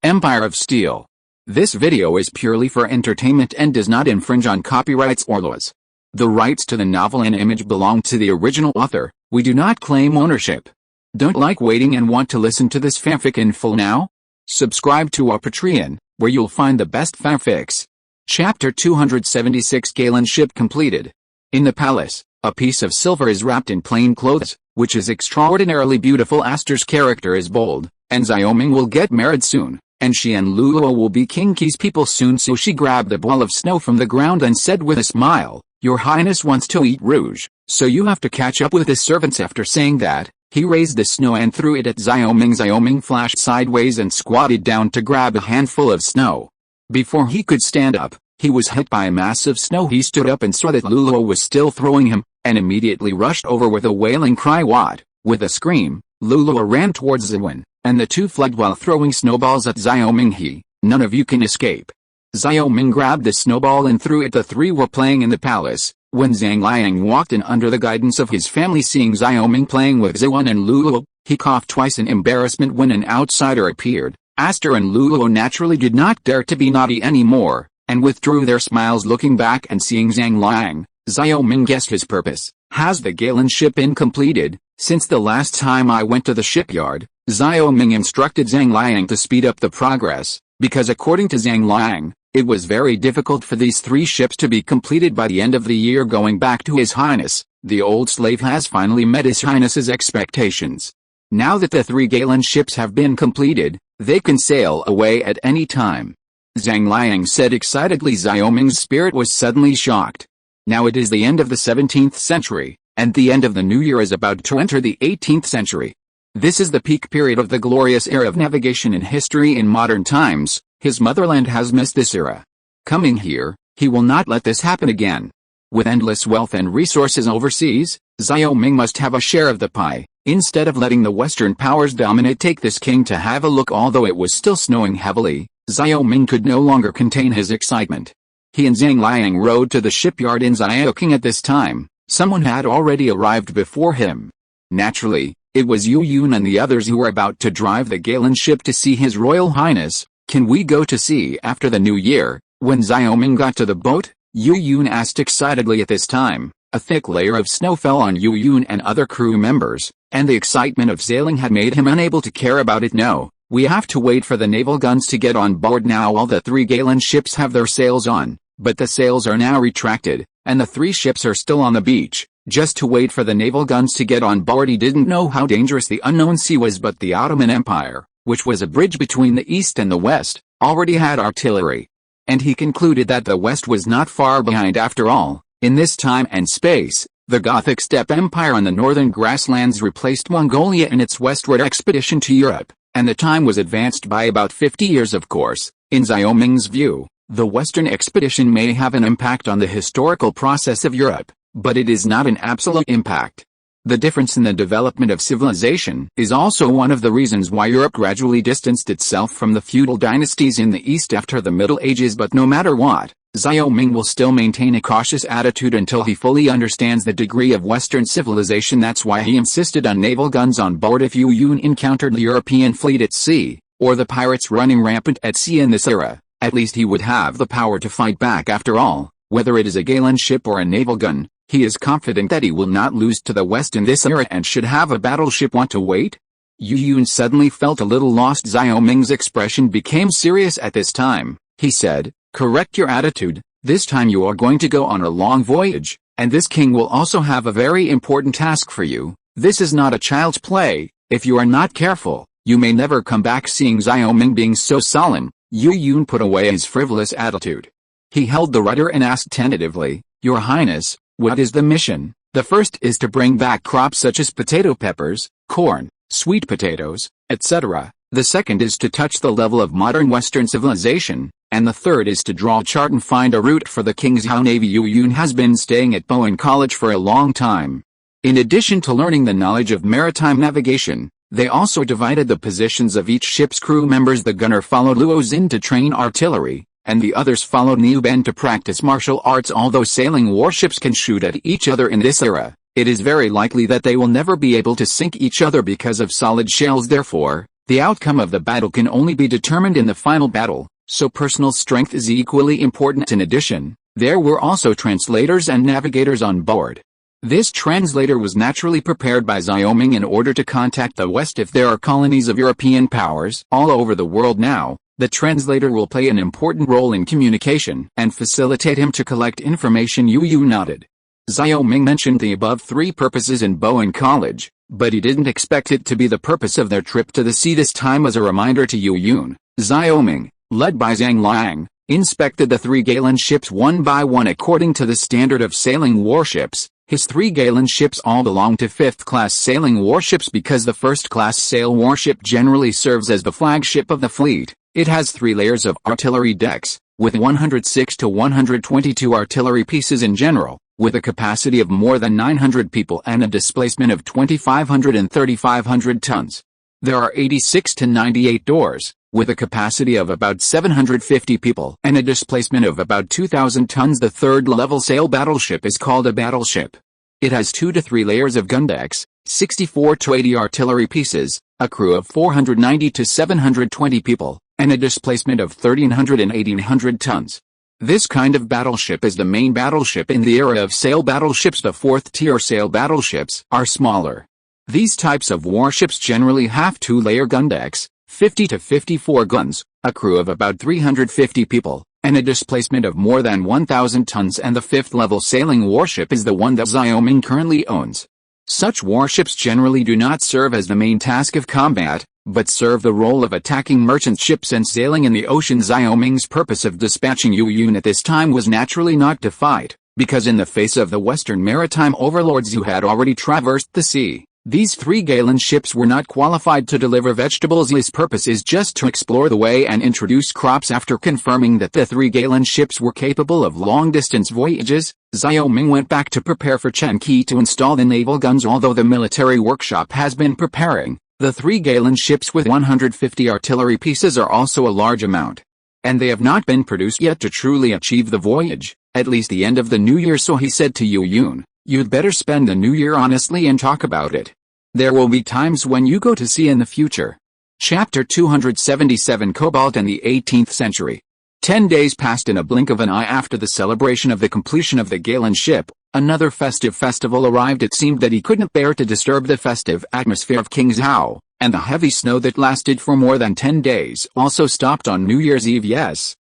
Empire of Steel. This video is purely for entertainment and does not infringe on copyrights or laws. The rights to the novel and image belong to the original author. We do not claim ownership. Don't like waiting and want to listen to this fanfic in full now? Subscribe to our Patreon, where you'll find the best fanfics. Chapter 276 Galen ship completed. In the palace, a piece of silver is wrapped in plain clothes, which is extraordinarily beautiful. Aster's character is bold, and Xiaoming will get married soon, and she and Luo will be King Qi's people soon. So she grabbed the ball of snow from the ground and said with a smile, "Your Highness wants to eat rouge, so you have to catch up with his servants." After saying that, he raised the snow and threw it at Xiaoming. Xiaoming flashed sideways and squatted down to grab a handful of snow. Before he could stand up, he was hit by a mass of snow. He stood up and saw that Luo was still throwing him, and immediately rushed over with a wailing cry. What? With a scream, Luo ran towards Ziwen, and the two fled while throwing snowballs at Xiaoming. None of you can escape. Xiaoming grabbed the snowball and threw it. The three were playing in the palace, when Zhang Liang walked in under the guidance of his family. Seeing Xiaoming playing with Ziwen and Luo, he coughed twice in embarrassment when an outsider appeared. Aster and Luo naturally did not dare to be naughty anymore, and withdrew their smiles. Looking back and seeing Zhang Liang, Xiaoming guessed his purpose. Has the Galen ship been completed? Since the last time I went to the shipyard, Xiaoming instructed Zhang Liang to speed up the progress, because according to Zhang Liang, it was very difficult for these three ships to be completed by the end of the year. Going back to His Highness, the old slave has finally met His Highness's expectations. Now that the three Galen ships have been completed, they can sail away at any time. Zhang Liang said excitedly. Xiaoming's spirit was suddenly shocked. Now it is the end of the 17th century, and the end of the new year is about to enter the 18th century. This is the peak period of the glorious era of navigation in history. In modern times, his motherland has missed this era. Coming here, he will not let this happen again. With endless wealth and resources overseas, Xiaoming must have a share of the pie. Instead of letting the Western powers dominate, take this king to have a look. Although it was still snowing heavily, Xiaoming could no longer contain his excitement. He and Zhang Liang rode to the shipyard in Xiaoking. At this time, someone had already arrived before him. Naturally, it was Yu Yun and the others who were about to drive the Galen ship to see His Royal Highness. Can we go to sea after the new year? When Xiaoming got to the boat, Yu Yun asked excitedly. At this time, a thick layer of snow fell on Yu Yun and other crew members, and the excitement of sailing had made him unable to care about it. No, we have to wait for the naval guns to get on board now. All the three Galen ships have their sails on, but the sails are now retracted, and the three ships are still on the beach, just to wait for the naval guns to get on board. He didn't know how dangerous the unknown sea was, but the Ottoman Empire, which was a bridge between the East and the West, already had artillery. And he concluded that the West was not far behind after all. In this time and space, the Gothic steppe empire on the northern grasslands replaced Mongolia in its westward expedition to Europe, and the time was advanced by about 50 years. Of course, in Xiaoming's view, the Western expedition may have an impact on the historical process of Europe, but it is not an absolute impact. The difference in the development of civilization is also one of the reasons why Europe gradually distanced itself from the feudal dynasties in the East after the Middle Ages. But no matter what, Xiaoming will still maintain a cautious attitude until he fully understands the degree of Western civilization. That's why he insisted on naval guns on board if Yu Yun encountered the European fleet at sea, or the pirates running rampant at sea in this era. At least he would have the power to fight back. After all, whether it is a Galen ship or a naval gun, he is confident that he will not lose to the West in this era. And should have a battleship want to wait? Yu Yun suddenly felt a little lost. Xiaoming's expression became serious at this time. He said, "Correct your attitude. This time you are going to go on a long voyage, and this king will also have a very important task for you. This is not a child's play. If you are not careful, you may never come back." Seeing Xiaoming being so sullen, Yu Yun put away his frivolous attitude. He held the rudder and asked tentatively, "Your Highness, what is the mission?" "The first is to bring back crops such as potato peppers, corn, sweet potatoes, etc. The second is to touch the level of modern Western civilization, and the third is to draw a chart and find a route for the King's Navy." Yu Yun has been staying at Bowen College for a long time. In addition to learning the knowledge of maritime navigation, they also divided the positions of each ship's crew members. The gunner followed Luo Xin to train artillery, and the others followed Niu Ben to practice martial arts. Although sailing warships can shoot at each other in this era, it is very likely that they will never be able to sink each other because of solid shells. Therefore, The outcome of the battle can only be determined in the final battle, so personal strength is equally important. In addition, there were also translators and navigators on board. This translator was naturally prepared by Xiao Ming in order to contact the West if there are colonies of European powers all over the world now. The translator will play an important role in communication and facilitate him to collect information. Yu nodded. Xiao Ming mentioned the above three purposes in Bowen College, but he didn't expect it to be the purpose of their trip to the sea this time. As a reminder to Yu Yun, Xiao Ming, led by Zhang Liang, inspected the 3 Galen ships one by one according to the standard of sailing warships. His 3 Galen ships all belong to 5th-class sailing warships because the 1st-class sail warship generally serves as the flagship of the fleet. It has 3 layers of artillery decks, with 106 to 122 artillery pieces in general, with a capacity of more than 900 people and a displacement of 2,500 and 3,500 tons. There are 86 to 98 doors, with a capacity of about 750 people and a displacement of about 2,000 tons. The 3rd-level sail battleship is called a battleship. It has 2 to 3 layers of gun decks, 64 to 80 artillery pieces, a crew of 490 to 720 people, and a displacement of 1,300 and 1,800 tons. This kind of battleship is the main battleship in the era of sail battleships. The 4th-tier sail battleships are smaller. These types of warships generally have 2-layer gun decks, 50 to 54 guns, a crew of about 350 people, and a displacement of more than 1,000 tons. And the 5th-level sailing warship is the one that Xiao Ming currently owns. Such warships generally do not serve as the main task of combat, but serve the role of attacking merchant ships and sailing in the ocean. Xiao Ming's purpose of dispatching Yu Yun at this time was naturally not to fight, because in the face of the Western maritime overlords who had already traversed the sea, these 3 Galen ships were not qualified to deliver vegetables. His purpose is just to explore the way and introduce crops. After confirming that the 3 Galen ships were capable of long-distance voyages, Xiao Ming went back to prepare for Chen Qi to install the naval guns. Although the military workshop has been preparing, the 3 Galen ships with 150 artillery pieces are also a large amount, and they have not been produced yet to truly achieve the voyage, at least the end of the new year. So he said to Yu Yun, "You'd better spend the new year honestly and talk about it. There will be times when you go to sea in the future." Chapter 277 Cobalt and the 18th Century. 10 days passed in a blink of an eye after the celebration of the completion of the Galen ship. Another festive festival arrived. It seemed that he couldn't bear to disturb the festive atmosphere of Qingzhou, and the heavy snow that lasted for more than 10 days also stopped on New Year's Eve. Yes,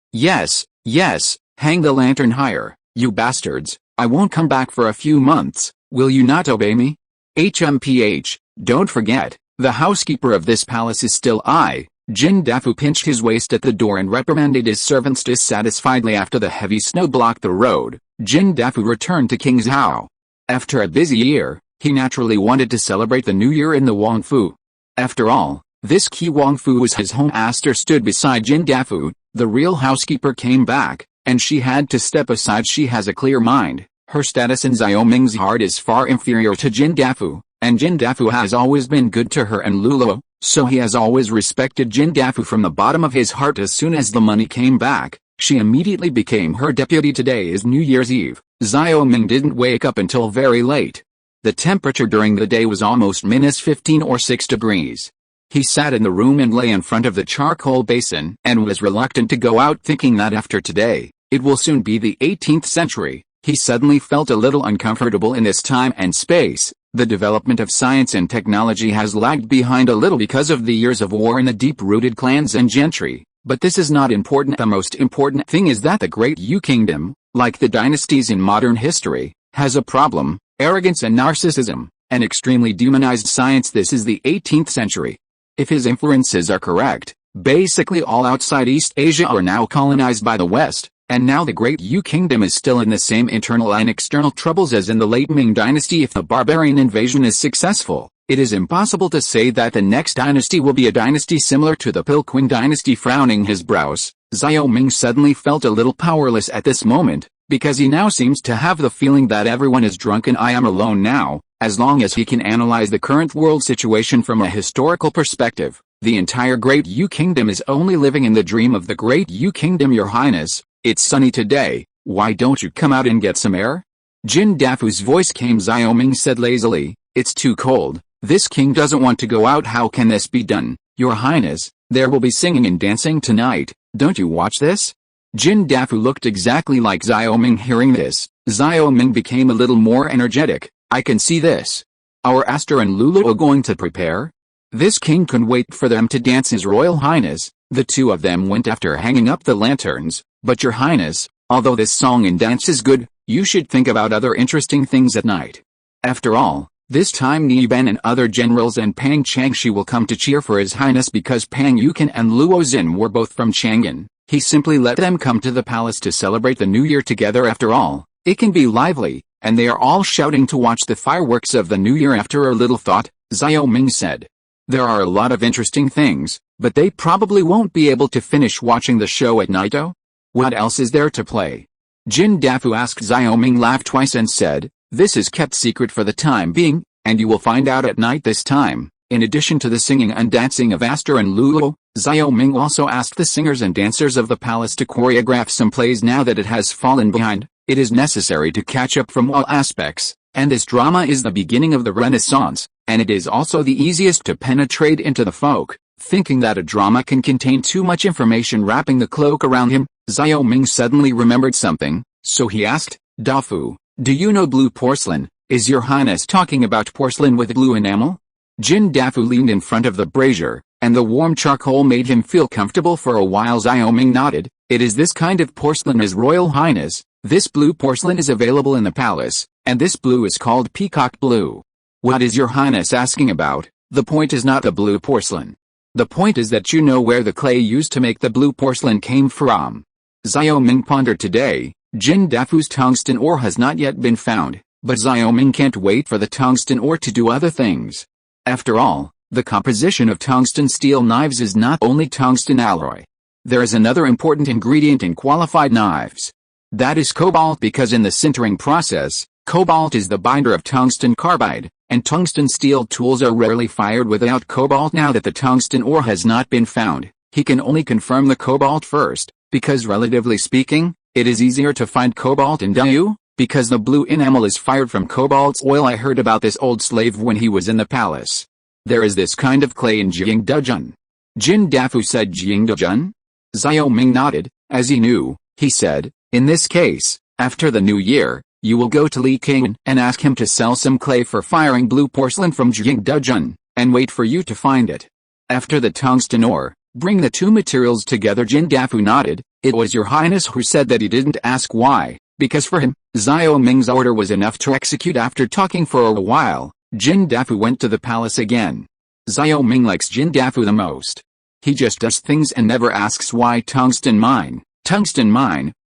hang the lantern higher, you bastards. I won't come back for a few months. Will you not obey me? HMPH, don't forget, the housekeeper of this palace is still I. Jin Dafu pinched his waist at the door and reprimanded his servants dissatisfiedly. After the heavy snow blocked the road, Jin Dafu returned to Qingzhou. After a busy year, he naturally wanted to celebrate the new year in the Wangfu. After all, this Qi Wangfu was his home. Aster stood beside Jin Dafu. The real housekeeper came back, and she had to step aside. She has a clear mind. Her status in Xiao Ming's heart is far inferior to Jin Dafu, and Jin Dafu has always been good to her and Lulo, so he has always respected Jin Dafu from the bottom of his heart. As soon as the money came back, she immediately became her deputy. Today is New Year's Eve. Xiao Ming didn't wake up until very late. The temperature during the day was almost -15 or 6 degrees. He sat in the room and lay in front of the charcoal basin and was reluctant to go out, thinking that after today, it will soon be the 18th century. He suddenly felt a little uncomfortable in this time and space. The development of science and technology has lagged behind a little because of the years of war and the deep-rooted clans and gentry. But this is not important. The most important thing is that the Great Yu Kingdom, like the dynasties in modern history, has a problem: arrogance and narcissism, and extremely demonized science. This is the 18th century. If his inferences are correct, basically all outside East Asia are now colonized by the West, and now the Great Yu Kingdom is still in the same internal and external troubles as in the late Ming dynasty. If the barbarian invasion is successful, it is impossible to say that the next dynasty will be a dynasty similar to the Pilquin dynasty. Frowning his brows, Xiao Ming suddenly felt a little powerless at this moment, because he now seems to have the feeling that everyone is drunk and I am alone now. As long as he can analyze the current world situation from a historical perspective, the entire Great Yu Kingdom is only living in the dream of the Great Yu Kingdom. Your Highness, it's sunny today, why don't you come out and get some air? Jin Dafu's voice came. Xiao Ming said lazily, it's too cold. This king doesn't want to go out. How can this be done? Your Highness, there will be singing and dancing tonight, don't you watch this? Jin Dafu looked exactly like Xiao Ming. Hearing this, Xiao Ming became a little more energetic. I can see this. Our Aster and Lulu are going to prepare? This king couldn't wait for them to dance. His Royal Highness. The two of them went after hanging up the lanterns. But Your Highness, although this song and dance is good, you should think about other interesting things at night. After all, this time Niu Ben and other generals and Pang Changshi will come to cheer for His Highness because Pang Yukin and Luo Xin were both from Chang'an. He simply let them come to the palace to celebrate the new year together. After all, it can be lively, and they are all shouting to watch the fireworks of the new year. After a little thought, Xiao Ming said, there are a lot of interesting things, but they probably won't be able to finish watching the show at night though. What else is there to play? Jin Dafu asked. Xiao Ming laughed twice and said, this is kept secret for the time being, and you will find out at night this time. In addition to the singing and dancing of Aster and Lulu, Xiao Ming also asked the singers and dancers of the palace to choreograph some plays. Now that it has fallen behind, it is necessary to catch up from all aspects, and this drama is the beginning of the Renaissance, and it is also the easiest to penetrate into the folk. Thinking that a drama can contain too much information wrapping the cloak around him, Xiao Ming suddenly remembered something, so he asked, Dafu, do you know blue porcelain? Is Your Highness talking about porcelain with blue enamel? Jin Dafu leaned in front of the brazier, and the warm charcoal made him feel comfortable for a while. Xiao Ming nodded. It is this kind of porcelain, His Royal Highness. This blue porcelain is available in the palace, and this blue is called peacock blue. What is Your Highness asking about? The point is not the blue porcelain. The point is that you know where the clay used to make the blue porcelain came from. Xiao Ming pondered. Today, Jin Dafu's tungsten ore has not yet been found, but Xiao Ming can't wait for the tungsten ore to do other things. After all, the composition of tungsten steel knives is not only tungsten alloy. There is another important ingredient in qualified knives. That is cobalt, because in the sintering process, cobalt is the binder of tungsten carbide, and tungsten steel tools are rarely fired without cobalt. Now that the tungsten ore has not been found, he can only confirm the cobalt first, because relatively speaking, it is easier to find cobalt in Dayu, because the blue enamel is fired from cobalt's oil. I heard about this old slave when he was in the palace. There is this kind of clay in Jingdezhen. Jin Dafu said. Jingdezhen? Xiao Ming nodded. As he knew, he said, in this case, after the new year, you will go to Li King and ask him to sell some clay for firing blue porcelain from Jingdezhen, and wait for you to find it. After the tungsten ore, bring the two materials together. Jin Dafu nodded. It was Your Highness who said that. He didn't ask why, because for him, Xiao Ming's order was enough to execute. After talking for a while, Jin Dafu went to the palace again. Xiao Ming likes Jin Dafu the most. He just does things and never asks why. Tungsten mine,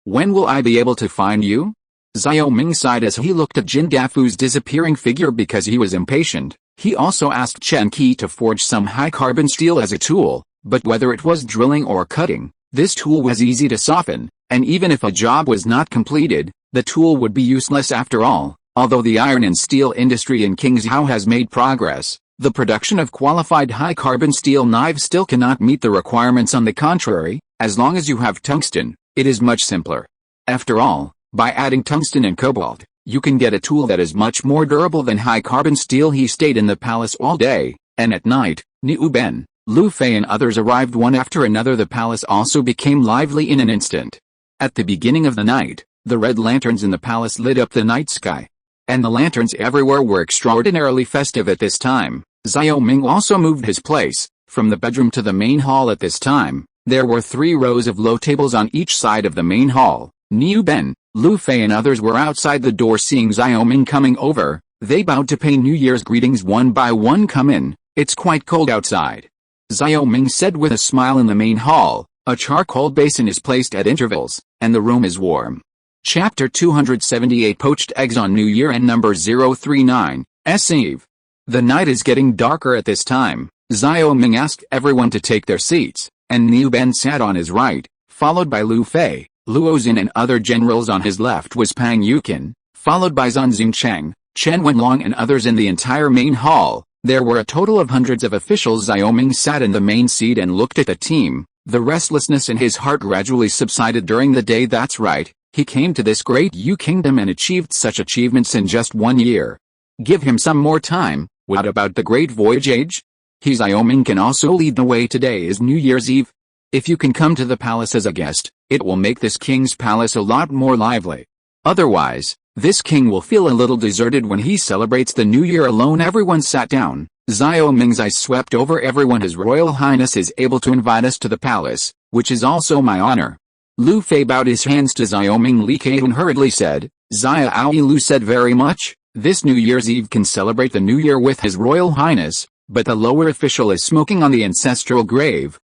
when will I be able to find you? Xiao Ming sighed as he looked at Jin Dafu's disappearing figure. Because he was impatient, he also asked Chen Qi to forge some high-carbon steel as a tool, but whether it was drilling or cutting, this tool was easy to soften, and even if a job was not completed, the tool would be useless after all. Although the iron and steel industry in Qingzhou has made progress, the production of qualified high-carbon steel knives still cannot meet the requirements. On the contrary, as long as you have tungsten, it is much simpler. After all, by adding tungsten and cobalt, you can get a tool that is much more durable than high-carbon steel. He stayed in the palace all day, and at night, Niu Ben, Lu Fei and others arrived one after another. The palace also became lively in an instant. At the beginning of the night, the red lanterns in the palace lit up the night sky, and the lanterns everywhere were extraordinarily festive at this time. Xiao Ming also moved his place, from the bedroom to the main hall. At this time, there were 3 rows of low tables on each side of the main hall. Niu Ben, Lu Fei and others were outside the door. Seeing Xiao Ming coming over, they bowed to pay New Year's greetings one by one. Come in, it's quite cold outside, Xiao Ming said with a smile. In the main hall, a charcoal basin is placed at intervals, and the room is warm. Chapter 278 Poached Eggs on New Year and number 039, S. Eve. The night is getting darker at this time. Xiao Ming asked everyone to take their seats, and Niu Ben sat on his right, followed by Lu Fei. Luo Xin and other generals on his left was Pang Yukin, followed by Zan Xingcheng, Chen Wenlong and others. In the entire main hall, there were a total of hundreds of officials. Xiao Ming sat in the main seat and looked at the team. The restlessness in his heart gradually subsided during the day. That's right, he came to this great Yu kingdom and achieved such achievements in just 1 year. Give him some more time. What about the great voyage age? Xiaoming can also lead the way. Today is New Year's Eve. If you can come to the palace as a guest, it will make this king's palace a lot more lively. Otherwise, this king will feel a little deserted when he celebrates the New Year alone. Everyone sat down. Xiaoming's eyes swept over everyone. His Royal Highness is able to invite us to the palace, which is also my honor. Lu Fei bowed his hands to Xiaoming. Li Keun hurriedly said, Xiao Lu said very much. This New Year's Eve can celebrate the New Year with His Royal Highness, but the lower official is smoking on the ancestral grave.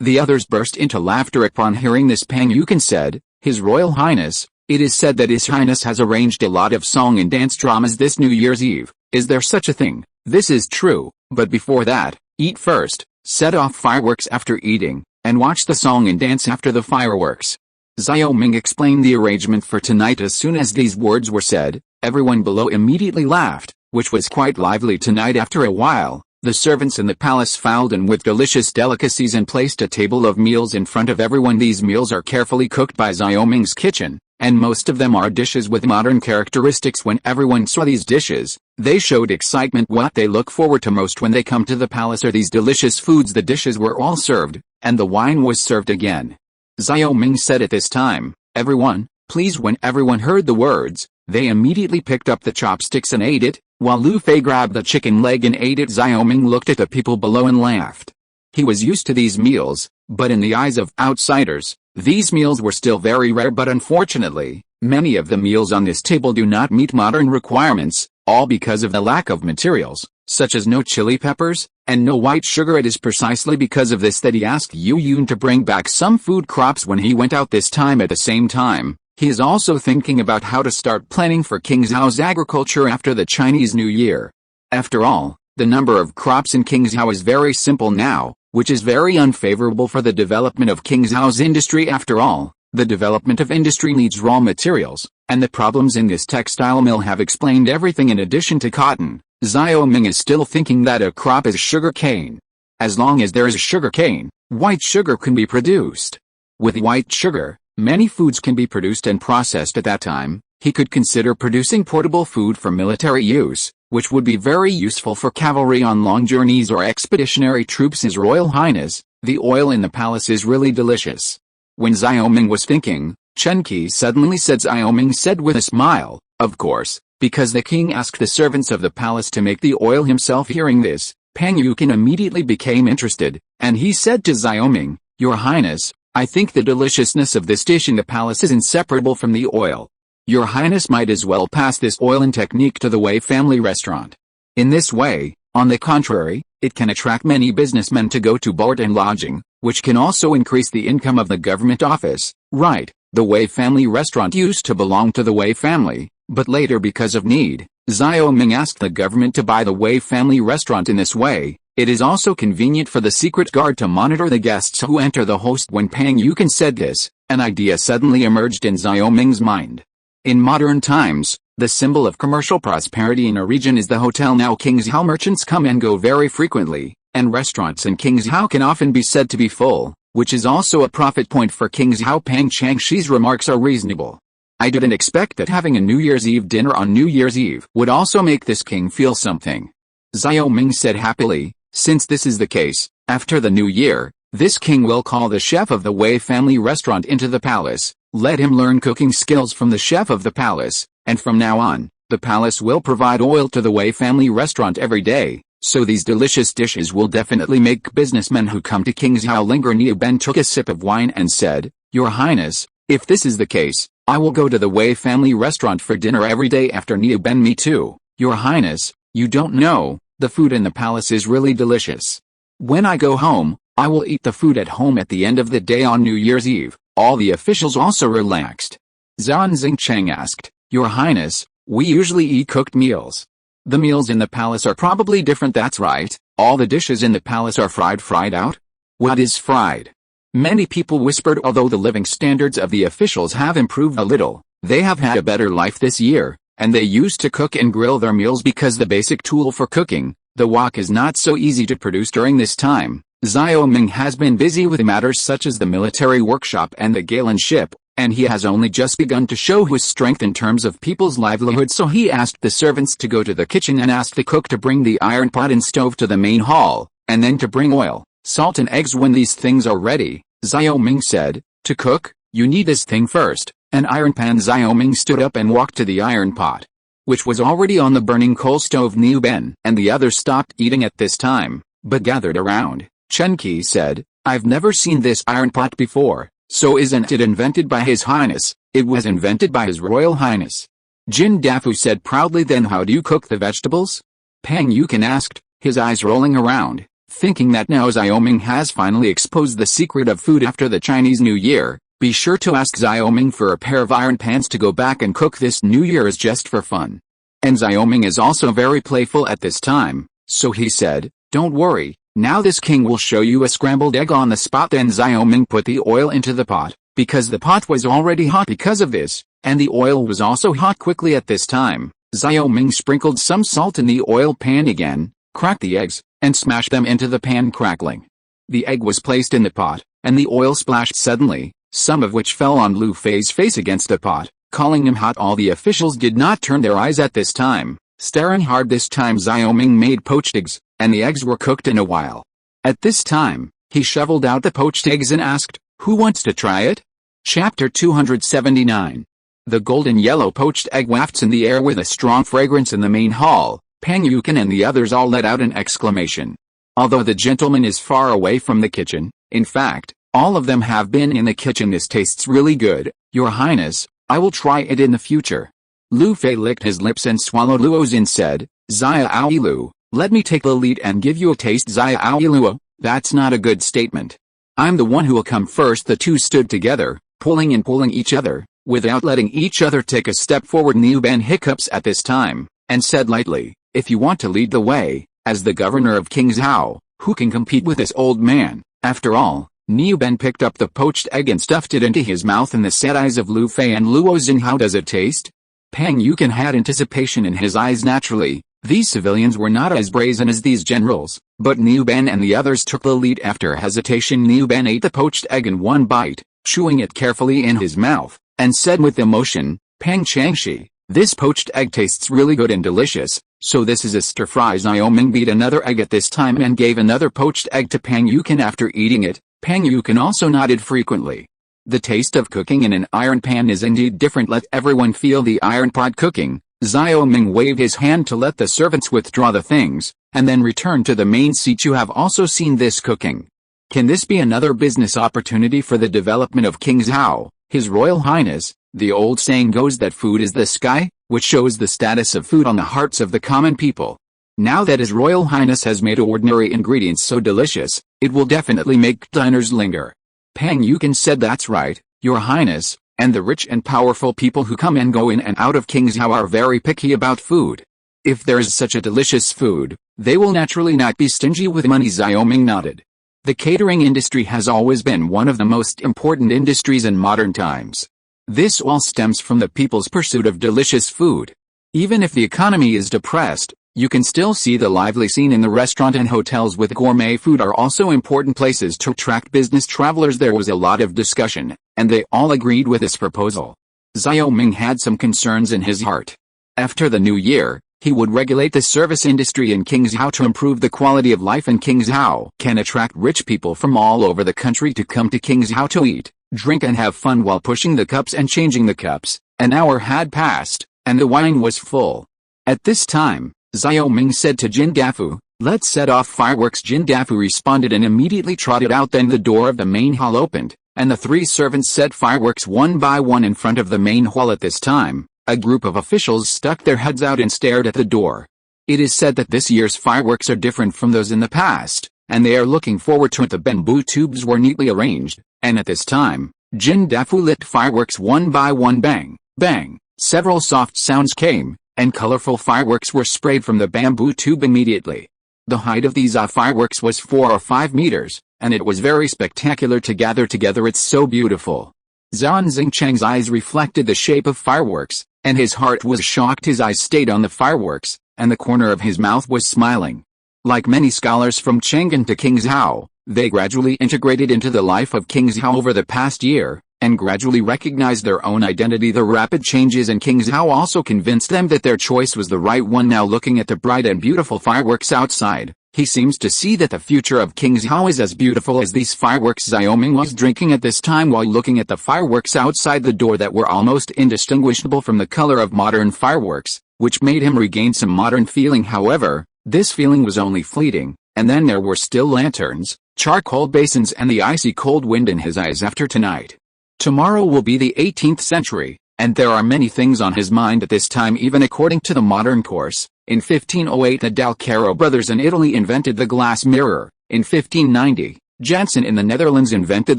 The others burst into laughter upon hearing this. Pan Yukin said, His Royal Highness, it is said that His Highness has arranged a lot of song and dance dramas this New Year's Eve. Is there such a thing? This is true, but before that, eat first, set off fireworks after eating, and watch the song and dance after the fireworks. Xiaoming explained the arrangement for tonight. As soon as these words were said, everyone below immediately laughed, which was quite lively tonight. After a while, the servants in the palace filed in with delicious delicacies and placed a table of meals in front of everyone. These meals are carefully cooked by Xiaoming's kitchen, and most of them are dishes with modern characteristics. When everyone saw these dishes, they showed excitement. What they look forward to most when they come to the palace are these delicious foods. The dishes were all served, and the wine was served again. Xiaoming said at this time, Everyone, please. When everyone heard the words, they immediately picked up the chopsticks and ate it, while Lu Fei grabbed the chicken leg and ate it. Xiaoming looked at the people below and laughed. He was used to these meals, but in the eyes of outsiders, these meals were still very rare. But unfortunately, many of the meals on this table do not meet modern requirements, all because of the lack of materials, such as no chili peppers, and no white sugar. It is precisely because of this that he asked Yu Yun to bring back some food crops when he went out this time. At the same time, he is also thinking about how to start planning for King Zhao's agriculture after the Chinese New Year. After all, the number of crops in King Zhao is very simple now, which is very unfavorable for the development of King Zhao's industry. After all, the development of industry needs raw materials, and the problems in this textile mill have explained everything. In addition to cotton, Xiaoming is still thinking that a crop is sugar cane. As long as there is sugar cane, white sugar can be produced. With white sugar, many foods can be produced and processed. At that time, he could consider producing portable food for military use, which would be very useful for cavalry on long journeys or expeditionary troops. His Royal Highness, the oil in the palace is really delicious. When Xiaoming was thinking, Chen Qi suddenly said. Xiaoming said with a smile, Of course, because the king asked the servants of the palace to make the oil himself. Hearing this, Pan Yukin immediately became interested, and he said to Xiaoming, Your Highness, I think the deliciousness of this dish in the palace is inseparable from the oil. Your Highness might as well pass this oil and technique to the Wei family restaurant. In this way, on the contrary, it can attract many businessmen to go to board and lodging, which can also increase the income of the government office. Right, the Wei family restaurant used to belong to the Wei family, but later because of need, Xiaoming asked the government to buy the Wei family restaurant. In this way, it is also convenient for the secret guard to monitor the guests who enter the host. When Pan Yukin said this, an idea suddenly emerged in Xiaoming's mind. In modern times, the symbol of commercial prosperity in a region is the hotel. Now King Zhao merchants come and go very frequently, and restaurants in King Zhao can often be said to be full, which is also a profit point for King Zhao. Pang Changshi's remarks are reasonable. I didn't expect that having a New Year's Eve dinner on New Year's Eve would also make this king feel something. Xiaoming said happily, Since this is the case, after the New Year, this king will call the chef of the Wei family restaurant into the palace, let him learn cooking skills from the chef of the palace, and from now on, the palace will provide oil to the Wei family restaurant every day, so these delicious dishes will definitely make businessmen who come to King Zhao linger. Niu Ben took a sip of wine and said, Your Highness, if this is the case, I will go to the Wei family restaurant for dinner every day. After Niu Ben, me too. Your Highness, you don't know, the food in the palace is really delicious. When I go home, I will eat the food at home at the end of the day on New Year's Eve. All the officials also relaxed. Zhan Xingcheng asked, Your Highness, we usually eat cooked meals. The meals in the palace are probably different. That's right, all the dishes in the palace are fried out? What is fried? Many people whispered. Although the living standards of the officials have improved a little, they have had a better life this year, and they used to cook and grill their meals because the basic tool for cooking, the wok, is not so easy to produce during this time. Xiaoming has been busy with matters such as the military workshop and the Galen ship, and he has only just begun to show his strength in terms of people's livelihood. So he asked the servants to go to the kitchen and asked the cook to bring the iron pot and stove to the main hall, and then to bring oil, salt and eggs when these things are ready. Xiao Ming said, to cook, you need this thing first, an iron pan. Xiao Ming stood up and walked to the iron pot, which was already on the burning coal stove. Niu Ben and the others stopped eating at this time, but gathered around. Chen Qi said, I've never seen this iron pot before, so isn't it invented by His Highness? It was invented by His Royal Highness. Jin Dafu said proudly. Then how do you cook the vegetables? Pang Yukin asked, his eyes rolling around, thinking that now Xiao Ming has finally exposed the secret of food after the Chinese New Year. Be sure to ask Xiao Ming for a pair of iron pans to go back and cook this New Year's just for fun. And Xiao Ming is also very playful at this time, so he said, don't worry, now this king will show you a scrambled egg on the spot. Then Xiao Ming put the oil into the pot, because the pot was already hot because of this, and the oil was also hot quickly at this time. Xiao Ming sprinkled some salt in the oil pan again, cracked the eggs, and smashed them into the pan crackling. The egg was placed in the pot, and the oil splashed suddenly, some of which fell on Lu Fei's face against the pot, calling him hot. All the officials did not turn their eyes at this time, staring hard. This time Xiao Ming made poached eggs, and the eggs were cooked in a while. At this time, he shoveled out the poached eggs and asked, who wants to try it? Chapter 279. The golden yellow poached egg wafts in the air with a strong fragrance in the main hall. Pang Yukin and the others all let out an exclamation. Although the gentleman is far away from the kitchen, in fact, all of them have been in the kitchen. This tastes really good, Your Highness, I will try it in the future. Lu Fei licked his lips and swallowed Luo's and said, Xiao Yilu, let me take the lead and give you a taste. Xiao Yilu, that's not a good statement. I'm the one who will come first. The two stood together, pulling and pulling each other, without letting each other take a step forward. Niu Ben hiccups at this time, and said lightly, if you want to lead the way, as the governor of Qingzhou, who can compete with this old man? After all, Niu Ben picked up the poached egg and stuffed it into his mouth in the sad eyes of Lu Fei and Luo Xin. How does it taste? Pang Yukin had anticipation in his eyes. Naturally, these civilians were not as brazen as these generals, but Niu Ben and the others took the lead. After hesitation, Niu Ben ate the poached egg in one bite, chewing it carefully in his mouth, and said with emotion, Pang Changshi, this poached egg tastes really good and delicious, so this is a stir-fry. Xiao Ming beat another egg at this time and gave another poached egg to Pang Yukin. After eating it, Pang Yukin also nodded frequently. The taste of cooking in an iron pan is indeed different. Let everyone feel the iron pot cooking. Xiao Ming waved his hand to let the servants withdraw the things, and then return to the main seat. You have also seen this cooking. Can this be another business opportunity for the development of Qingzhou, His Royal Highness? The old saying goes that food is the sky, which shows the status of food on the hearts of the common people. Now that His Royal Highness has made ordinary ingredients so delicious, it will definitely make diners linger. Pang Yukin said, that's right, Your Highness, and the rich and powerful people who come and go in and out of Qingzhou are very picky about food. If there is such a delicious food, they will naturally not be stingy with money. Xiao Ming nodded. The catering industry has always been one of the most important industries in modern times. This all stems from the people's pursuit of delicious food. Even if the economy is depressed, you can still see the lively scene in the restaurant and hotels with gourmet food are also important places to attract business travelers. There was a lot of discussion, and they all agreed with this proposal. Xiao Ming had some concerns in his heart. After the new year, he would regulate the service industry in Qingzhou to improve the quality of life in Qingzhou. Can attract rich people from all over the country to come to Qingzhou to eat, drink and have fun while pushing the cups and changing the cups. An hour had passed, and the wine was full. At this time, Xiao Ming said to Jin Dafu, let's set off fireworks. Jin Dafu responded and immediately trotted out. Then the door of the main hall opened, and the three servants set fireworks one by one in front of the main hall. At this time, a group of officials stuck their heads out and stared at the door. It is said that this year's fireworks are different from those in the past, and they are looking forward to it. The bamboo tubes were neatly arranged, and at this time, Jin Dafu lit fireworks one by one. Bang, bang, several soft sounds came, and colorful fireworks were sprayed from the bamboo tube immediately. The height of these fireworks was 4 or 5 meters, and it was very spectacular to gather together. It's so beautiful. Zhan Xingcheng's eyes reflected the shape of fireworks, and his heart was shocked. His eyes stayed on the fireworks, and the corner of his mouth was smiling. Like many scholars from Chang'an to Qingzhou, they gradually integrated into the life of Qingzhou over the past year, and gradually recognized their own identity. The rapid changes in Qingzhou also convinced them that their choice was the right one. Now looking at the bright and beautiful fireworks outside, He seems to see that the future of King Zhao is as beautiful as these fireworks. Xiaoming was drinking at this time while looking at the fireworks outside the door that were almost indistinguishable from the color of modern fireworks, which made him regain some modern feeling. However, this feeling was only fleeting, and then there were still lanterns, charcoal basins and the icy cold wind in his eyes after tonight. Tomorrow will be the 18th century, and there are many things on his mind at this time even according to the modern course. In 1508 the Dalcaro brothers in Italy invented the glass mirror, in 1590, Janssen in the Netherlands invented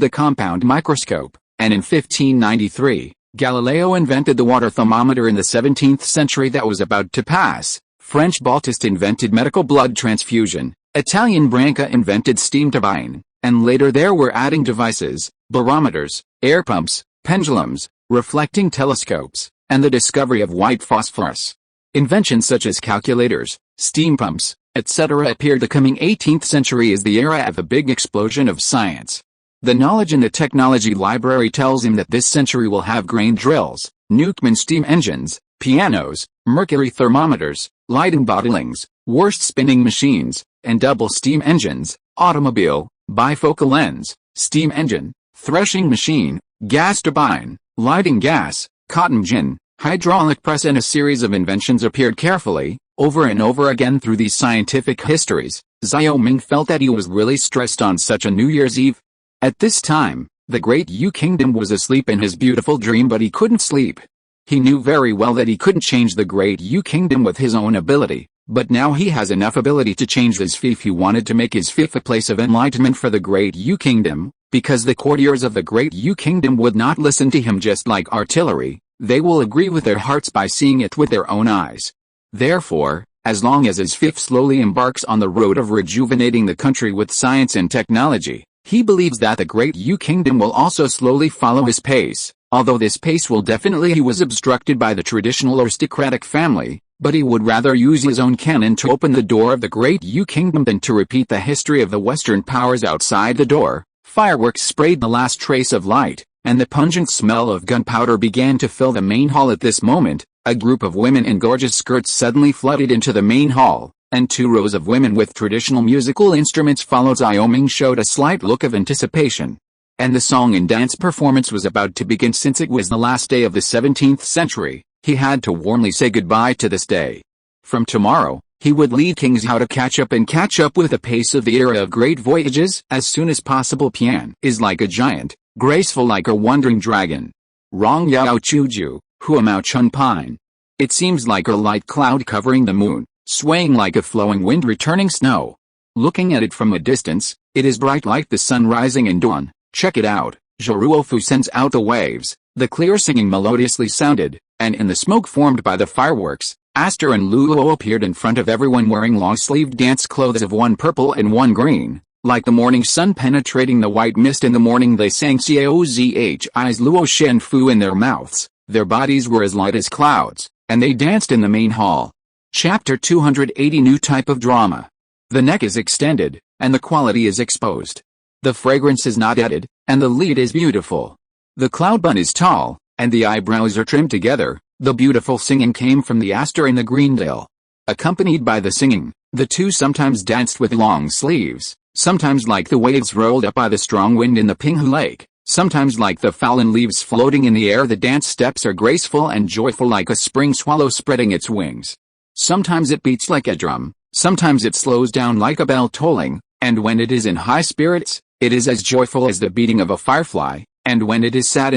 the compound microscope, and in 1593, Galileo invented the water thermometer. In the 17th century that was about to pass, French Baltist invented medical blood transfusion, Italian Branca invented steam turbine, and later there were adding devices, barometers, air pumps, pendulums, reflecting telescopes, and the discovery of white phosphorus. Inventions such as calculators, steam pumps, etc. appeared. The coming 18th century is the era of the big explosion of science. The knowledge in the technology library tells him that this century will have grain drills, Newcomen steam engines, pianos, mercury thermometers, Leyden bottlings, Wurst spinning machines, and double steam engines, automobile, bifocal lens, steam engine, threshing machine, gas turbine, lighting gas, cotton gin, hydraulic press, and a series of inventions appeared carefully, over and over again through these scientific histories. Xiaoming felt that he was really stressed on such a New Year's Eve. At this time, the Great Yu Kingdom was asleep in his beautiful dream, but he couldn't sleep. He knew very well that he couldn't change the Great Yu Kingdom with his own ability, but now he has enough ability to change this fief. He wanted to make his fief a place of enlightenment for the Great Yu Kingdom, because the courtiers of the Great Yu Kingdom would not listen to him just like artillery. They will agree with their hearts by seeing it with their own eyes. Therefore, as long as his fief slowly embarks on the road of rejuvenating the country with science and technology, he believes that the Great Yu Kingdom will also slowly follow his pace, although this pace will definitely he was obstructed by the traditional aristocratic family, but he would rather use his own cannon to open the door of the Great Yu Kingdom than to repeat the history of the Western powers outside the door. Fireworks sprayed the last trace of light, and the pungent smell of gunpowder began to fill the main hall. At this moment, a group of women in gorgeous skirts suddenly flooded into the main hall, and 2 rows of women with traditional musical instruments followed. Xiaoming showed a slight look of anticipation. And the song and dance performance was about to begin. Since it was the last day of the 17th century, he had to warmly say goodbye to this day. From tomorrow, he would lead King Zhao to catch up with the pace of the era of great voyages as soon as possible. Pian is like a giant, graceful like a wandering dragon. Rong Yao Chuju, Huamao Chun Pine. It seems like a light cloud covering the moon, swaying like a flowing wind returning snow. Looking at it from a distance, it is bright like the sun rising in dawn. Check it out. Zhouruofu sends out the waves, the clear singing melodiously sounded, and in the smoke formed by the fireworks, Aster and Luo appeared in front of everyone wearing long-sleeved dance clothes of one purple and one green. Like the morning sun penetrating the white mist in the morning, they sang Caozhi's Luo Shen Fu in their mouths. Their bodies were as light as clouds, and they danced in the main hall. Chapter 280 New type of drama. The neck is extended, and the quality is exposed. The fragrance is not added, and the lead is beautiful. The cloud bun is tall, and the eyebrows are trimmed together. The beautiful singing came from the Aster and the Greendale. Accompanied by the singing, the two sometimes danced with long sleeves, sometimes like the waves rolled up by the strong wind in the Pinghu Lake, sometimes like the fallen leaves floating in the air. The dance steps are graceful and joyful like a spring swallow spreading its wings. Sometimes it beats like a drum, sometimes it slows down like a bell tolling, and when it is in high spirits, it is as joyful as the beating of a firefly, and when it is sad,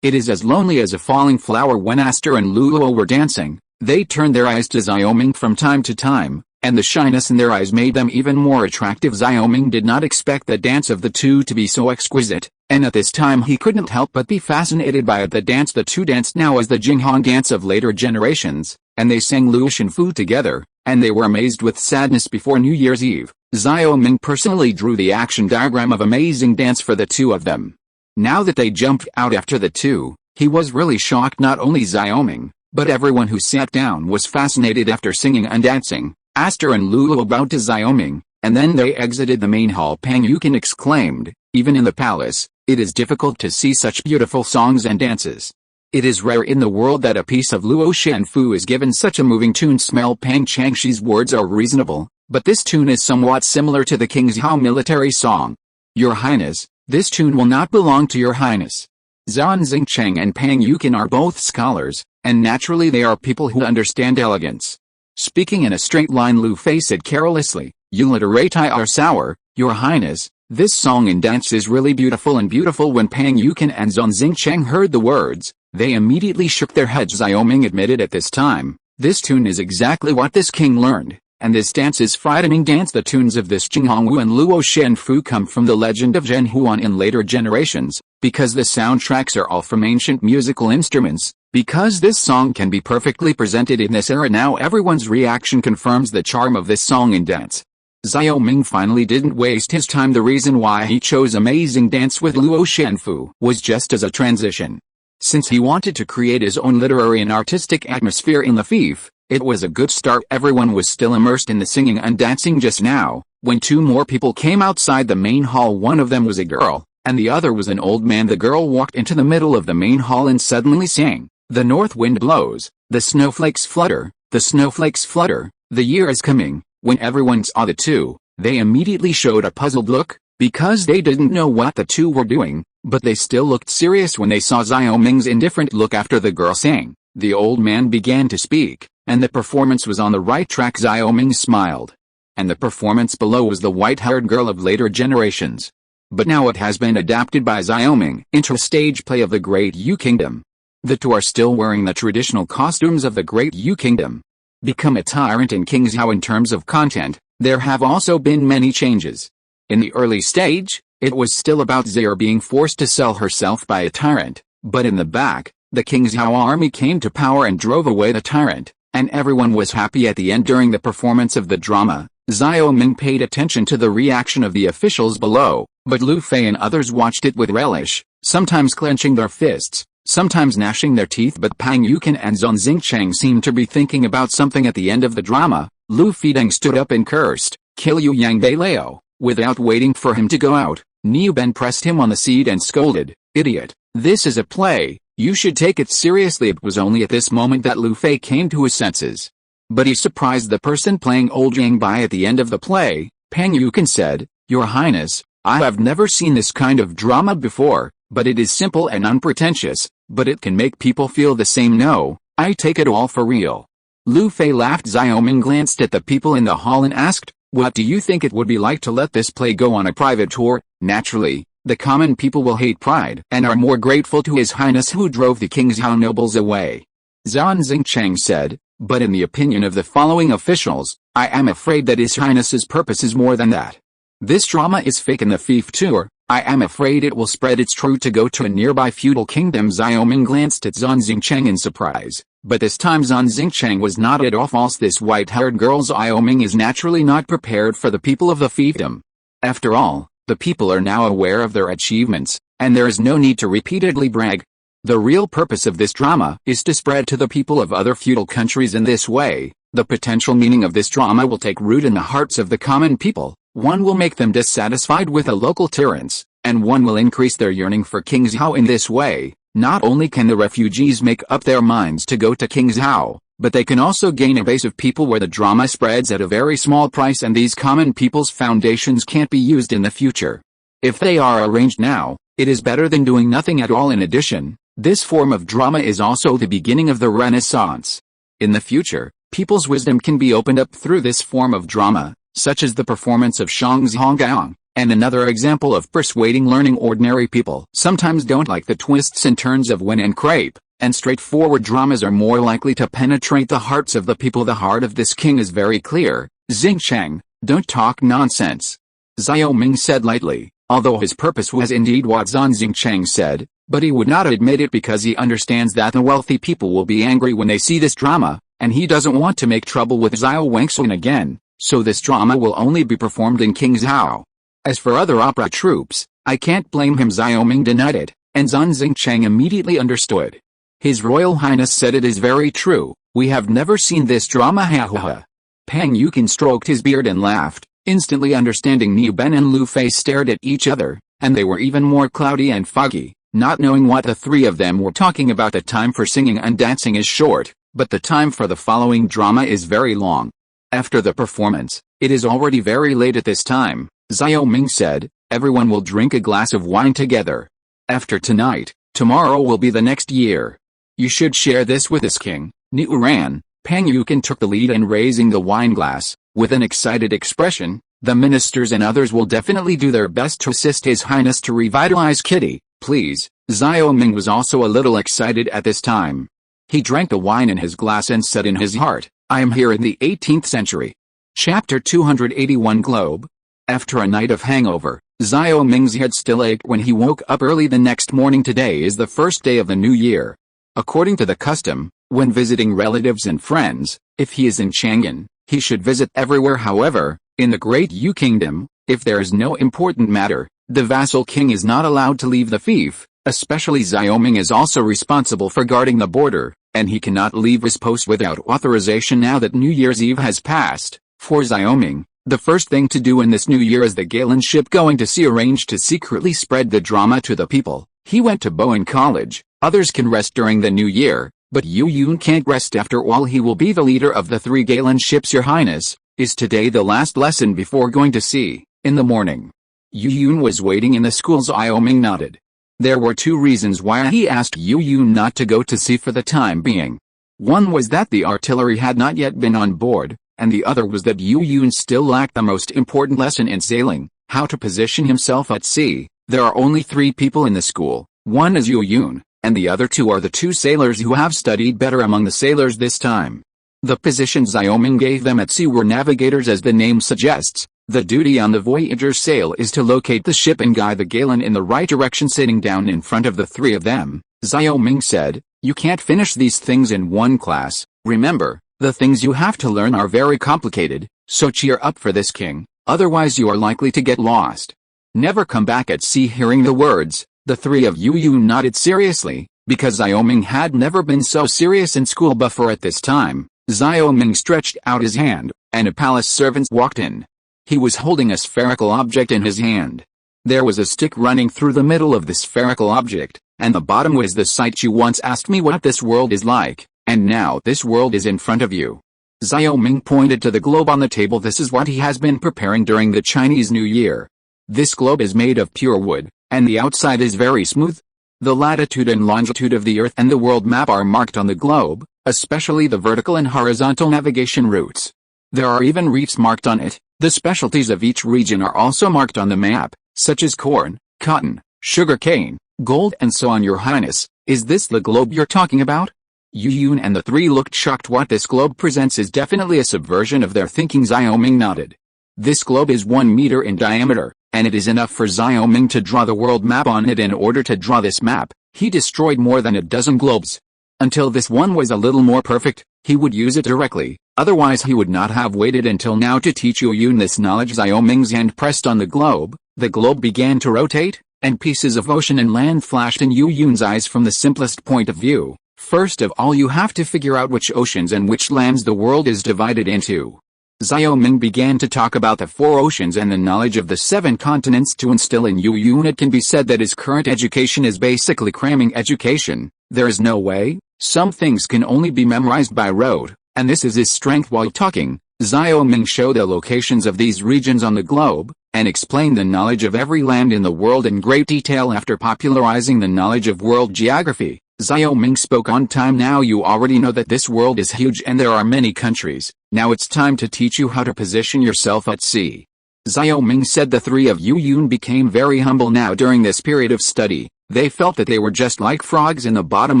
it is as lonely as a falling flower. When Aster and Luo were dancing, they turned their eyes to Xiaoming from time to time, and the shyness in their eyes made them even more attractive. Xiaoming did not expect the dance of the two to be so exquisite, and at this time he couldn't help but be fascinated by it. The dance the two danced now is the Jinghan dance of later generations, and they sang Luo Shen Fu together, and they were amazed with sadness. Before New Year's Eve, Xiaoming personally drew the action diagram of amazing dance for the two of them. Now that they jumped out after the two, he was really shocked. Not only Xiaoming, but everyone who sat down was fascinated. After singing and dancing, Aster and Luo bowed to Xiaoming, and then they exited the main hall. Pang Yukin exclaimed, "Even in the palace, it is difficult to see such beautiful songs and dances. It is rare in the world that a piece of Luo Shen Fu is given such a moving tune." Smell Pang Changshi's words are reasonable, but this tune is somewhat similar to the King's Hao military song. Your Highness, this tune will not belong to your Highness. Zhan Xingcheng and Pang Yukin are both scholars, and naturally they are people who understand elegance. Speaking in a straight line, Lu Fei said carelessly, "You literati are sour, your Highness. This song and dance is really beautiful." And beautiful. When Pang Yukin and Zhan Xingcheng heard the words, they immediately shook their heads. Xiaoming admitted at this time, "This tune is exactly what this king learned, and this dance is frightening dance." The tunes of this Jinghongwu and Luo Shenfu come from the legend of Zhen Huan in later generations, because the soundtracks are all from ancient musical instruments. Because this song can be perfectly presented in this era now, everyone's reaction confirms the charm of this song and dance. Xiaoming finally didn't waste his time. The reason why he chose Amazing Dance with Luo Shenfu was just as a transition. Since he wanted to create his own literary and artistic atmosphere in the fief, it was a good start. Everyone was still immersed in the singing and dancing just now, when two more people came outside the main hall. One of them was a girl, and the other was an old man. The girl walked into the middle of the main hall and suddenly sang, "The north wind blows, the snowflakes flutter, the snowflakes flutter, the year is coming." When everyone saw the two, they immediately showed a puzzled look, because they didn't know what the two were doing, but they still looked serious when they saw Xiaoming's indifferent look. After the girl sang, the old man began to speak, and the performance was on the right track. Xiaoming smiled. And the performance below was the white-haired girl of later generations. But now it has been adapted by Xiaoming into a stage play of the Great Yu Kingdom. The two are still wearing the traditional costumes of the Great Yu Kingdom. Become a tyrant in King's Hao. In terms of content, there have also been many changes. In the early stage, it was still about Zaire being forced to sell herself by a tyrant, but in the back, the King's Hao army came to power and drove away the tyrant, and everyone was happy at the end. During the performance of the drama, Xiaoming paid attention to the reaction of the officials below, but Lu Fei and others watched it with relish, sometimes clenching their fists, sometimes gnashing their teeth. But Pang Yukin and Zhan Xingcheng seemed to be thinking about something. At the end of the drama, Lu Fideng stood up and cursed, "Kill you, Yang Beilao." Without waiting for him to go out, Niu Ben pressed him on the seat and scolded, "Idiot, this is a play, you should take it seriously." It was only at this moment that Lu Fei came to his senses. But he surprised the person playing old Yang Bai. At the end of the play, Pang Yukin said, "Your Highness, I have never seen this kind of drama before, but it is simple and unpretentious, but it can make people feel the same. No, I take it all for real." Lu Fei laughed. Xiaoming glanced at the people in the hall and asked, "What do you think it would be like to let this play go on a private tour?" Naturally, the common people will hate pride and are more grateful to His Highness who drove the King's Hao nobles away. Zhan Xingcheng said, "But in the opinion of the following officials, I am afraid that His Highness's purpose is more than that. This drama is fake in the fief tour. I am afraid it will spread its truth to go to a nearby feudal kingdom." Xiaoming glanced at Zhan Xingcheng in surprise, but this time Zhan Xingcheng was not at all false. This white-haired girl Xiaoming is naturally not prepared for the people of the fiefdom. After all, the people are now aware of their achievements, and there is no need to repeatedly brag. The real purpose of this drama is to spread to the people of other feudal countries. In this way, the potential meaning of this drama will take root in the hearts of the common people. One will make them dissatisfied with the local tyrants, and one will increase their yearning for King's Hao. In this way, not only can the refugees make up their minds to go to King's Hao, but they can also gain a base of people where the drama spreads at a very small price, and these common people's foundations can't be used in the future. If they are arranged now, it is better than doing nothing at all. In addition, this form of drama is also the beginning of the Renaissance. In the future, people's wisdom can be opened up through this form of drama, such as the performance of Shang's Honggang, and another example of persuading learning ordinary people sometimes don't like the twists and turns of Wen and Crepe, and straightforward dramas are more likely to penetrate the hearts of the people. The heart of this king is very clear. Xingcheng, don't talk nonsense. Xiaoming said lightly, although his purpose was indeed what Zhan Xingcheng said, but he would not admit it because he understands that the wealthy people will be angry when they see this drama, and he doesn't want to make trouble with Xiao Wangxun again, so this drama will only be performed in King's Hao. As for other opera troupes, I can't blame him. Xiaoming denied it, and Zhan Xingcheng immediately understood. His Royal Highness said it is very true, we have never seen this drama. Ha ha ha. Pang Yukin stroked his beard and laughed, instantly understanding. Niu Ben and Lu Fei stared at each other, and they were even more cloudy and foggy, not knowing what the three of them were talking about. The time for singing and dancing is short, but the time for the following drama is very long. After the performance, It is already very late at this time, Xiao Ming said. Everyone will drink a glass of wine together. After tonight, tomorrow will be the next year. You should share this with us, King. Niu ran. Pang Yukin took the lead in raising the wine glass. With an excited expression, the ministers and others will definitely do their best to assist His Highness to revitalize Kitty, please. Xiao Ming was also a little excited at this time. He drank the wine in his glass and said in his heart, I am here in the 18th century. Chapter 281 Globe. After a night of hangover, Xiao Ming's head still ached when he woke up early the next morning. Today is the first day of the new year. According to the custom, when visiting relatives and friends, if he is in Chang'an, he should visit everywhere. However, in the Great Yu Kingdom, if there is no important matter, the vassal king is not allowed to leave the fief. Especially Xiao Ming is also responsible for guarding the border, and he cannot leave his post without authorization now that New Year's Eve has passed. For Xiao Ming, the first thing to do in this new year is the Galen ship going to sea arranged to secretly spread the drama to the people. He went to Bowen College. Others can rest during the new year, but Yu Yun can't rest. After all, he will be the leader of the 3 Galen ships. Your Highness, is today the last lesson before going to sea? In the morning, Yu Yun was waiting in the school. Xiao Ming nodded. There were 2 reasons why he asked Yu Yun not to go to sea for the time being. One was that the artillery had not yet been on board, and the other was that Yu Yun still lacked the most important lesson in sailing, how to position himself at sea. There are only 3 people in the school. One is Yu Yun, and the other 2 are the 2 sailors who have studied better among the sailors this time. The positions Xiao Ming gave them at sea were navigators, as the name suggests. The duty on the voyager's sail is to locate the ship and guide the Galen in the right direction. Sitting down in front of the 3 of them, Xiao Ming said, you can't finish these things in one class. Remember, the things you have to learn are very complicated, so cheer up for this, King, otherwise you are likely to get lost. Never come back at sea. Hearing the words, the 3 of Yu Yun nodded seriously, because Xiao Ming had never been so serious in school before. At this time, Xiao Ming stretched out his hand, and a palace servant walked in. He was holding a spherical object in his hand. There was a stick running through the middle of the spherical object, and the bottom was the site. You once asked me what this world is like, and now this world is in front of you. Xiao Ming pointed to the globe on the table. This is what he has been preparing during the Chinese New Year. This globe is made of pure wood, and the outside is very smooth. The latitude and longitude of the Earth and the world map are marked on the globe, especially the vertical and horizontal navigation routes. There are even reefs marked on it. The specialties of each region are also marked on the map, such as corn, cotton, sugar cane, gold, and so on. Your Highness, is this the globe you're talking about? Yu Yun and the 3 looked shocked. What this globe presents is definitely a subversion of their thinking. Xiao Ming nodded. This globe is 1 meter in diameter, and it is enough for Xiao Ming to draw the world map on it. In order to draw this map, he destroyed more than a dozen globes. Until this one was a little more perfect, he would use it directly, otherwise he would not have waited until now to teach Yu Yun this knowledge. Xiao Ming's hand pressed on the globe began to rotate, and pieces of ocean and land flashed in Yu Yun's eyes. From the simplest point of view, first of all you have to figure out which oceans and which lands the world is divided into. Xiao Ming began to talk about the 4 oceans and the knowledge of the 7 continents to instill in Yu Yun. It can be said that his current education is basically cramming education. There is no way. Some things can only be memorized by rote, and this is his strength. While talking, Xiao Ming showed the locations of these regions on the globe, and explained the knowledge of every land in the world in great detail. After popularizing the knowledge of world geography, Xiao Ming spoke on time. Now you already know that this world is huge and there are many countries. Now it's time to teach you how to position yourself at sea. Xiao Ming said. The 3 of Yu Yun became very humble now. During this period of study, they felt that they were just like frogs in the bottom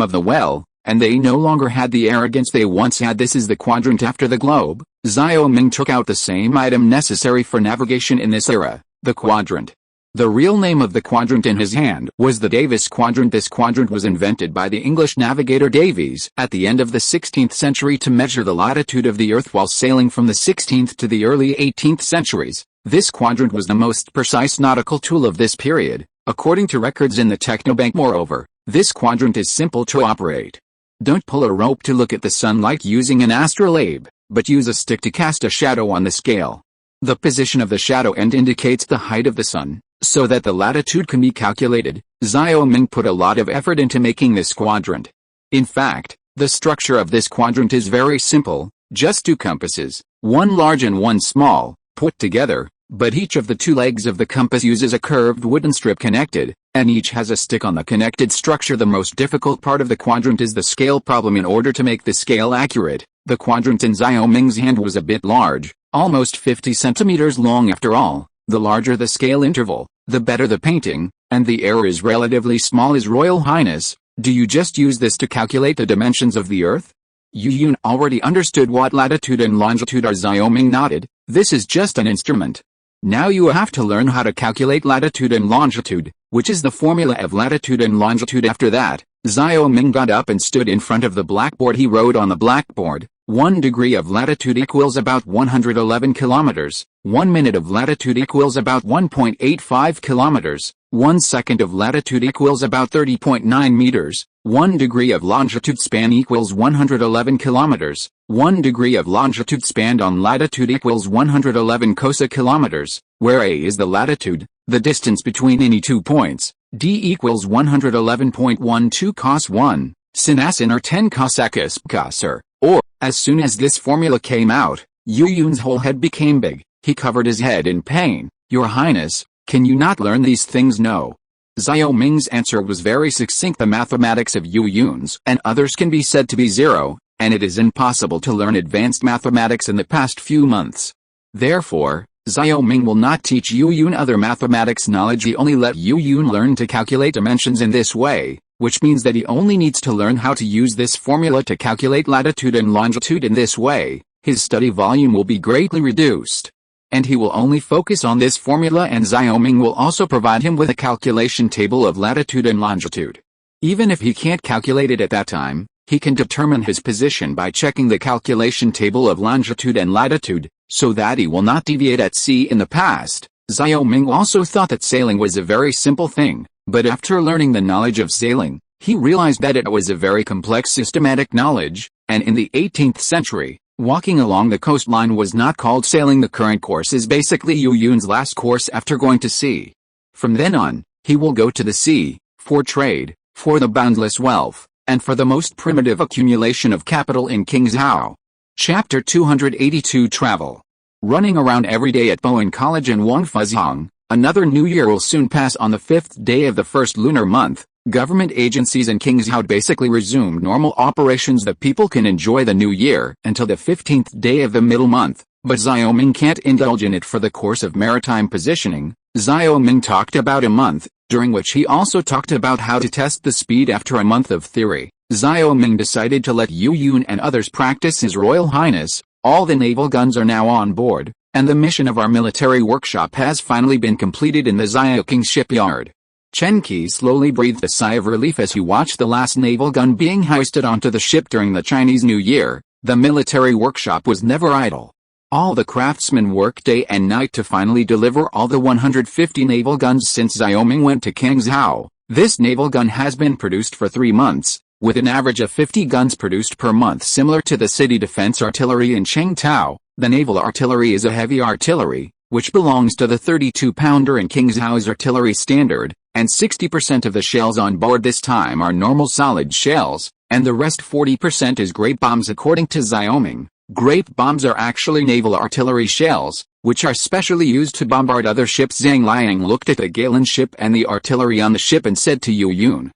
of the well, and they no longer had the arrogance they once had. This is the quadrant after the globe. Xiao Ming took out the same item necessary for navigation in this era, the quadrant. The real name of the quadrant in his hand was the Davis quadrant. This quadrant was invented by the English navigator Davies at the end of the 16th century to measure the latitude of the Earth while sailing from the 16th to the early 18th centuries. This quadrant was the most precise nautical tool of this period, according to records in the Technobank. Moreover, this quadrant is simple to operate. Don't pull a rope to look at the sun like using an astrolabe, but use a stick to cast a shadow on the scale. The position of the shadow end indicates the height of the sun, so that the latitude can be calculated. Xiao Ming put a lot of effort into making this quadrant. In fact, the structure of this quadrant is very simple, just 2 compasses, one large and one small, put together, but each of the two legs of the compass uses a curved wooden strip connected, and each has a stick on the connected structure. The most difficult part of the quadrant is the scale problem. In order to make the scale accurate, the quadrant in Xiao Ming's hand was a bit large, almost 50 centimeters long. After all, the larger the scale interval, the better the painting, and the error is relatively small. His Royal Highness, do you just use this to calculate the dimensions of the Earth? Yu Yun already understood what latitude and longitude are. Xiao Ming nodded. This is just an instrument. Now you have to learn how to calculate latitude and longitude, which is the formula of latitude and longitude. After that, Xiao Ming got up and stood in front of the blackboard. He wrote on the blackboard, 1 degree of latitude equals about 111 kilometers, 1 minute of latitude equals about 1.85 kilometers, 1 second of latitude equals about 30.9 meters, 1 degree of longitude span equals 111 kilometers, 1 degree of longitude span on latitude equals 111 cosa kilometers, where a is the latitude, the distance between any 2 points, d equals 111.12 cos 1, sin or 10 cosecus cosr, or, as soon as this formula came out, Yu Yun's whole head became big. He covered his head in pain. Your Highness, can you not learn these things? No. Xiao Ming's answer was very succinct. The mathematics of Yu Yun's and others can be said to be zero, and it is impossible to learn advanced mathematics in the past few months. Therefore, Xiao Ming will not teach Yu Yun other mathematics knowledge. He only let Yu Yun learn to calculate dimensions in this way, which means that he only needs to learn how to use this formula to calculate latitude and longitude. In this way, his study volume will be greatly reduced, and he will only focus on this formula, and Xiao Ming will also provide him with a calculation table of latitude and longitude. Even if he can't calculate it at that time, he can determine his position by checking the calculation table of longitude and latitude, so that he will not deviate at sea. In the past, Xiao Ming also thought that sailing was a very simple thing, but after learning the knowledge of sailing, he realized that it was a very complex systematic knowledge, and in the 18th century, walking along the coastline was not called sailing. The current course is basically Yu Yun's last course after going to sea. From then on, he will go to the sea, for trade, for the boundless wealth, and for the most primitive accumulation of capital in Qingzhou. Chapter 282 Travel. Running around every day at Bowen College in Wangfuzhang, another new year will soon pass. On the 5th day of the first lunar month, government agencies in Qingzhou basically resumed normal operations. The people can enjoy the new year until the 15th day of the middle month, but Xiao Ming can't indulge in it for the course of maritime positioning. Xiao Ming talked about a month, during which he also talked about how to test the speed. After a month of theory, Xiao Ming decided to let Yu Yun and others practice. His Royal Highness, all the naval guns are now on board, and the mission of our military workshop has finally been completed in the Xiaoqing shipyard. Chen Qi slowly breathed a sigh of relief as he watched the last naval gun being hoisted onto the ship. During the Chinese New Year, the military workshop was never idle. All the craftsmen worked day and night to finally deliver all the 150 naval guns. Since Xiao Ming went to Qingzhou, this naval gun has been produced for 3 months, with an average of 50 guns produced per month. Similar to the city defense artillery in Chengtao, the naval artillery is a heavy artillery, which belongs to the 32-pounder in Qingzhou's artillery standard, and 60% of the shells on board this time are normal solid shells, and the rest 40% is grape bombs. According to Xiao Ming, grape bombs are actually naval artillery shells, which are specially used to bombard other ships. Zhang Liang looked at the Galen ship and the artillery on the ship and said to Yu Yun,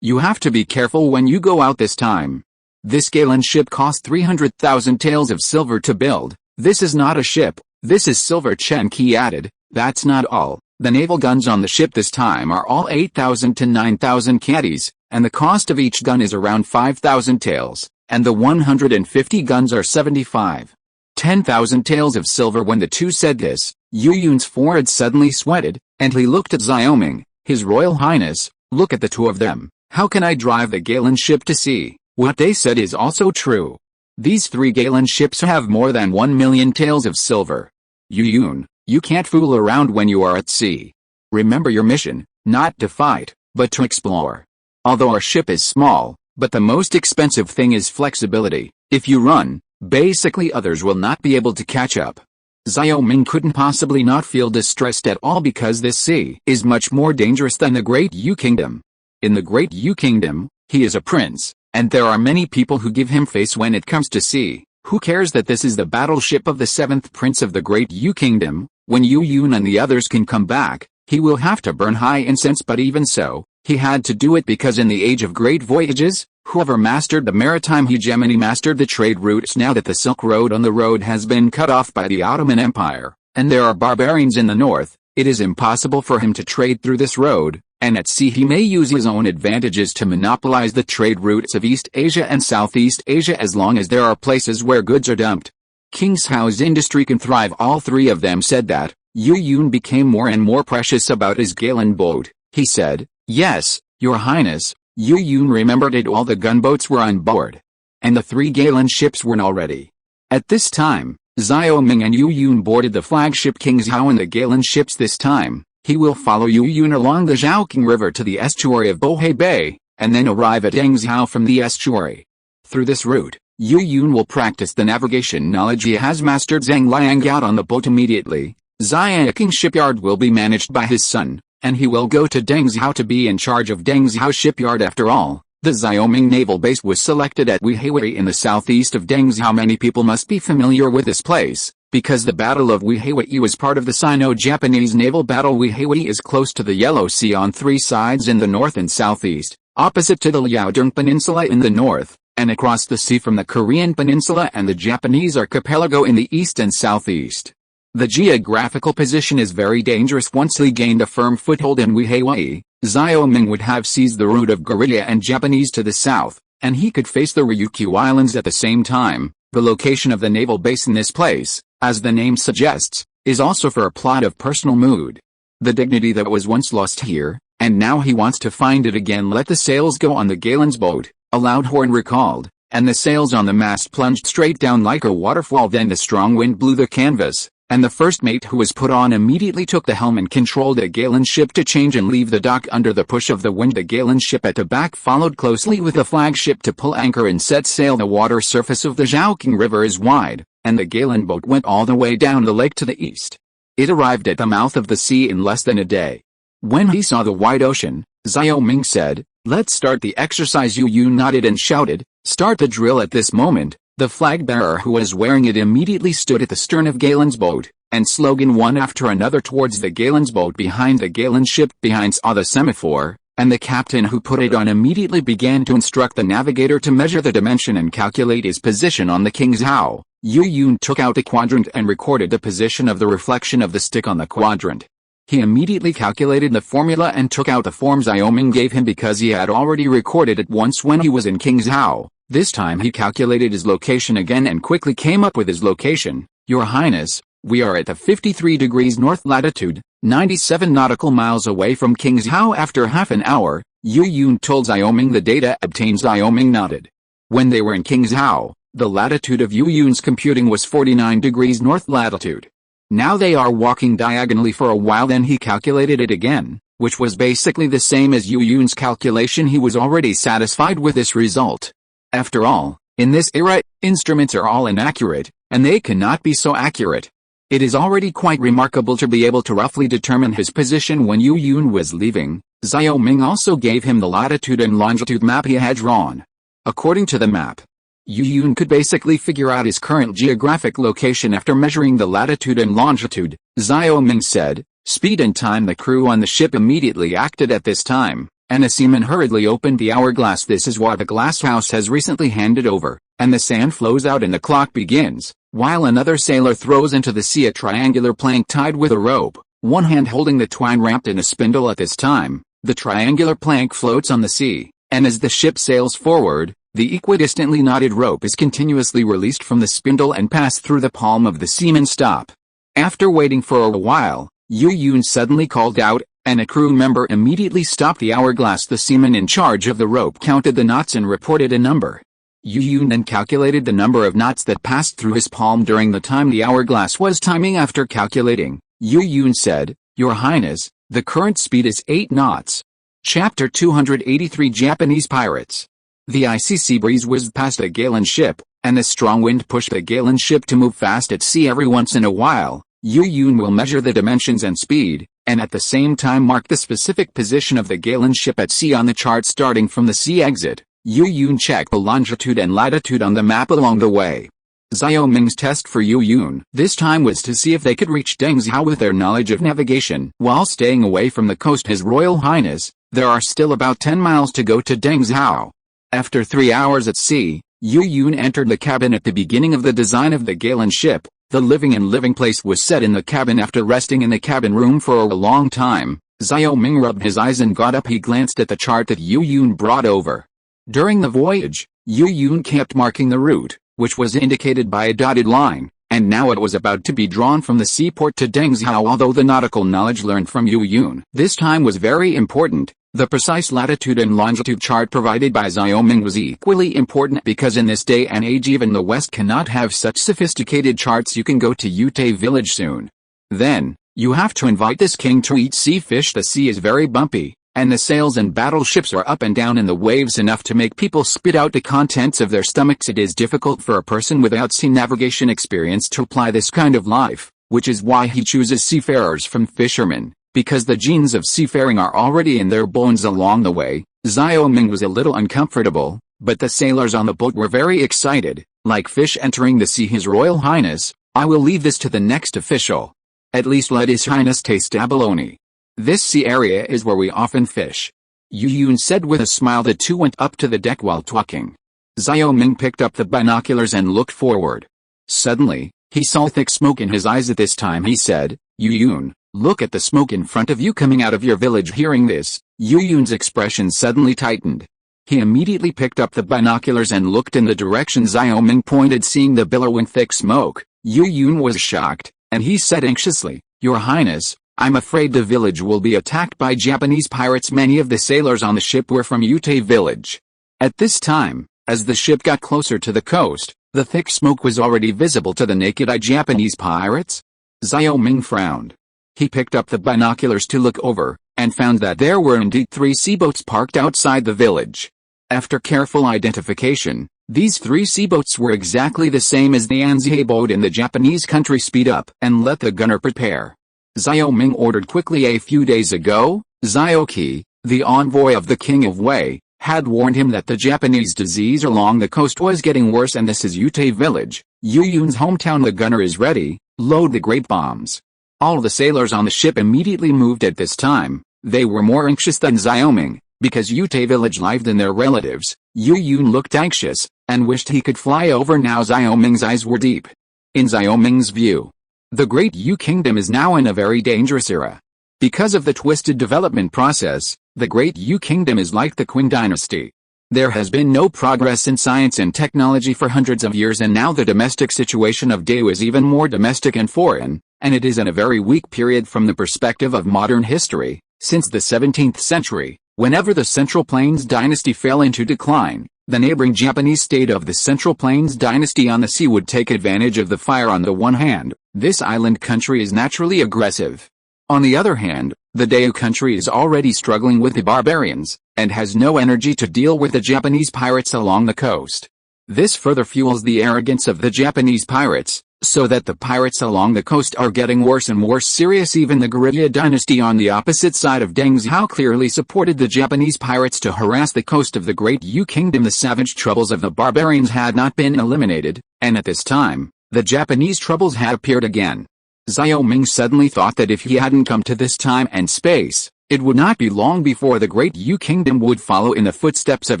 you have to be careful when you go out this time. This Galen ship cost 300,000 taels of silver to build. This is not a ship, this is silver. Chen Qi added, that's not all. The naval guns on the ship this time are all 8,000 to 9,000 caddies, and the cost of each gun is around 5,000 taels, and the 150 guns are 10,000 taels of silver. When the two said this, Yu Yun's forehead suddenly sweated, and he looked at Xiao Ming. His Royal Highness, look at the two of them. How can I drive the Galen ship to sea? What they said is also true. These 3 Galen ships have more than 1 million taels of silver. Yu Yun, you can't fool around when you are at sea. Remember your mission, not to fight, but to explore. Although our ship is small, but the most expensive thing is flexibility. If you run, basically others will not be able to catch up. Xiao Ming couldn't possibly not feel distressed at all because this sea is much more dangerous than the Great Yu Kingdom. In the Great Yu Kingdom, he is a prince, and there are many people who give him face when it comes to sea, Who cares that this is the battleship of the 7th Prince of the Great Yu Kingdom? When Yu Yun and the others can come back, he will have to burn high incense, but even so, he had to do it because in the age of great voyages, whoever mastered the maritime hegemony mastered the trade routes. Now that the Silk Road on the road has been cut off by the Ottoman Empire, and there are barbarians in the north, it is impossible for him to trade through this road, and at sea he may use his own advantages to monopolize the trade routes of East Asia and Southeast Asia as long as there are places where goods are dumped. King Zhao's industry can thrive. All three of them said that. Yu Yun became more and more precious about his Galen boat. He said, "Yes, Your Highness." Yu Yun remembered it. All the gunboats were on board, and the 3 Galen ships were all ready. At this time, Xiao Ming and Yu Yun boarded the flagship King Zhao and the Galen ships. This time, he will follow Yu Yun along the Zhaoqing River to the estuary of Bohai Bay, and then arrive at Dengzhao from the estuary. Through this route, Yu Yun will practice the navigation knowledge he has mastered. Zhang Liang out on the boat immediately. Xiaoqing shipyard will be managed by his son, and he will go to Dengzhao to be in charge of Dengzhao shipyard. After all, the Xiaoming naval base was selected at Weihaiwei in the southeast of Dengzhao. Many people must be familiar with this place, because the Battle of Weihaiwei was part of the Sino-Japanese naval battle. Weihaiwei is close to the Yellow Sea on 3 sides in the north and southeast, opposite to the Liaodong Peninsula in the north, and across the sea from the Korean Peninsula and the Japanese archipelago in the east and southeast. The geographical position is very dangerous. Once he gained a firm foothold in Weihaiwei, Xiao Ming would have seized the route of guerrilla and Japanese to the south, and he could face the Ryukyu Islands at the same time. The location of the naval base in this place, as the name suggests, is also for a plot of personal mood. The dignity that was once lost here, and now he wants to find it again. Let the sails go on the Galen's boat, a loud horn recalled, and the sails on the mast plunged straight down like a waterfall. Then the strong wind blew the canvas, and the first mate who was put on immediately took the helm and controlled the Galen ship to change and leave the dock under the push of the wind. The Galen ship at the back followed closely with the flagship to pull anchor and set sail. The water surface of the Zhaoqing River is wide, and the Galen boat went all the way down the lake to the east. It arrived at the mouth of the sea in less than a day. When he saw the wide ocean, Xiao Ming said, "Let's start the exercise." Yu Yun nodded and shouted, "Start the drill." At this moment, the flag bearer who was wearing it immediately stood at the stern of Galen's boat, and slogan one after another towards the Galen's boat behind the Galen ship. Behind saw the semaphore, and the captain who put it on immediately began to instruct the navigator to measure the dimension and calculate his position on the King Zhao. Yu Yun took out a quadrant and recorded the position of the reflection of the stick on the quadrant. He immediately calculated the formula and took out the form Xiao Ming gave him because he had already recorded it once when he was in King Zhao. This time he calculated his location again and quickly came up with his location. "Your Highness, we are at the 53 degrees north latitude, 97 nautical miles away from King Zhao." After half an hour, Yu Yun told Xiao Ming the data obtained. Xiao Ming nodded. When they were in King Zhao, the latitude of Yu Yun's computing was 49 degrees north latitude. Now they are walking diagonally for a while. Then he calculated it again, which was basically the same as Yu Yun's calculation. He was already satisfied with this result. After all, in this era, instruments are all inaccurate, and they cannot be so accurate. It is already quite remarkable to be able to roughly determine his position when Yu Yun was leaving. Xiao Ming also gave him the latitude and longitude map he had drawn. According to the map, Yu Yun could basically figure out his current geographic location after measuring the latitude and longitude. Xiao Ming said, "Speed and time." The crew on the ship immediately acted at this time, and a seaman hurriedly opened the hourglass. This is what the glass house has recently handed over, and the sand flows out and the clock begins, while another sailor throws into the sea a triangular plank tied with a rope, one hand holding the twine wrapped in a spindle. At this time, the triangular plank floats on the sea, and as the ship sails forward, the equidistantly knotted rope is continuously released from the spindle and passed through the palm of the seaman. Stop. After waiting for a while, Yu Yun suddenly called out, and a crew member immediately stopped the hourglass. The seaman in charge of the rope counted the knots and reported a number. Yu Yun then calculated the number of knots that passed through his palm during the time the hourglass was timing. After calculating, Yu Yun said, "Your Highness, the current speed is 8 knots. Chapter 283 Japanese Pirates. The icy sea breeze whizzed past the Galen ship, and the strong wind pushed the Galen ship to move fast at sea. Every once in a while, Yu Yun will measure the dimensions and speed, and at the same time mark the specific position of the Galen ship at sea on the chart. Starting from the sea exit, Yu Yun checked the longitude and latitude on the map along the way. Xiao Ming's test for Yu Yun this time was to see if they could reach Deng Zhao with their knowledge of navigation. While staying away from the coast, His Royal Highness, there are still about 10 miles to go to Deng Zhao. After 3 hours at sea, Yu Yun entered the cabin at the beginning of the design of the Galen ship. The living place was set in the cabin. After resting in the cabin room for a long time, Xiao Ming rubbed his eyes and got up. He glanced at the chart that Yu Yun brought over. During the voyage, Yu Yun kept marking the route, which was indicated by a dotted line, and now it was about to be drawn from the seaport to Deng Zhao. Although the nautical knowledge learned from Yu Yun this time was very important, the precise latitude and longitude chart provided by Xiao Ming was equally important, because in this day and age even the West cannot have such sophisticated charts. You can go to Yutei village soon. Then, you have to invite this king to eat sea fish. The sea is very bumpy, and the sails and battleships are up and down in the waves enough to make people spit out the contents of their stomachs. It is difficult for a person without sea navigation experience to apply this kind of life, which is why he chooses seafarers from fishermen, because the genes of seafaring are already in their bones along the way. Xiao Ming was a little uncomfortable, but the sailors on the boat were very excited, like fish entering the sea. His Royal Highness, I will leave this to the next official. At least let His Highness taste abalone. This sea area is where we often fish, Yu Yun said with a smile. The two went up to the deck while talking. Xiao Ming picked up the binoculars and looked forward. Suddenly, he saw thick smoke in his eyes. At this time he said, Yu Yun, look at the smoke in front of you coming out of your village. Hearing this, Yu Yun's expression suddenly tightened. He immediately picked up the binoculars and looked in the direction Xiao Ming pointed. Seeing the billowing thick smoke, Yu Yun was shocked, and he said anxiously, Your Highness, I'm afraid the village will be attacked by Japanese pirates. Many of the sailors on the ship were from Yutei village. At this time, as the ship got closer to the coast, the thick smoke was already visible to the naked eye. Japanese pirates? Xiao Ming frowned. He picked up the binoculars to look over, and found that there were indeed 3 seaboats parked outside the village. After careful identification, these 3 seaboats were exactly the same as the Anzhi boat in the Japanese country. Speed up and let the gunner prepare, Xiao Ming ordered quickly. A few days ago, Xiao Qi, the envoy of the King of Wei, had warned him that the Japanese disease along the coast was getting worse, and this is Yutei village, Yu Yun's hometown. The gunner is ready, load the great bombs. All the sailors on the ship immediately moved. At this time, they were more anxious than Xiao Ming, because Yutei village lived in their relatives. Yu Yun looked anxious, and wished he could fly over now. Xiao Ming's eyes were deep. In Xiao Ming's view, the Great Yu Kingdom is now in a very dangerous era. Because of the twisted development process, the Great Yu Kingdom is like the Qin dynasty. There has been no progress in science and technology for hundreds of years, and now the domestic situation of Deu is even more domestic and foreign, and it is in a very weak period from the perspective of modern history. Since the 17th century, whenever the Central Plains dynasty fell into decline, the neighboring Japanese state of the Central Plains dynasty on the sea would take advantage of the fire. On the one hand, this island country is naturally aggressive. On the other hand, the Deu country is already struggling with the barbarians, and has no energy to deal with the Japanese pirates along the coast. This further fuels the arrogance of the Japanese pirates, so that the pirates along the coast are getting worse and worse serious. Even the guerrilla dynasty on the opposite side of Deng Zhao clearly supported the Japanese pirates to harass the coast of the Great Yu Kingdom. The savage troubles of the barbarians had not been eliminated, and at this time, the Japanese troubles had appeared again. Xiao Ming suddenly thought that if he hadn't come to this time and space, it would not be long before the Great Yu Kingdom would follow in the footsteps of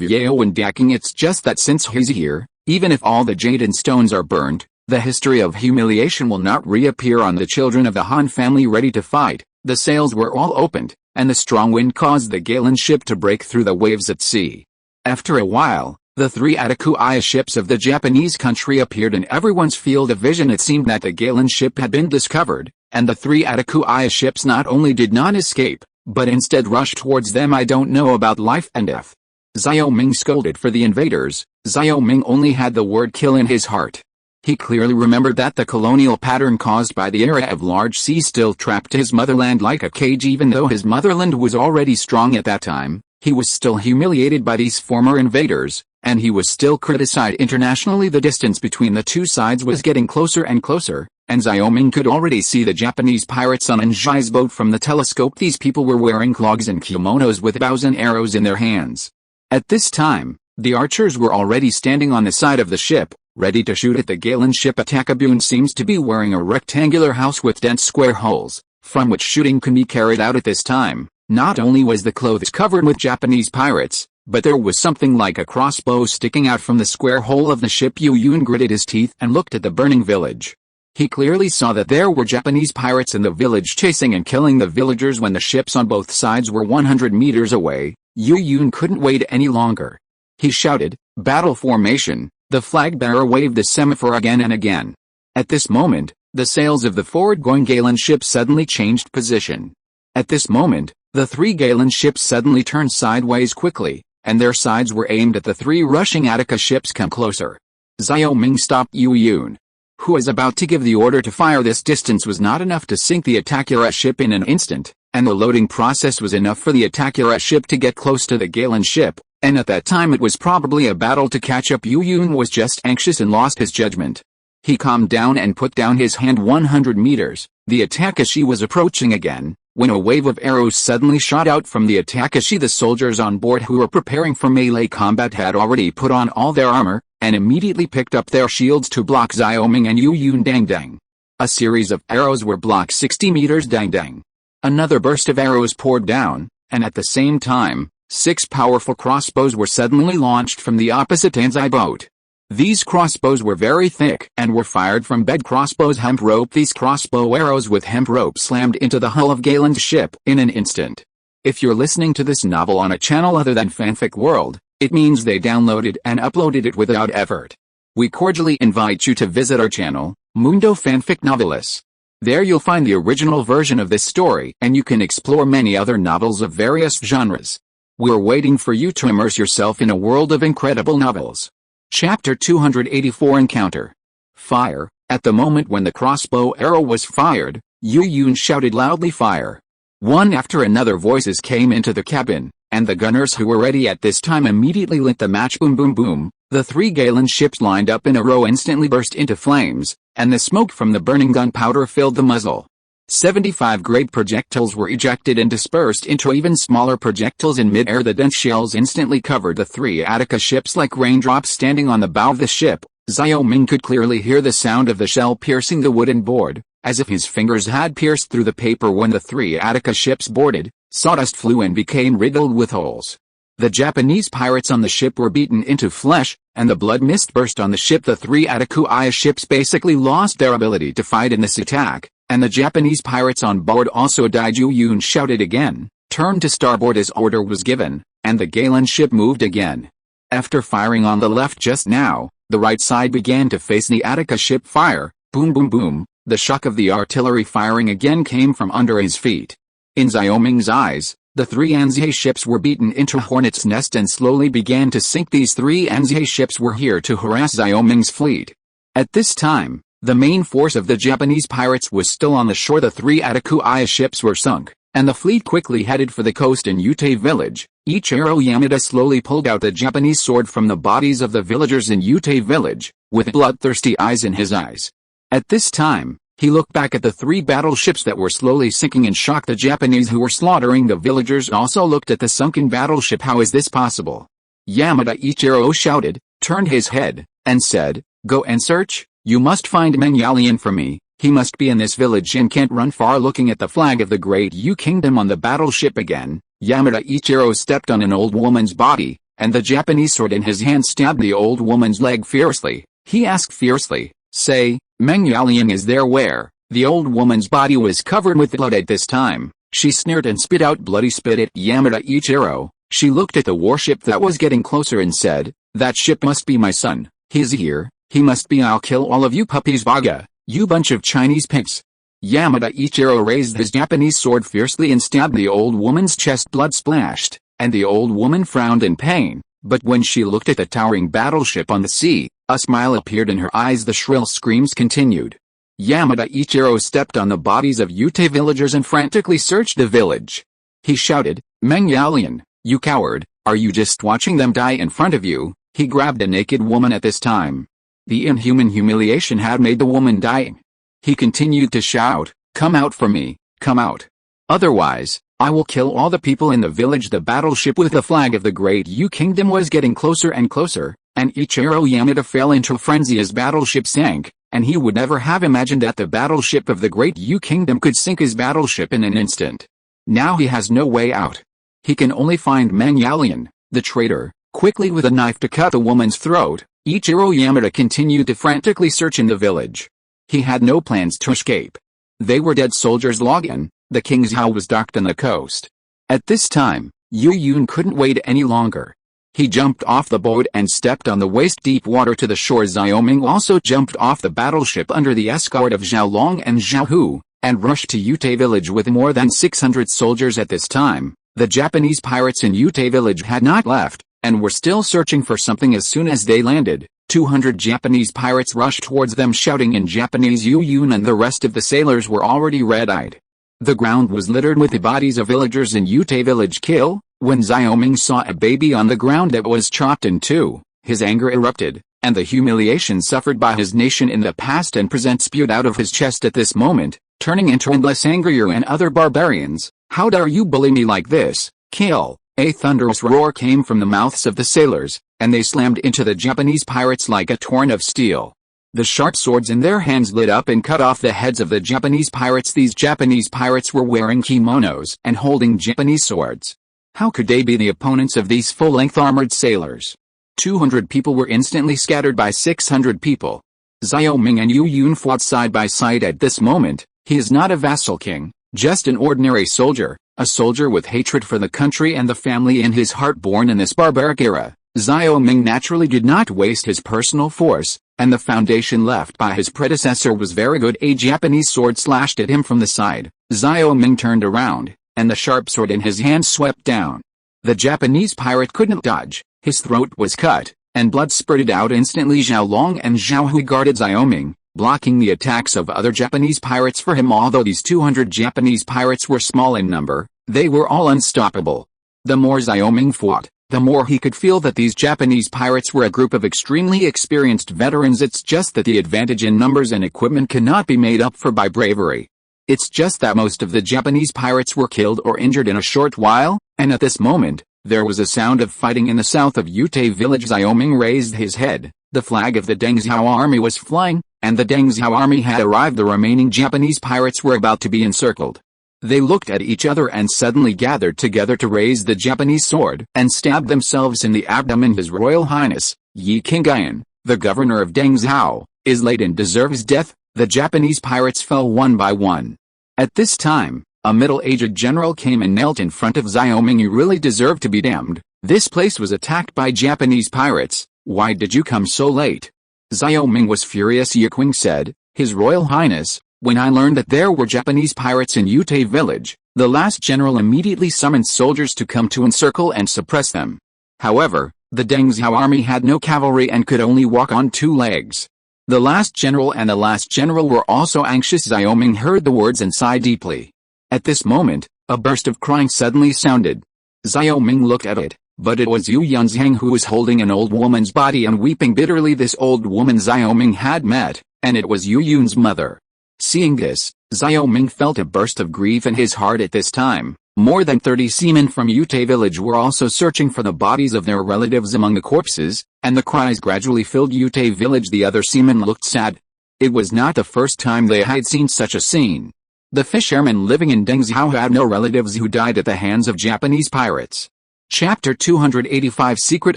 Yao and Daking. It's just that since he's here, even if all the jade and stones are burned, the history of humiliation will not reappear on the children of the Han family ready to fight. The sails were all opened, and the strong wind caused the Galen ship to break through the waves at sea. After a while, the 3 Atakuya ships of the Japanese country appeared in everyone's field of vision. It seemed that the Galen ship had been discovered, and the 3 Atakuya ships not only did not escape, but instead rushed towards them. I don't know about life and death, Xiao Ming scolded for the invaders. Xiao Ming only had the word kill in his heart. He clearly remembered that the colonial pattern caused by the era of large sea still trapped his motherland like a cage. Even though his motherland was already strong at that time, he was still humiliated by these former invaders, and he was still criticized internationally. The distance between the two sides was getting closer and closer, and Xiao Ming could already see the Japanese pirates on Anzhi's boat from the telescope. These people were wearing clogs and kimonos with bows and arrows in their hands. At this time, the archers were already standing on the side of the ship, ready to shoot at the Galen ship. Takabune seems to be wearing a rectangular house with dense square holes, from which shooting can be carried out at this time. Not only was the clothes covered with Japanese pirates, but there was something like a crossbow sticking out from the square hole of the ship. Yu Yun gritted his teeth and looked at the burning village. He clearly saw that there were Japanese pirates in the village chasing and killing the villagers when the ships on both sides were 100 meters away. Yu Yun couldn't wait any longer. He shouted, "Battle formation!" The flag bearer waved the semaphore again and again. At this moment, the sails of the forward-going Galen ship suddenly changed position. At this moment, the three Galen ships suddenly turned sideways quickly, and their sides were aimed at the three rushing Attica ships. "Come closer." Xiao Ming stopped Yu Yun, who was about to give the order to fire. This distance was not enough to sink the Atakura ship in an instant, and the loading process was enough for the Atakura ship to get close to the Galen ship, and at that time it was probably a battle to catch up. Yu Yun was just anxious and lost his judgment. He calmed down and put down his hand. 100 meters, the Atakashi was approaching again, when a wave of arrows suddenly shot out from the Atakashi. The soldiers on board who were preparing for melee combat had already put on all their armor, and immediately picked up their shields to block Xiao Ming and Yu Yun. Dang dang. A series of arrows were blocked 60 meters. Dang dang. Another burst of arrows poured down, and at the same time, 6 powerful crossbows were suddenly launched from the opposite Anzai boat. These crossbows were very thick and were fired from bed crossbows hemp rope. These crossbow arrows with hemp rope slammed into the hull of Galen's ship in an instant. If you're listening to this novel on a channel other than Fanfic World, it means they downloaded and uploaded it without effort. We cordially invite you to visit our channel, Mundo Fanfic Novelis. There you'll find the original version of this story, and you can explore many other novels of various genres. We're waiting for you to immerse yourself in a world of incredible novels. Chapter 284 Encounter. Fire. At the moment when the crossbow arrow was fired, Yu Yun shouted loudly, "Fire!" One after another voices came into the cabin, and the gunners who were ready at this time immediately lit the match. Boom boom boom. The three Galen ships lined up in a row instantly burst into flames, and the smoke from the burning gunpowder filled the muzzle. 75 great projectiles were ejected and dispersed into even smaller projectiles in mid-air. The dense shells instantly covered the three Attica ships like raindrops. Standing on the bow of the ship, Xiao Ming could clearly hear the sound of the shell piercing the wooden board, as if his fingers had pierced through the paper. When the three Attica ships boarded, sawdust flew and became riddled with holes. The Japanese pirates on the ship were beaten into flesh, and the blood mist burst on the ship. The three Atakuya ships basically lost their ability to fight in this attack, and the Japanese pirates on board also died. Yu Yun shouted again, turned to starboard as order was given, and the Galen ship moved again. After firing on the left just now, the right side began to face the Attica ship. Fire, boom boom boom, the shock of the artillery firing again came from under his feet. In Xiao Ming's eyes, the three Anzai ships were beaten into a hornet's nest and slowly began to sink. These three Anzai ships were here to harass Xiao Ming's fleet. At this time, the main force of the Japanese pirates was still on the shore. The three Atakuya ships were sunk, and the fleet quickly headed for the coast in Ute village. Ichiro Yamada slowly pulled out the Japanese sword from the bodies of the villagers in Ute village, with bloodthirsty eyes in his eyes. At this time, he looked back at the three battleships that were slowly sinking in shock. The Japanese who were slaughtering the villagers also looked at the sunken battleship. How is this possible? Yamada Ichiro shouted, turned his head, and said, "Go and search. You must find Meng Yalian for me. He must be in this village and can't run far." Looking at the flag of the Great Yu Kingdom on the battleship again, Yamada Ichiro stepped on an old woman's body, and the Japanese sword in his hand stabbed the old woman's leg fiercely. He asked fiercely, "Say, Meng Yalian is there?" Where? The old woman's body was covered with blood at this time. She sneered and spit out bloody spit at Yamada Ichiro. She looked at the warship that was getting closer and said, "That ship must be my son. He's here. He must be. I'll kill all of you puppies. Baga, you bunch of Chinese pigs." Yamada Ichiro raised his Japanese sword fiercely and stabbed the old woman's chest. Blood splashed, and the old woman frowned in pain, but when she looked at the towering battleship on the sea, a smile appeared in her eyes. The shrill screams continued. Yamada Ichiro stepped on the bodies of Ute villagers and frantically searched the village. He shouted, "Meng Yalian, you coward, are you just watching them die in front of you?" He grabbed a naked woman at this time. The inhuman humiliation had made the woman dying. He continued to shout, "Come out for me, come out. Otherwise, I will kill all the people in the village. The battleship with the flag of the Great Yu Kingdom was getting closer and closer, and Ichiro Yamada fell into frenzy as battleship sank, and he would never have imagined that the battleship of the Great Yu Kingdom could sink his battleship in an instant. Now he has no way out. He can only find Meng Yalian, the traitor, quickly with a knife to cut the woman's throat. Ichiro Yamada continued to frantically search in the village. He had no plans to escape. They were dead soldiers. Login, the king's house was docked on the coast. At this time, Yu Yun couldn't wait any longer. He jumped off the boat and stepped on the waist-deep water to the shore. Xiao Ming also jumped off the battleship under the escort of Zhao Long and Zhao Hu, and rushed to Yutei village with more than 600 soldiers at this time. The Japanese pirates in Yutei village had not left, and were still searching for something. As soon as they landed, 200 Japanese pirates rushed towards them shouting in Japanese. Yu Yun and the rest of the sailors were already red-eyed. The ground was littered with the bodies of villagers in Yutei village. Kill. When Xiao Ming saw a baby on the ground that was chopped in two, his anger erupted, and the humiliation suffered by his nation in the past and present spewed out of his chest at this moment, turning into endless anger. You and other barbarians, how dare you bully me like this? Kill! A thunderous roar came from the mouths of the sailors, and they slammed into the Japanese pirates like a torrent of steel. The sharp swords in their hands lit up and cut off the heads of the Japanese pirates. These Japanese pirates were wearing kimonos and holding Japanese swords. How could they be the opponents of these full-length armored sailors? 200 people were instantly scattered by 600 people. Xiao Ming and Yu Yun fought side by side at this moment. He is not a vassal king, just an ordinary soldier, a soldier with hatred for the country and the family in his heart. Born in this barbaric era, Xiao Ming naturally did not waste his personal force, and the foundation left by his predecessor was very good. A Japanese sword slashed at him from the side. Xiao Ming turned around, and the sharp sword in his hand swept down. The Japanese pirate couldn't dodge. His throat was cut, and blood spurted out instantly. Zhao Long and Zhao Hu guarded Xiao Ming, blocking the attacks of other Japanese pirates for him. Although these 200 Japanese pirates were small in number, they were all unstoppable. The more Xiao Ming fought, the more he could feel that these Japanese pirates were a group of extremely experienced veterans. It's just that the advantage in numbers and equipment cannot be made up for by bravery. It's just that most of the Japanese pirates were killed or injured in a short while, and at this moment, there was a sound of fighting in the south of Yutei village. Xiao Ming raised his head. The flag of the Deng Zhao army was flying, and the Deng Zhao army had arrived. The remaining Japanese pirates were about to be encircled. They looked at each other and suddenly gathered together to raise the Japanese sword and stabbed themselves in the abdomen. His Royal Highness, Yi Qingyan, the governor of Deng Zhao, is late and deserves death. The Japanese pirates fell one by one. At this time, a middle-aged general came and knelt in front of Xiao Ming. You really deserve to be damned. This place was attacked by Japanese pirates. Why did you come so late? Xiao Ming was furious. Yi Qing said, His Royal Highness, when I learned that there were Japanese pirates in Yutei village, the last general immediately summoned soldiers to come to encircle and suppress them. However, the Deng Zhao army had no cavalry and could only walk on two legs. The last general and the last general were also anxious. Xiao Ming heard the words and sighed deeply. At this moment, a burst of crying suddenly sounded. Xiao Ming looked at it, but it was Yu Yunzhang who was holding an old woman's body and weeping bitterly. This old woman Xiao Ming had met, and it was Yu Yun's mother. Seeing this, Xiao Ming felt a burst of grief in his heart at this time. More than 30 seamen from Yutei village were also searching for the bodies of their relatives among the corpses, and the cries gradually filled Yutei village. The other seamen looked sad. It was not the first time they had seen such a scene. The fishermen living in Deng Zhao had no relatives who died at the hands of Japanese pirates. Chapter 285 Secret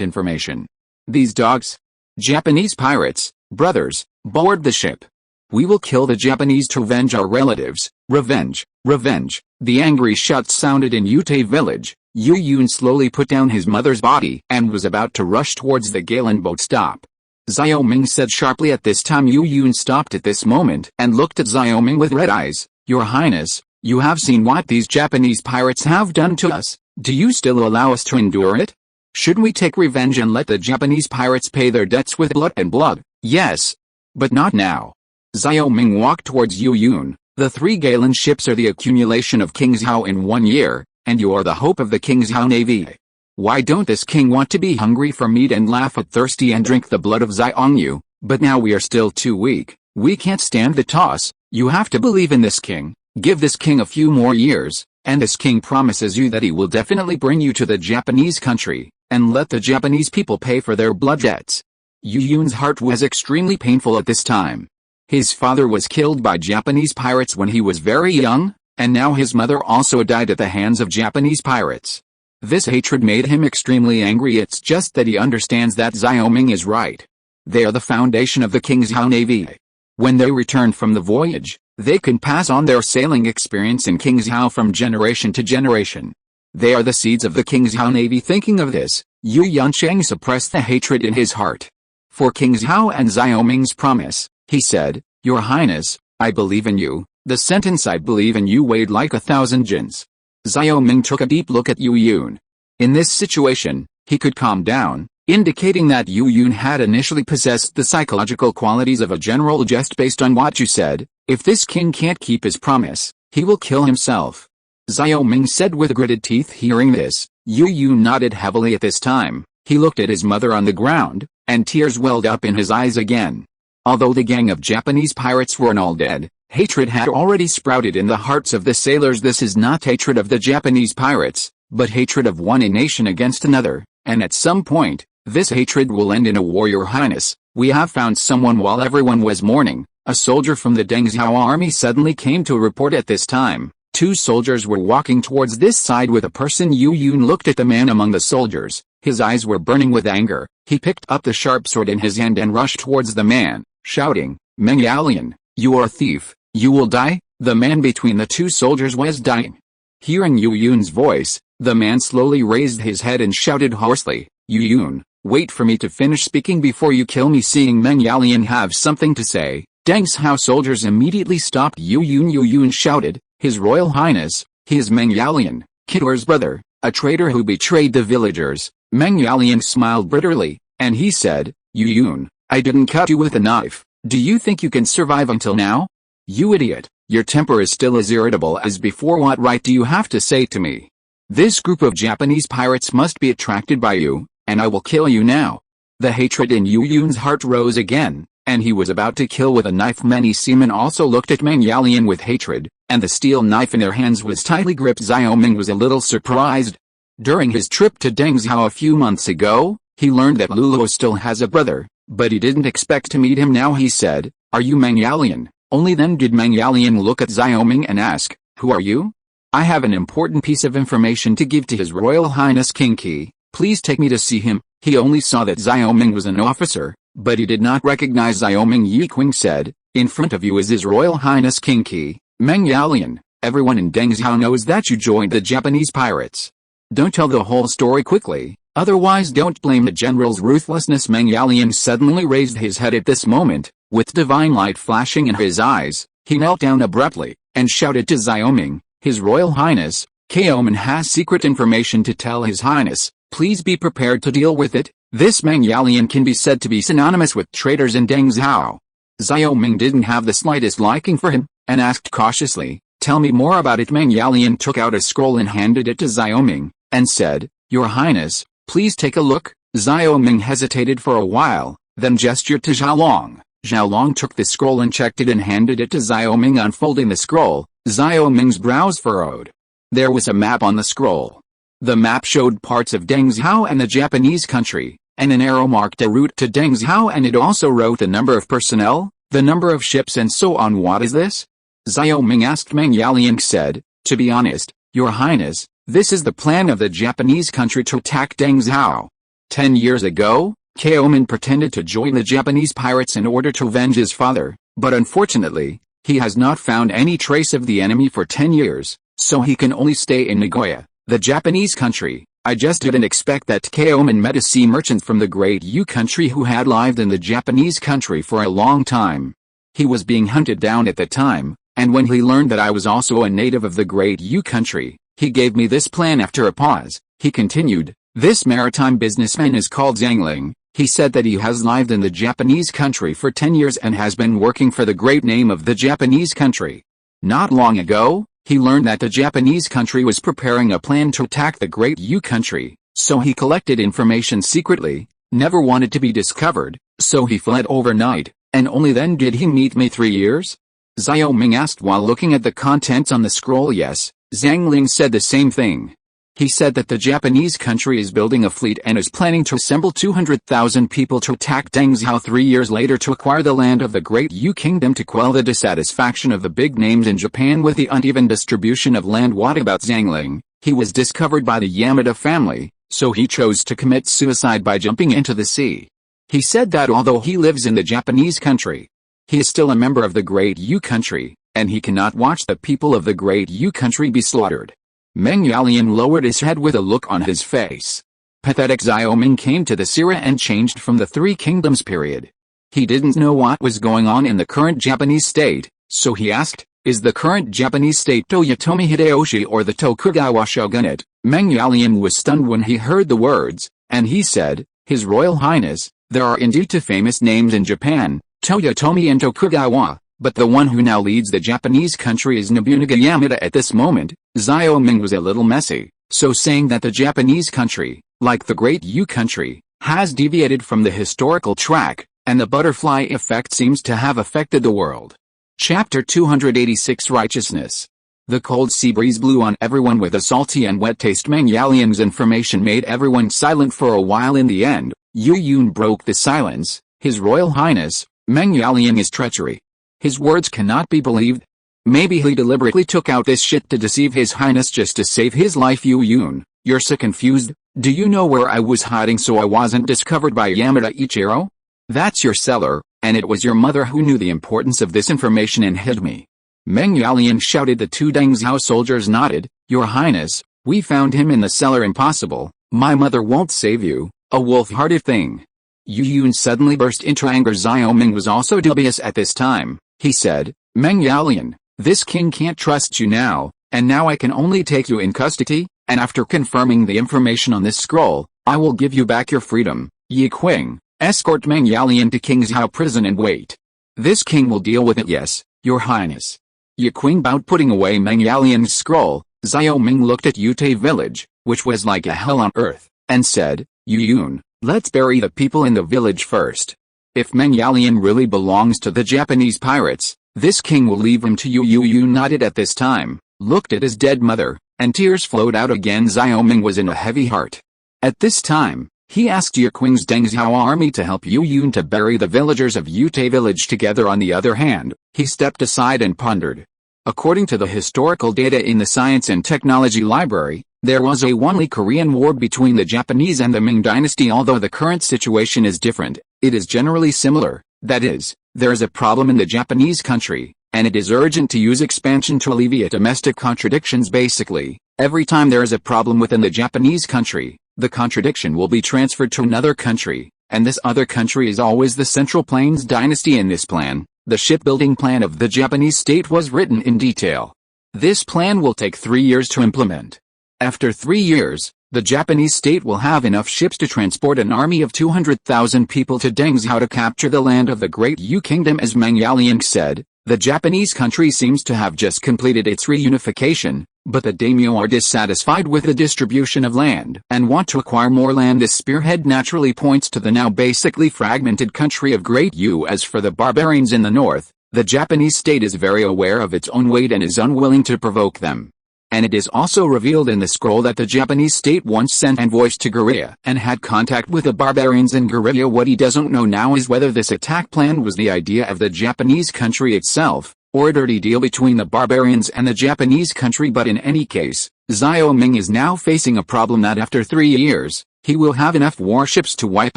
Information. These dogs, Japanese pirates, brothers, board the ship. We will kill the Japanese to avenge our relatives. Revenge, revenge. The angry shouts sounded in Yutei village. Yu Yun slowly put down his mother's body and was about to rush towards the Galen boat stop. Xiao Ming said sharply. At this time Yu Yun stopped at this moment and looked at Xiao Ming with red eyes. Your Highness, you have seen what these Japanese pirates have done to us. Do you still allow us to endure it? Should we take revenge and let the Japanese pirates pay their debts with blood and blood? Yes. But not now. Xiao Ming walked towards Yu Yun. The 3 Galen ships are the accumulation of King Zhao in 1 year, and you are the hope of the King Zhao navy. Why don't this king want to be hungry for meat and laugh at thirsty and drink the blood of Xiongyu? But now we are still too weak. We can't stand the toss. You have to believe in this king. Give this king a few more years, And this king promises you that he will definitely bring you to the Japanese country, and let the Japanese people pay for their blood debts. Yu Yun's heart was extremely painful at this time. His father was killed by Japanese pirates when he was very young, and now his mother also died at the hands of Japanese pirates. This hatred made him extremely angry. It's just that he understands that Xiao Ming is right. They are the foundation of the King's Hao Navy. When they return from the voyage, they can pass on their sailing experience in King's Hao from generation to generation. They are the seeds of the King's Hao Navy. Thinking of this, Yu Yancheng suppressed the hatred in his heart. For King's Hao and Xiao Ming's promise, he said, "Your Highness, I believe in you." The sentence "I believe in you" weighed like 1,000 jins. Xiao Ming took a deep look at Yu Yun. In this situation, he could calm down, indicating that Yu Yun had initially possessed the psychological qualities of a general. "Just based on what you said, if this king can't keep his promise, he will kill himself," Xiao Ming said with gritted teeth. Hearing this, Yu Yun nodded heavily. At this time, he looked at his mother on the ground, and tears welled up in his eyes again. Although the gang of Japanese pirates were all dead, hatred had already sprouted in the hearts of the sailors. This is not hatred of the Japanese pirates, but hatred of one nation against another, and at some point, this hatred will end in a war. "Your Highness, we have found someone." While everyone was mourning, a soldier from the Deng Zhao army suddenly came to report. At this time, 2 soldiers were walking towards this side with a person. Yu Yun looked at the man among the soldiers. His eyes were burning with anger. He picked up the sharp sword in his hand and rushed towards the man, shouting, "Meng Yalian, you are a thief, you will die." The man between the 2 soldiers was dying. Hearing Yu Yun's voice, the man slowly raised his head and shouted hoarsely, "Yu Yun, wait for me to finish speaking before you kill me." Seeing Meng Yalian have something to say, Deng Zhao soldiers immediately stopped Yu Yun. Yu Yun shouted, "His Royal Highness, he is Meng Yalian, Kidor's brother, a traitor who betrayed the villagers." Meng Yalian smiled bitterly, and he said, "Yu Yun, I didn't cut you with a knife. Do you think you can survive until now? You idiot, your temper is still as irritable as before. What right do you have to say to me? This group of Japanese pirates must be attracted by you, and I will kill you now." The hatred in Yu Yun's heart rose again, and he was about to kill with a knife. Many seamen also looked at Meng Yalian with hatred, and the steel knife in their hands was tightly gripped. Xiao Ming was a little surprised. During his trip to Deng Zhao a few months ago, he learned that Luo still has a brother, but he didn't expect to meet him now. He said, "Are you Meng Yalian?" Only then did Meng Yalian look at Xiao Ming and ask, "Who are you?" "I have an important piece of information to give to His Royal Highness King Qi. Please take me to see him." He only saw that Xiao Ming was an officer, but he did not recognize Xiao Ming. Yi Qing said, "In front of you is His Royal Highness King Qi. Meng Yalian, everyone in Deng Zhao knows that you joined the Japanese pirates. Don't tell the whole story quickly, otherwise don't blame the general's ruthlessness." Meng Yalian suddenly raised his head at this moment, with divine light flashing in his eyes. He knelt down abruptly, and shouted to Xiao Ming, "His Royal Highness, Kaoman has secret information to tell His Highness. Please be prepared to deal with it." This Meng Yalian can be said to be synonymous with traitors in Deng Zhao. Xiao Ming didn't have the slightest liking for him, and asked cautiously, "Tell me more about it." Meng Yalian took out a scroll and handed it to Xiao Ming, and said, "Your Highness, please take a look." Xiao Ming hesitated for a while, then gestured to Zhao Long. Zhao Long took the scroll and checked it and handed it to Xiao Ming. Unfolding the scroll, Xiao Ming's brows furrowed. There was a map on the scroll. The map showed parts of Deng Zhao and the Japanese country, and an arrow marked a route to Deng Zhao, and it also wrote the number of personnel, the number of ships, and so on. "What is this?" Xiao Ming asked. Meng Yalian said, "To be honest, Your Highness, this is the plan of the Japanese country to attack Deng Zhao. 10 years ago, Kaoman pretended to join the Japanese pirates in order to avenge his father, but unfortunately, he has not found any trace of the enemy for 10 years, so he can only stay in Nagoya, the Japanese country. I just didn't expect that Kaoman met a sea merchant from the Great Yu country who had lived in the Japanese country for a long time. He was being hunted down at the time, and when he learned that I was also a native of the Great Yu country, he gave me this plan." After a pause, he continued, "This maritime businessman is called Zhang Ling. He said that he has lived in the Japanese country for 10 years and has been working for the great name of the Japanese country. Not long ago, he learned that the Japanese country was preparing a plan to attack the Great Yu country, so he collected information secretly, never wanted to be discovered, so he fled overnight, and only then did he meet me. 3 years? Xiao Ming asked while looking at the contents on the scroll. "Yes, Zhang Ling said the same thing. He said that the Japanese country is building a fleet and is planning to assemble 200,000 people to attack Deng Xiao 3 years later to acquire the land of the Great Yu Kingdom to quell the dissatisfaction of the big names in Japan with the uneven distribution of land. What about Zhang Ling? He was discovered by the Yamada family, so he chose to commit suicide by jumping into the sea. He said that although he lives in the Japanese country, he is still a member of the Great Yu country, and he cannot watch the people of the Great Yu country be slaughtered. Meng Yalian lowered his head with a look on his face. Pathetic Xiao Ming came to the Sierra and changed from the Three Kingdoms period. He didn't know what was going on in the current Japanese state, so he asked, is the current Japanese state Toyotomi Hideyoshi or the Tokugawa shogunate? Meng Yalian was stunned when he heard the words, and he said, His Royal Highness, there are indeed two famous names in Japan, Toyotomi and Tokugawa, but the one who now leads the Japanese country is Nobunaga Yamada at this moment. Xiao Ming was a little messy, so saying that the Japanese country, like the Great Yu country, has deviated from the historical track, and the butterfly effect seems to have affected the world. Chapter 286 Righteousness. The cold sea breeze blew on everyone with a salty and wet taste. Meng Yalian's information made everyone silent for a while. In the end, Yu Yun broke the silence. His Royal Highness, Meng Yalian is treachery. His words cannot be believed. Maybe he deliberately took out this shit to deceive His Highness just to save his life. Yu Yun, you're so confused. Do you know where I was hiding so I wasn't discovered by Yamada Ichiro? That's your cellar, and it was your mother who knew the importance of this information and hid me. Meng Yalian shouted. The two Deng Xiao soldiers nodded. Your Highness, we found him in the cellar. Impossible. My mother won't save you, a wolf-hearted thing. Yu Yun suddenly burst into anger. Xiao Ming was also dubious at this time. He said, Meng Yalian, this king can't trust you now, and now I can only take you in custody, and after confirming the information on this scroll, I will give you back your freedom. Yi Qing, escort Meng Yalian to King Xiao prison and wait. This king will deal with it. Yes, Your Highness. Yi Qing bowed, putting away Meng Yalian's scroll. Xiao Ming looked at Yute village, which was like a hell on earth, and said, Yu Yun, let's bury the people in the village first. If Meng Yalian really belongs to the Japanese pirates, this king will leave him to you. Yu Yun nodded at this time, looked at his dead mother, and tears flowed out again. Xiao Ming was in a heavy heart. At this time, he asked Yi Qing's Deng Xiao army to help Yu Yun to bury the villagers of Yute village together. On the other hand, he stepped aside and pondered. According to the historical data in the Science and Technology Library, there was a one-ly Korean War between the Japanese and the Ming Dynasty. Although the current situation is different, it is generally similar. That is, there is a problem in the Japanese country, and it is urgent to use expansion to alleviate domestic contradictions. Basically, every time there is a problem within the Japanese country, the contradiction will be transferred to another country, and this other country is always the Central Plains Dynasty. In this plan, the shipbuilding plan of the Japanese state was written in detail. This plan will take 3 years to implement. After 3 years, the Japanese state will have enough ships to transport an army of 200,000 people to Deng Xiao to capture the land of the Great Yu Kingdom. As Meng Yalian said, the Japanese country seems to have just completed its reunification, but the daimyo are dissatisfied with the distribution of land and want to acquire more land. This spearhead naturally points to the now basically fragmented country of Great Yu. As for the barbarians in the north, the Japanese state is very aware of its own weight and is unwilling to provoke them. And it is also revealed in the scroll that the Japanese state once sent envoys to Korea and had contact with the barbarians in Korea. What he doesn't know now is whether this attack plan was the idea of the Japanese country itself, or a dirty deal between the barbarians and the Japanese country. But in any case, Xiao Ming is now facing a problem that after 3 years, he will have enough warships to wipe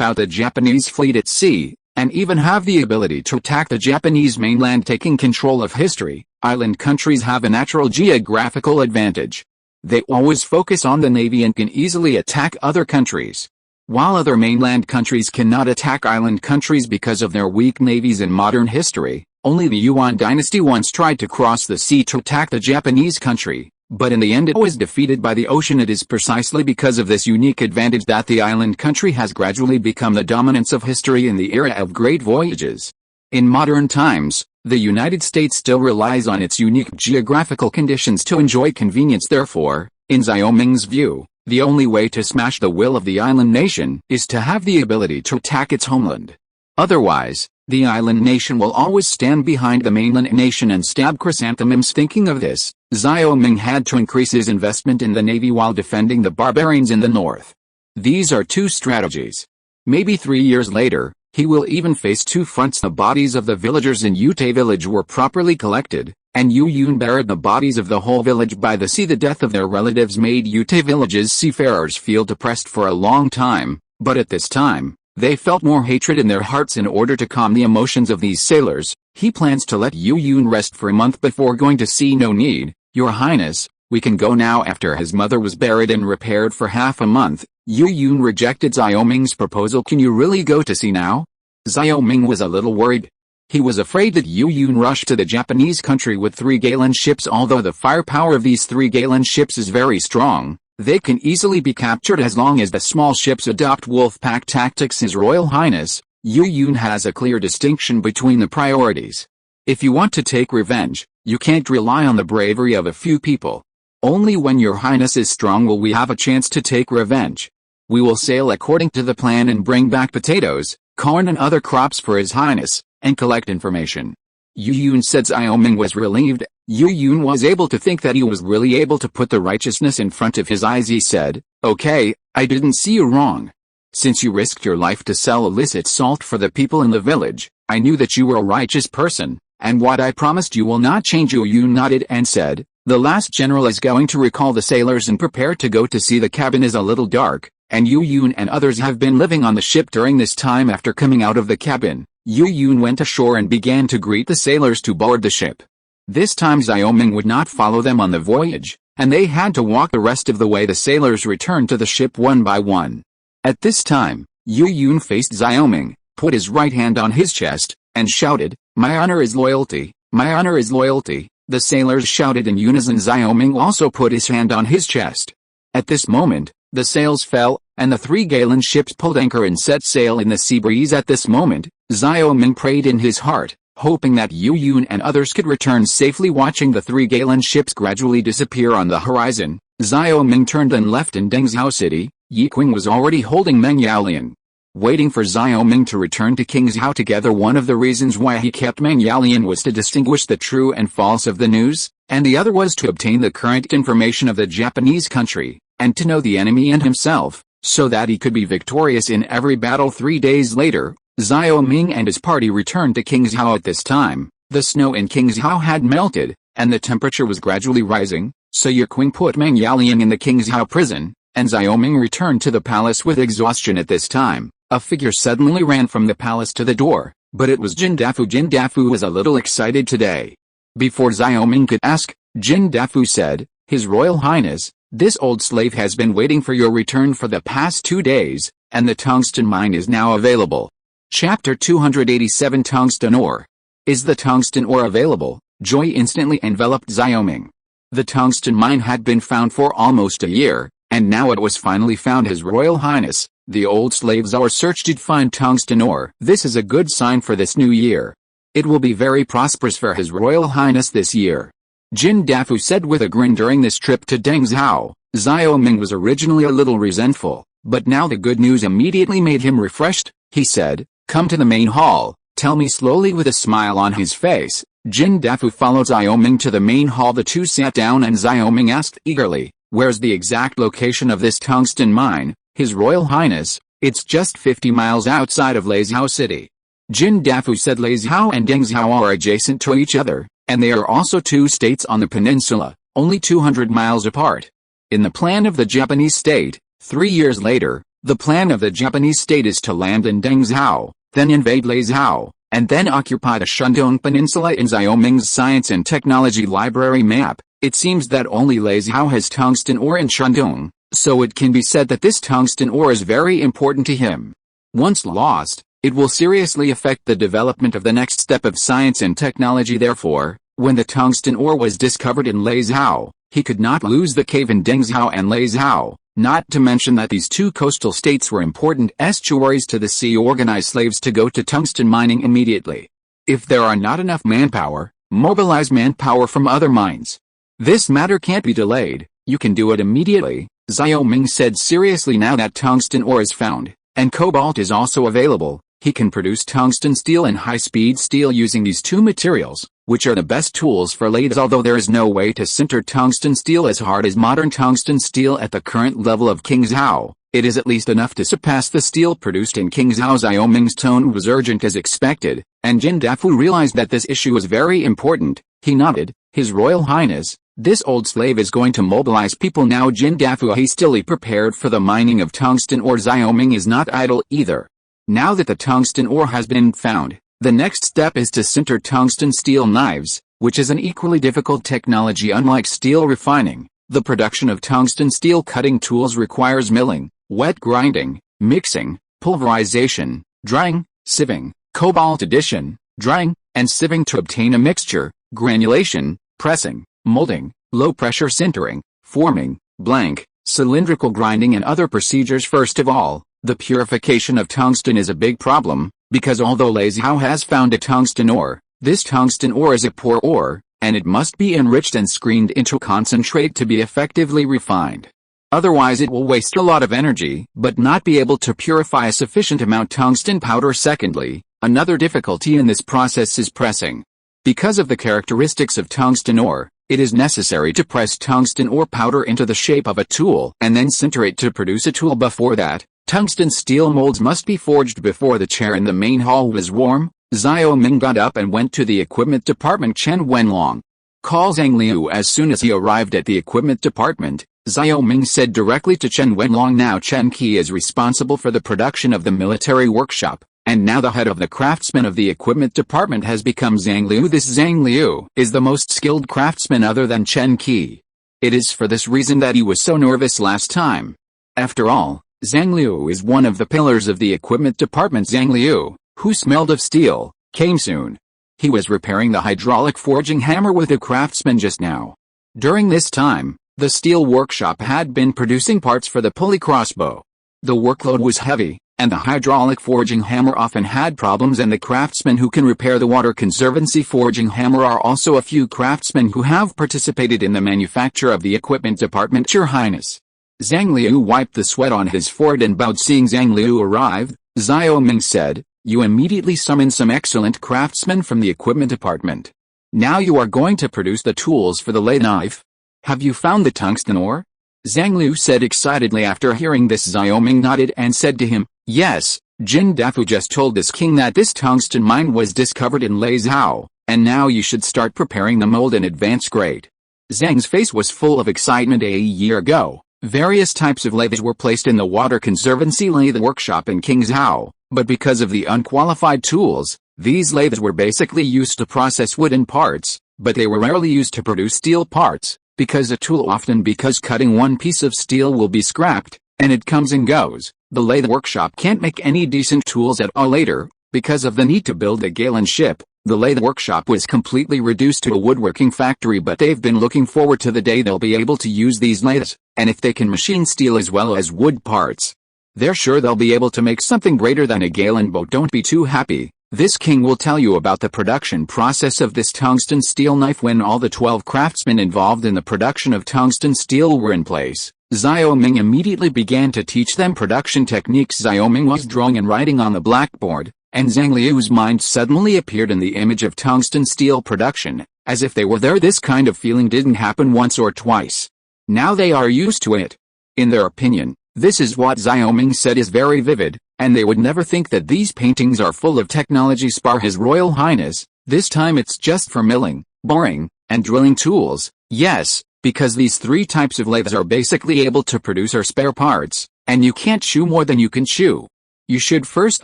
out the Japanese fleet at sea, and even have the ability to attack the Japanese mainland. Taking control of history, island countries have a natural geographical advantage. They always focus on the navy and can easily attack other countries. While other mainland countries cannot attack island countries because of their weak navies. In modern history, only the Yuan dynasty once tried to cross the sea to attack the Japanese country, but in the end it was defeated by the ocean. It is precisely because of this unique advantage that the island country has gradually become the dominance of history in the era of great voyages. In modern times, the United States still relies on its unique geographical conditions to enjoy convenience. Therefore, in Xiao Ming's view, the only way to smash the will of the island nation is to have the ability to attack its homeland. Otherwise, the island nation will always stand behind the mainland nation and stab chrysanthemums. Thinking of this, Xiao Ming had to increase his investment in the navy while defending the barbarians in the north. These are two strategies. Maybe 3 years later, he will even face two fronts. The bodies of the villagers in Yute village were properly collected, and Yu Yun buried the bodies of the whole village by the sea. The death of their relatives made Yute village's seafarers feel depressed for a long time, but at this time, they felt more hatred in their hearts. In order to calm the emotions of these sailors, he plans to let Yu Yun rest for a month before going to sea. No need, Your Highness, we can go now. After his mother was buried and repaired for half a month, Yu Yun rejected Xiao Ming's proposal. Can you really go to sea now? Xiao Ming was a little worried. He was afraid that Yu Yun rushed to the Japanese country with 3 Galen ships. Although the firepower of these 3 Galen ships is very strong, they can easily be captured as long as the small ships adopt wolf-pack tactics. His Royal Highness, Yu Yun has a clear distinction between the priorities. If you want to take revenge, you can't rely on the bravery of a few people. Only when Your Highness is strong will we have a chance to take revenge. We will sail according to the plan and bring back potatoes, corn and other crops for His Highness, and collect information. Yu Yun said. Xiao Ming was relieved. Yu Yun was able to think that he was really able to put the righteousness in front of his eyes. He said, "Okay, I didn't see you wrong. Since you risked your life to sell illicit salt for the people in the village, I knew that you were a righteous person, and what I promised you will not change." Yu Yun nodded and said, "The last general is going to recall the sailors and prepare to go to sea. The cabin is a little dark, and Yu Yun and others have been living on the ship during this time." After coming out of the cabin, Yu Yun went ashore and began to greet the sailors to board the ship. This time Xiao Ming would not follow them on the voyage, and they had to walk the rest of the way. The sailors returned to the ship one by one. At this time, Yu Yun faced Xiao Ming, put his right hand on his chest, and shouted, "My honor is loyalty, my honor is loyalty." The sailors shouted in unison. Xiao Ming also put his hand on his chest. At this moment, the sails fell, and the 3 Galen ships pulled anchor and set sail in the sea breeze. At this moment, Xiao Ming prayed in his heart, hoping that Yu Yun and others could return safely. Watching the 3 Galen ships gradually disappear on the horizon, Xiao Ming turned and left. In Dengzhou City, Yi Qing was already holding Meng Yaolian, waiting for Xiao Ming to return to King Zhao together. One of the reasons why he kept Meng Yaolian was to distinguish the true and false of the news, and the other was to obtain the current information of the Japanese country, and to know the enemy and himself, so that he could be victorious in every battle. 3 days later, Xiao Ming and his party returned to King Zhao. At this time, the snow in King Zhao had melted, and the temperature was gradually rising, so Yi Qing put Meng Yaolian in the King Zhao prison, and Xiao Ming returned to the palace with exhaustion. At this time, a figure suddenly ran from the palace to the door, but it was Jin Dafu. Jin Dafu was a little excited today. Before Xiao Ming could ask, Jin Dafu said, "His Royal Highness, this old slave has been waiting for your return for the past 2 days, and the tungsten mine is now available." Chapter 287. Tungsten ore. Is the tungsten ore available? Joy instantly enveloped Xiao Ming. The tungsten mine had been found for almost a year, and now it was finally found. His Royal Highness, the old slave Zhao searched to find tungsten ore. This is a good sign for this new year. It will be very prosperous for His Royal Highness this year. Jin Dafu said with a grin. During this trip to Dengzhou, Xiao Ming was originally a little resentful, but now the good news immediately made him refreshed. He said, "Come to the main hall, tell me," slowly with a smile on his face. Jin Dafu followed Xiao Ming to the main hall. The two sat down and Xiao Ming asked eagerly, "Where's the exact location of this tungsten mine, His Royal Highness?" "It's just 50 miles outside of Leizhou City." Jin Dafu said. Leizhou and Dengzhou are adjacent to each other, and they are also 2 states on the peninsula, only 200 miles apart. In the plan of the Japanese state, 3 years later, the plan of the Japanese state is to land in Dengzhou, then invade Leizhou, and then occupy the Shandong Peninsula. In Xiao Ming's Science and Technology Library map, it seems that only Leizhou has tungsten ore in Shandong, so it can be said that this tungsten ore is very important to him. Once lost, it will seriously affect the development of the next step of science and technology. Therefore, when the tungsten ore was discovered in Leizhou, he could not lose the cave in Dengzhou and Leizhou. Not to mention that these 2 coastal states were important estuaries to the sea. Organize slaves to go to tungsten mining immediately. If there are not enough manpower, mobilize manpower from other mines. This matter can't be delayed, you can do it immediately, Xiao Ming said seriously. Now that tungsten ore is found, and cobalt is also available, he can produce tungsten steel and high-speed steel using these 2 materials. which are the best tools for lathes. Although there is no way to sinter tungsten steel as hard as modern tungsten steel at the current level of Qingzhou, it is at least enough to surpass the steel produced in Qingzhou. Xiao Ming's tone was urgent as expected, and Jin Dafu realized that this issue was very important. He nodded. His Royal Highness, this old slave is going to mobilize people now. Jin Dafu hastily prepared for the mining of tungsten ore. Xiao Ming is not idle either. Now that the tungsten ore has been found, the next step is to sinter tungsten steel knives, which is an equally difficult technology. Unlike steel refining, the production of tungsten steel cutting tools requires milling, wet grinding, mixing, pulverization, drying, sieving, cobalt addition, drying, and sieving to obtain a mixture, granulation, pressing, molding, low-pressure sintering, forming, blank, cylindrical grinding and other procedures. First of all, the purification of tungsten is a big problem, because although Laizhou has found a tungsten ore, this tungsten ore is a poor ore, and it must be enriched and screened into concentrate to be effectively refined. Otherwise it will waste a lot of energy, but not be able to purify a sufficient amount tungsten powder. Secondly, another difficulty in this process is pressing. Because of the characteristics of tungsten ore, it is necessary to press tungsten ore powder into the shape of a tool and then sinter it to produce a tool. Before that, tungsten steel molds must be forged. Before the chair in the main hall was warm, Xiao Ming got up and went to the equipment department. Chen Wenlong, call Zhang Liu. As soon as he arrived at the equipment department, Xiao Ming said directly to Chen Wenlong, now Chen Qi is responsible for the production of the military workshop, and now the head of the craftsman of the equipment department has become Zhang Liu. This Zhang Liu is the most skilled craftsman other than Chen Qi. It is for this reason that he was so nervous last time. After all, Zhang Liu is one of the pillars of the equipment department. Zhang Liu, who smelled of steel, came soon. He was repairing the hydraulic forging hammer with a craftsman just now. During this time, the steel workshop had been producing parts for the pulley crossbow. The workload was heavy, and the hydraulic forging hammer often had problems, and the craftsmen who can repair the water conservancy forging hammer are also a few craftsmen who have participated in the manufacture of the equipment department. Your Highness. Zhang Liu wiped the sweat on his forehead and bowed. Seeing Zhang Liu arrive, Xiao Ming said, you immediately summon some excellent craftsmen from the equipment department. Now you are going to produce the tools for the lathe knife. Have you found the tungsten ore? Zhang Liu said excitedly. After hearing this, Xiao Ming nodded and said to him, yes, Jin Dafu just told this king that this tungsten mine was discovered in Laizhou, and now you should start preparing the mold in advance. Great. Zhang's face was full of excitement. A year ago, various types of lathes were placed in the water conservancy lathe workshop in Qingzhou, but because of the unqualified tools, these lathes were basically used to process wooden parts, but they were rarely used to produce steel parts. Because a tool often because cutting one piece of steel will be scrapped, and it comes and goes, the lathe workshop can't make any decent tools at all. Later, because of the need to build a Galen ship, the lathe workshop was completely reduced to a woodworking factory, but they've been looking forward to the day they'll be able to use these lathes, and if they can machine steel as well as wood parts, they're sure they'll be able to make something greater than a Galen boat. Don't be too happy. This king will tell you about the production process of this tungsten steel knife. When all the 12 craftsmen involved in the production of tungsten steel were in place, Xiao Ming immediately began to teach them production techniques. Xiao Ming was drawing and writing on the blackboard, and Zhang Liu's mind suddenly appeared in the image of tungsten steel production, as if they were there. This kind of feeling didn't happen once or twice. Now they are used to it. In their opinion, this is what Xiao Ming said is very vivid, and they would never think that these paintings are full of technology. Spar His Royal Highness, this time it's just for milling, boring, and drilling tools. Yes, because these three types of lathes are basically able to produce our spare parts, and you can't chew more than you can chew. You should first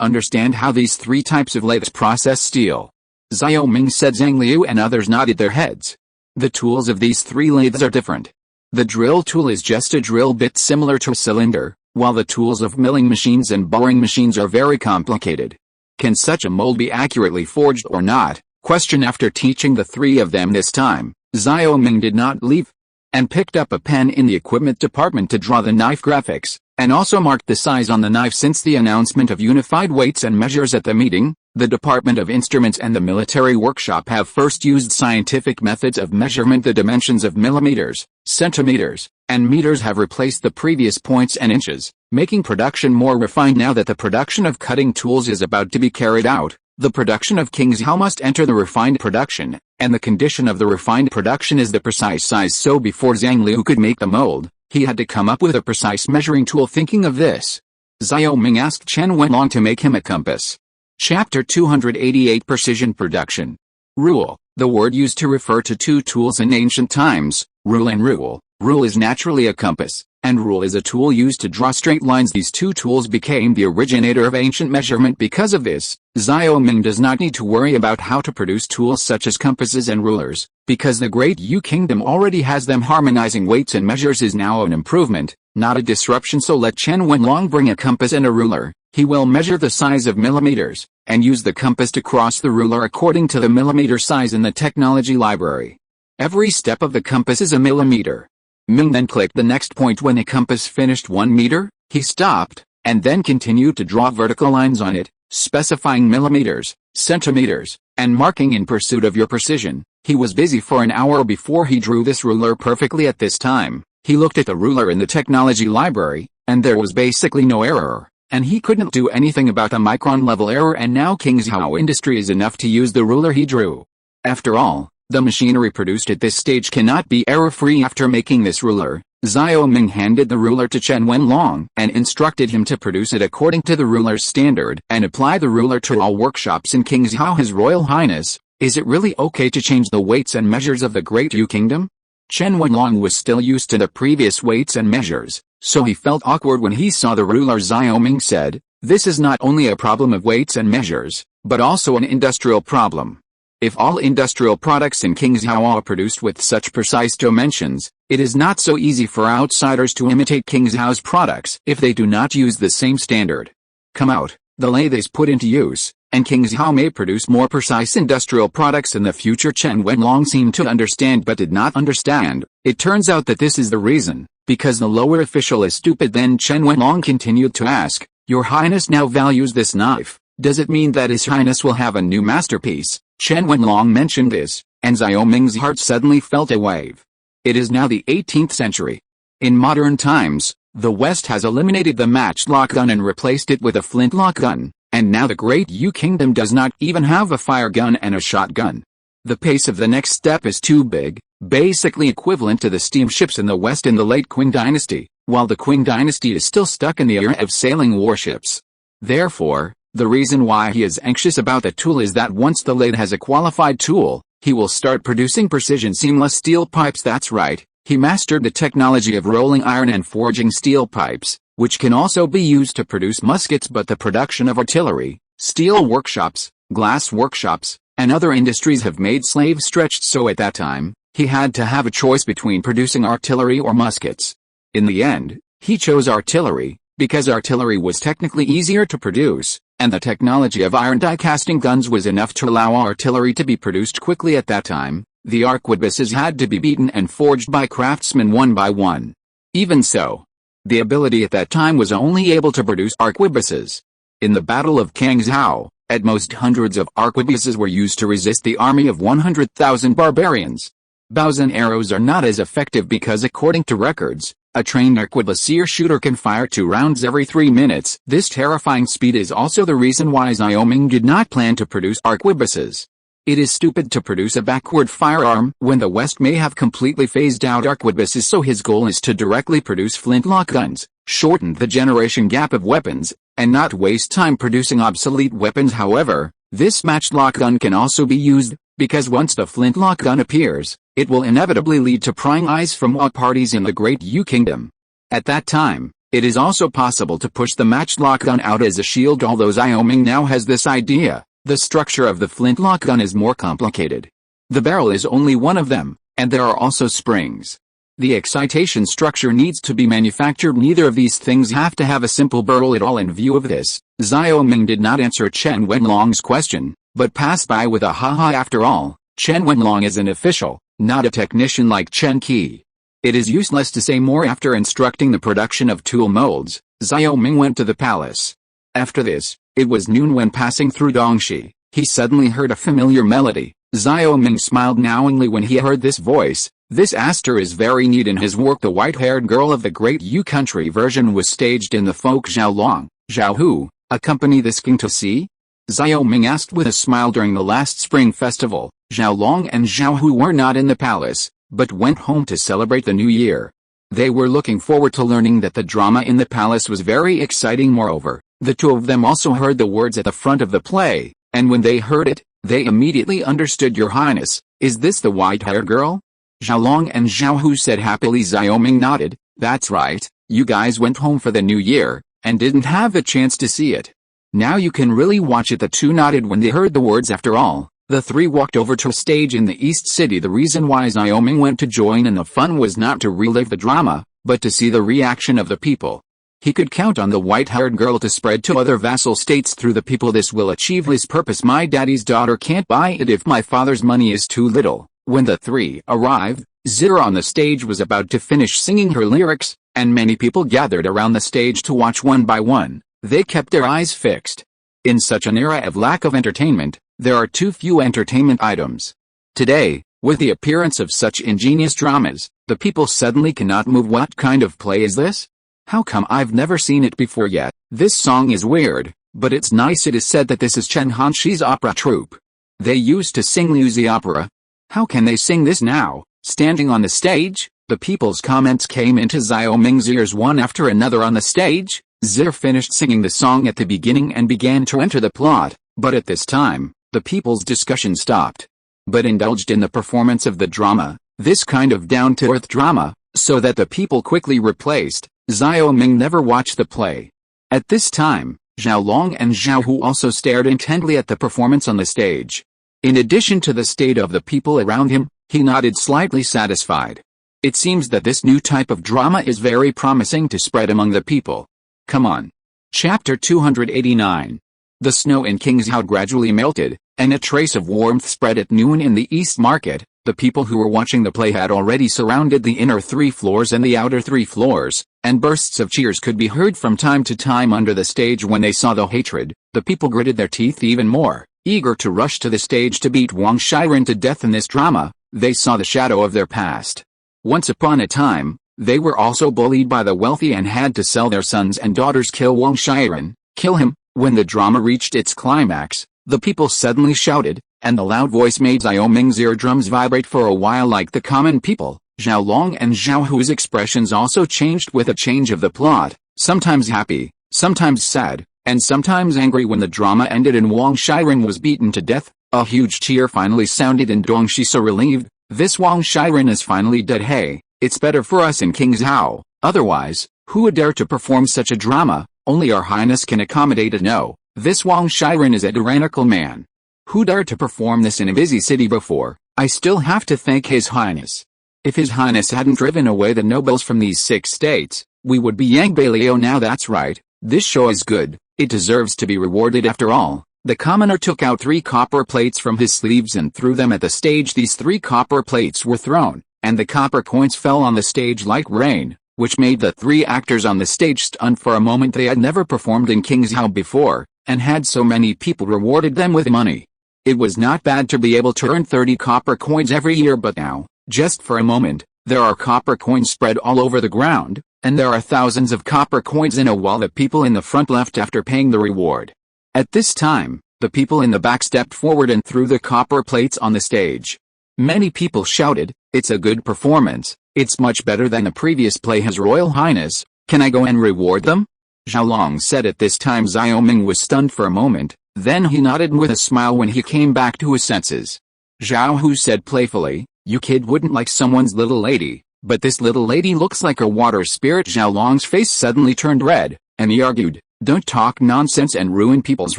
understand how these three types of lathes process steel. Xiao Ming said. Zhang Liu and others nodded their heads. The tools of these three lathes are different. The drill tool is just a drill bit similar to a cylinder, while the tools of milling machines and boring machines are very complicated. Can such a mold be accurately forged or not? Question. After teaching the three of them this time, Xiao Ming did not leave, and picked up a pen in the equipment department to draw the knife graphics, and also marked the size on the knife. Since the announcement of unified weights and measures at the meeting, the Department of Instruments and the military workshop have first used scientific methods of measurement. The dimensions of millimeters, centimeters, and meters have replaced the previous points and inches, making production more refined. Now that the production of cutting tools is about to be carried out, The production of King Zhao must enter the refined production, and the condition of the refined production is the precise size. So before Zhang Liu could make the mold, he had to come up with a precise measuring tool. Thinking of this, Xiao Ming asked Chen Wenlong to make him a compass. Chapter 288 Precision Production. Rule, the word used to refer to two tools in ancient times, rule and rule. Rule is naturally a compass, and rule is a tool used to draw straight lines. These two tools became the originator of ancient measurement. Because of this, Xiao Ming does not need to worry about how to produce tools such as compasses and rulers, because the Great Yu Kingdom already has them. Harmonizing weights and measures is now an improvement, not a disruption. So let Chen Wenlong bring a compass and a ruler. He will measure the size of millimeters, and use the compass to cross the ruler according to the millimeter size in the technology library. Every step of the compass is a millimeter. Ming then clicked the next point. When the compass finished 1 meter, he stopped, and then continued to draw vertical lines on it, specifying millimeters, centimeters, and marking in pursuit of your precision. He was busy for an hour before he drew this ruler perfectly. At this time, he looked at the ruler in the technology library, and there was basically no error, and he couldn't do anything about the micron level error. And now King Zhao Industry is enough to use the ruler he drew. After all, the machinery produced at this stage cannot be error-free. After making this ruler, Xiao Ming handed the ruler to Chen Wenlong and instructed him to produce it according to the ruler's standard and apply the ruler to all workshops in King Zhao. His Royal Highness, is it really okay to change the weights and measures of the Great Yu Kingdom? Chen Wenlong was still used to the previous weights and measures, so he felt awkward when he saw the ruler. Xiao Ming said, "This is not only a problem of weights and measures, but also an industrial problem. If all industrial products in King Zhao are produced with such precise dimensions, it is not so easy for outsiders to imitate King Zhao's products if they do not use the same standard. Come out, the lathe is put into use, and King Zhao may produce more precise industrial products in the future." Chen Wenlong seemed to understand but did not understand. It turns out that this is the reason, because the lower official is stupid. Then Chen Wenlong continued to ask, "Your Highness now values this knife. Does it mean that His Highness will have a new masterpiece?" Chen Wenlong mentioned this, and Xiao Ming's heart suddenly felt a wave. It is now the 18th century. In modern times, the West has eliminated the matchlock gun and replaced it with a flintlock gun, and now the Great Yu Kingdom does not even have a fire gun and a shotgun. The pace of the next step is too big, basically equivalent to the steamships in the West in the late Qing dynasty, while the Qing dynasty is still stuck in the era of sailing warships. Therefore, the reason why he is anxious about the tool is that once the lathe has a qualified tool, he will start producing precision seamless steel pipes. That's right, he mastered the technology of rolling iron and forging steel pipes, which can also be used to produce muskets. But the production of artillery, steel workshops, glass workshops, and other industries have made slaves stretched. So at that time, he had to have a choice between producing artillery or muskets. In the end, he chose artillery, because artillery was technically easier to produce, and the technology of iron die-casting guns was enough to allow artillery to be produced quickly. At that time, the arquebuses had to be beaten and forged by craftsmen one by one. Even so, the ability at that time was only able to produce arquebuses. In the Battle of King Zhao, at most hundreds of arquebuses were used to resist the army of 100,000 barbarians. Bows and arrows are not as effective because, according to records, a trained arquebusier shooter can fire 2 rounds every 3 minutes. This terrifying speed is also the reason why Xiao Ming did not plan to produce arquebuses. It is stupid to produce a backward firearm when the West may have completely phased out arquebuses, so his goal is to directly produce flintlock guns, shorten the generation gap of weapons, and not waste time producing obsolete weapons. However, this matchlock gun can also be used, because once the flintlock gun appears, it will inevitably lead to prying eyes from all parties in the Great Yu Kingdom. At that time, it is also possible to push the matchlock gun out as a shield. Although Xiao Ming now has this idea, the structure of the flintlock gun is more complicated. The barrel is only one of them, and there are also springs. The excitation structure needs to be manufactured. Neither of these things have to have a simple barrel at all. In view of this, Xiao Ming did not answer Chen Wenlong's question, but passed by with a haha. After all, Chen Wenlong is an official, not a technician like Chen Qi. It is useless to say more. After instructing the production of tool molds, Xiao Ming went to the palace. After this, it was noon when passing through Dongxi, he suddenly heard a familiar melody. Xiao Ming smiled knowingly when he heard this voice. This actor is very neat in his work. The white-haired girl of the Great Yu Country version was staged in the folk Xiaolong, Xiaohu, accompany this king to see? Xiao Ming asked with a smile. During the last spring festival, Zhao Long and Zhao Hu were not in the palace, but went home to celebrate the new year. They were looking forward to learning that the drama in the palace was very exciting. Moreover, the two of them also heard the words at the front of the play, and when they heard it, they immediately understood. Your Highness, is this the white-haired girl? Zhao Long and Zhao Hu said happily. Xiao Ming nodded. That's right, you guys went home for the new year, and didn't have a chance to see it. Now you can really watch it. The two nodded when they heard the words. After all, the three walked over to a stage in the East City. The reason why Xiao Ming went to join in the fun was not to relive the drama, but to see the reaction of the people. He could count on the white-haired girl to spread to other vassal states through the people. This will achieve his purpose. My daddy's daughter can't buy it if my father's money is too little. When the three arrived, Zira on the stage was about to finish singing her lyrics, and many people gathered around the stage to watch. One by one, they kept their eyes fixed. In such an era of lack of entertainment, there are too few entertainment items. Today, with the appearance of such ingenious dramas, the people suddenly cannot move. What kind of play is this? How come I've never seen it before yet? This song is weird, but it's nice. It is said that this is Chen Hanxi's opera troupe. They used to sing Liu Zi opera. How can they sing this now, standing on the stage? The people's comments came into Xiao Ming's ears one after another. On the stage, Zir finished singing the song at the beginning and began to enter the plot, but at this time, the people's discussion stopped. But indulged in the performance of the drama, this kind of down-to-earth drama, so that the people quickly replaced. Xiao Ming never watched the play. At this time, Zhao Long and Zhao Hu also stared intently at the performance on the stage. In addition to the state of the people around him, he nodded slightly satisfied. It seems that this new type of drama is very promising to spread among the people. Come on. Chapter 289. The snow in Kingzhou gradually melted, and a trace of warmth spread at noon in the East Market. The people who were watching the play had already surrounded the inner 3 floors and the outer 3 floors, and bursts of cheers could be heard from time to time under the stage. When they saw the hatred, the people gritted their teeth even more, eager to rush to the stage to beat Wang Shiren to death. In this drama, they saw the shadow of their past. Once upon a time, they were also bullied by the wealthy and had to sell their sons and daughters. Kill Wang Shiren, kill him. When the drama reached its climax, the people suddenly shouted, and the loud voice made Xiao Ming's eardrums vibrate for a while. Like the common people, Zhao Long and Zhao Hu's expressions also changed with a change of the plot, sometimes happy, sometimes sad, and sometimes angry. When the drama ended and Wang Shiren was beaten to death, a huge cheer finally sounded and Dongxi so relieved. This Wang Shiren is finally dead. Hey, it's better for us in Kingzhou. Otherwise, who would dare to perform such a drama? Only our Highness can accommodate it. No, this Wang Shiren is a tyrannical man. Who dared to perform this in a busy city before? I still have to thank His Highness. If His Highness hadn't driven away the nobles from these 6 states, we would be Yang Beilio now. That's right, this show is good, it deserves to be rewarded. After all, the commoner took out 3 copper plates from his sleeves and threw them at the stage. These 3 copper plates were thrown, and the copper coins fell on the stage like rain, which made the 3 actors on the stage stunned for a moment. They had never performed in Kingzhou before, and had so many people rewarded them with money. It was not bad to be able to earn 30 copper coins every year, but now, just for a moment, there are copper coins spread all over the ground, and there are thousands of copper coins in a wall. The people in the front left after paying the reward. At this time, the people in the back stepped forward and threw the copper plates on the stage. Many people shouted, "It's a good performance, it's much better than the previous play. His Royal Highness, can I go and reward them?" Zhao Long said. At this time Xiao Ming was stunned for a moment, then he nodded with a smile when he came back to his senses. Zhao Hu said playfully, "You kid wouldn't like someone's little lady, but this little lady looks like a water spirit." Zhao Long's face suddenly turned red, and he argued, "Don't talk nonsense and ruin people's